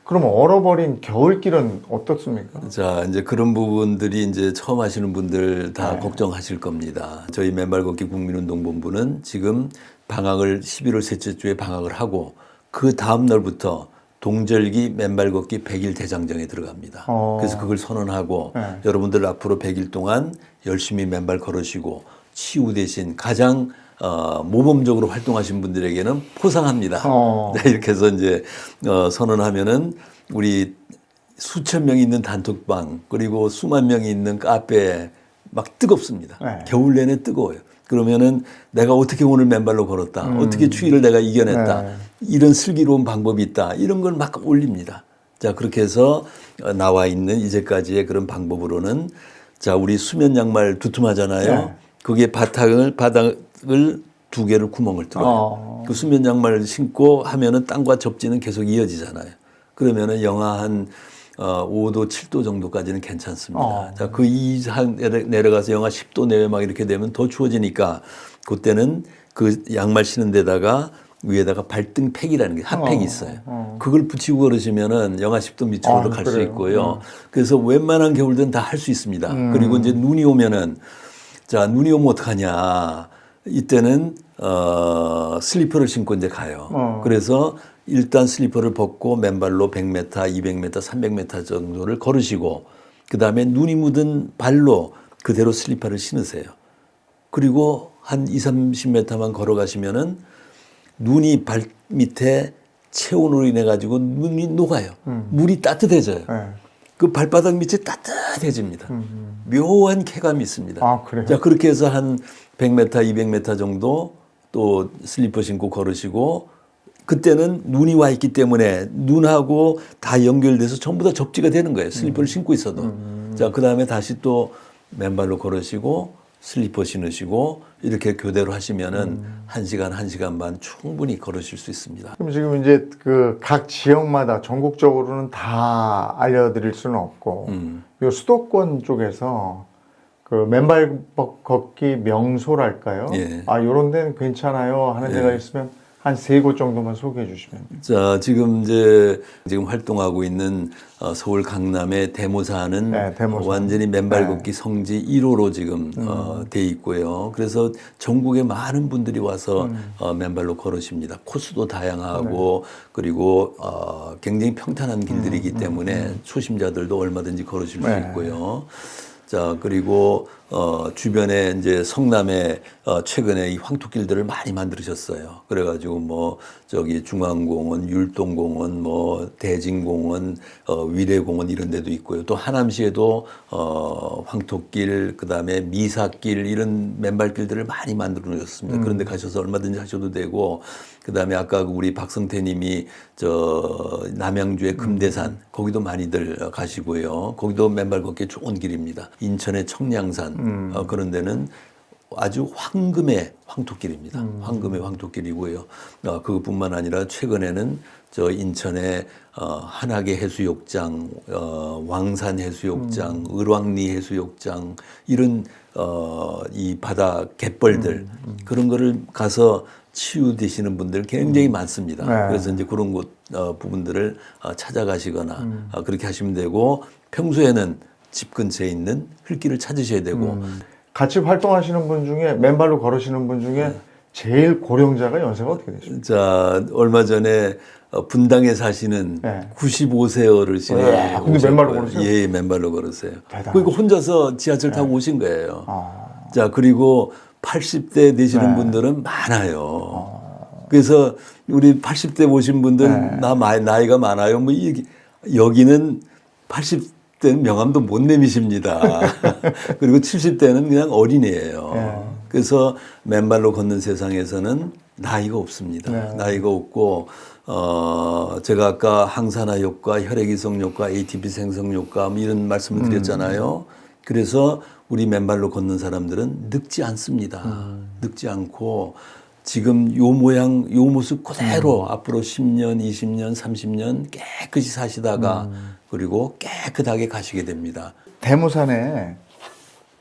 그럼 얼어버린 겨울길은 어떻습니까? 자, 이제 그런 부분들이 이제 처음 하시는 분들 다 네. 걱정하실 걱정하실 겁니다. 저희 맨발걷기 국민운동본부는 지금 방학을 11월 셋째 주에 방학을 하고 그 다음 날부터 동절기 맨발걷기 100일 대장정에 들어갑니다. 그래서 그걸 선언하고 네. 여러분들 앞으로 100일 동안 열심히 맨발 걸으시고 치유 대신 가장 모범적으로 활동하신 분들에게는 포상합니다. 네, 이렇게 해서 이제 선언하면은 우리 수천 명이 있는 단톡방 그리고 수만 명이 있는 카페에 막 뜨겁습니다. 네. 겨울 내내 뜨거워요. 그러면은 내가 어떻게 오늘 맨발로 걸었다. 어떻게 추위를 내가 이겨냈다. 네. 이런 슬기로운 방법이 있다. 이런 걸 막 올립니다. 자, 그렇게 해서 나와 있는 이제까지의 그런 방법으로는 자, 우리 수면 양말 두툼하잖아요. 네. 거기에 바닥을 2개를 구멍을 뚫어요. 그 수면 양말을 신고 하면은 땅과 접지는 계속 이어지잖아요. 그러면은 영하 한 5도, 7도 정도까지는 괜찮습니다. 자, 그 이상 내려가서 영하 10도 내외 막 이렇게 되면 더 추워지니까 그때는 그 양말 신은 데다가 위에다가 발등팩이라는 게 핫팩이 있어요. 그걸 붙이고 걸으시면은 영하 10도 밑으로 갈 수 그래요? 있고요. 그래서 웬만한 겨울들은 다 할 수 있습니다. 그리고 이제 눈이 오면은 자, 눈이 오면 어떡하냐. 이때는, 슬리퍼를 신고 이제 가요. 그래서 일단 슬리퍼를 벗고 맨발로 100m, 200m, 300m 정도를 걸으시고, 그 다음에 눈이 묻은 발로 그대로 슬리퍼를 신으세요. 그리고 한 20, 30m만 걸어가시면은 눈이 발 밑에 체온으로 인해 가지고 눈이 녹아요. 물이 따뜻해져요. 네. 그 발바닥 밑이 따뜻해집니다. 묘한 쾌감이 있습니다. 아, 그래요? 자, 그렇게 해서 한 100m, 200m 정도 또 슬리퍼 신고 걸으시고, 그때는 눈이 와 있기 때문에 눈하고 다 연결돼서 전부 다 접지가 되는 거예요. 슬리퍼를 신고 있어도. 자, 그 다음에 다시 또 맨발로 걸으시고 슬리퍼 신으시고 이렇게 교대로 하시면은 1시간, 1시간 반 충분히 걸으실 수 있습니다. 그럼 지금 이제 그 각 지역마다 전국적으로는 다 알려드릴 수는 없고, 요 수도권 쪽에서 그 맨발 걷기 명소랄까요? 예. 아, 요런 데는 괜찮아요 하는 데가 있으면 한 3곳 정도만 소개해 주시면. 자, 지금 이제 지금 활동하고 있는 서울 강남의 대모사는 네, 대모사. 완전히 맨발 네. 걷기 성지 1호로 지금 돼 있고요. 그래서 전국에 많은 분들이 와서 맨발로 걸으십니다. 코스도 다양하고 그리고 굉장히 평탄한 길들이기 때문에 초심자들도 얼마든지 걸으실 수 네. 있고요. 자, 그리고 주변에 이제 성남에 최근에 이 황토길들을 많이 만드셨어요. 그래가지고 뭐 저기 중앙공원, 율동공원, 뭐 대진공원, 위례공원 이런 데도 있고요. 또 하남시에도 황토길, 그다음에 미사길 이런 맨발길들을 많이 만들어 놓으셨습니다. 그런데 가셔서 얼마든지 하셔도 되고, 그다음에 아까 우리 박성태님이 저 남양주의 금대산 거기도 많이들 가시고요. 거기도 맨발 걷기 좋은 길입니다. 인천의 청량산 그런 데는 아주 황금의 황토길입니다. 황금의 황토길이고요. 그것뿐만 아니라 최근에는 저 인천의 한하계 해수욕장, 왕산 해수욕장, 을왕리 해수욕장 이런 이 바다 갯벌들 그런 거를 가서 치유되시는 분들 굉장히 많습니다. 네. 그래서 이제 그런 곳 부분들을 찾아가시거나 그렇게 하시면 되고, 평소에는 집 근처에 있는 흙길을 찾으셔야 되고. 같이 활동하시는 분 중에 맨발로 걸으시는 분 중에 제일 고령자가 연세가 어떻게 되십니까? 자, 얼마 전에 분당에 사시는 네. 95세 어르신이 네, 근데 맨발로 걸으세요? 예, 맨발로 걸으세요. 대단하다. 그리고 혼자서 지하철 타고 오신 거예요. 아. 자, 그리고 80대 되시는 분들은 많아요. 그래서 우리 80대 오신 분들 나이가 많아요. 뭐 여기는 80대는 명함도 못 내미십니다. 그리고 70대는 그냥 어린이에요. 그래서 맨발로 걷는 세상에서는 나이가 없습니다. 나이가 없고 제가 아까 항산화 효과, 혈액이성 효과, ATP 생성 효과 뭐 이런 말씀을 드렸잖아요. 그래서 우리 맨발로 걷는 사람들은 늙지 않습니다. 늙지 않고 지금 요 모양, 요 모습 그대로 앞으로 10년, 20년, 30년 깨끗이 사시다가 그리고 깨끗하게 가시게 됩니다. 대모산에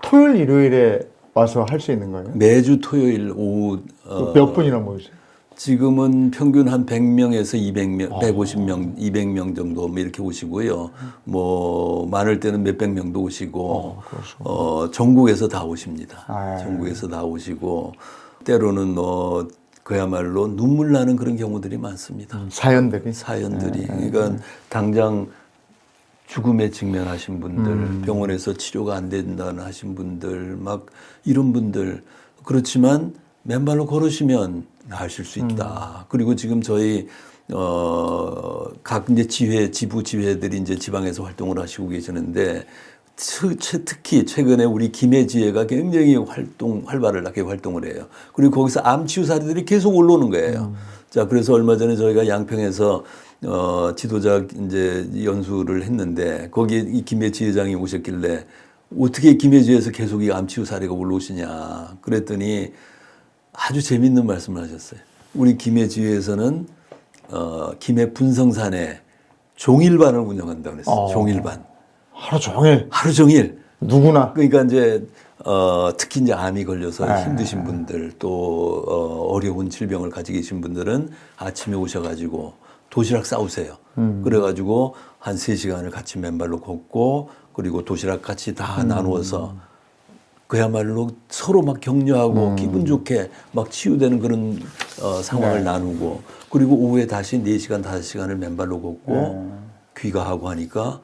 토요일, 일요일에 와서 할 수 있는 거예요? 매주 토요일 오후 몇 분이나 모이세요? 지금은 평균 한 100명에서 200명, 150명, 200명 정도 뭐 이렇게 오시고요. 뭐 많을 때는 몇백 명도 오시고 전국에서 다 오십니다. 아, 예. 전국에서 다 오시고 때로는 뭐 그야말로 눈물 나는 그런 경우들이 많습니다. 사연들이? 사연들이. 그러니까 당장 죽음에 직면하신 분들, 병원에서 치료가 안 된다는 하신 분들, 막 이런 분들. 그렇지만 맨발로 걸으시면 나으실 수 있다. 그리고 지금 저희 각 이제 지부 지회들이 이제 지방에서 활동을 하시고 계시는데 특히 최근에 우리 김해지회가 굉장히 활발하게 활동을 해요. 그리고 거기서 암 치유 사례들이 계속 올라오는 거예요. 자, 그래서 얼마 전에 저희가 양평에서 지도자 이제 연수를 했는데 거기에 이 김해지회장이 오셨길래 어떻게 김해지에서 계속 이 암 치유 사례가 올라오시냐 그랬더니 아주 재밌는 말씀을 하셨어요. 우리 김해지회에서는 김해 분성산에 종일반을 운영한다고 그랬어요. 종일반. 하루 종일? 하루 종일. 누구나? 그러니까 이제 특히 이제 암이 걸려서 힘드신 분들 또 어려운 질병을 가지고 계신 분들은 아침에 오셔가지고 도시락 싸우세요. 그래가지고 한 3시간을 같이 맨발로 걷고 그리고 도시락 같이 다 나누어서 그야말로 서로 막 격려하고 기분 좋게 막 치유되는 그런 상황을 나누고 그리고 오후에 다시 4시간, 5시간을 맨발로 걷고 귀가하고 하니까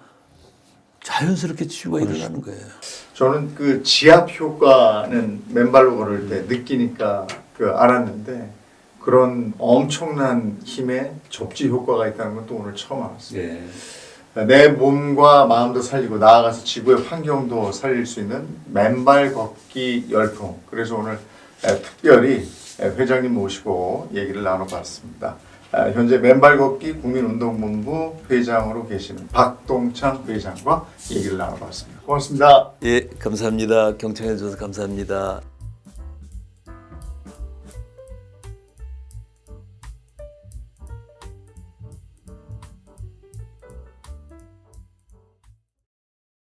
자연스럽게 치유가 일어나는 거예요. 저는 그 지압 효과는 맨발로 걸을 때 느끼니까 알았는데 그런 엄청난 힘의 접지 효과가 있다는 건 또 오늘 처음 알았어요. 예. 내 몸과 마음도 살리고 나아가서 지구의 환경도 살릴 수 있는 맨발 걷기 열풍. 그래서 오늘 특별히 회장님 모시고 얘기를 나눠봤습니다. 현재 맨발 걷기 국민운동본부 회장으로 계시는 박동창 회장과 얘기를 나눠봤습니다. 고맙습니다. 예, 감사합니다. 경청해 주셔서 감사합니다.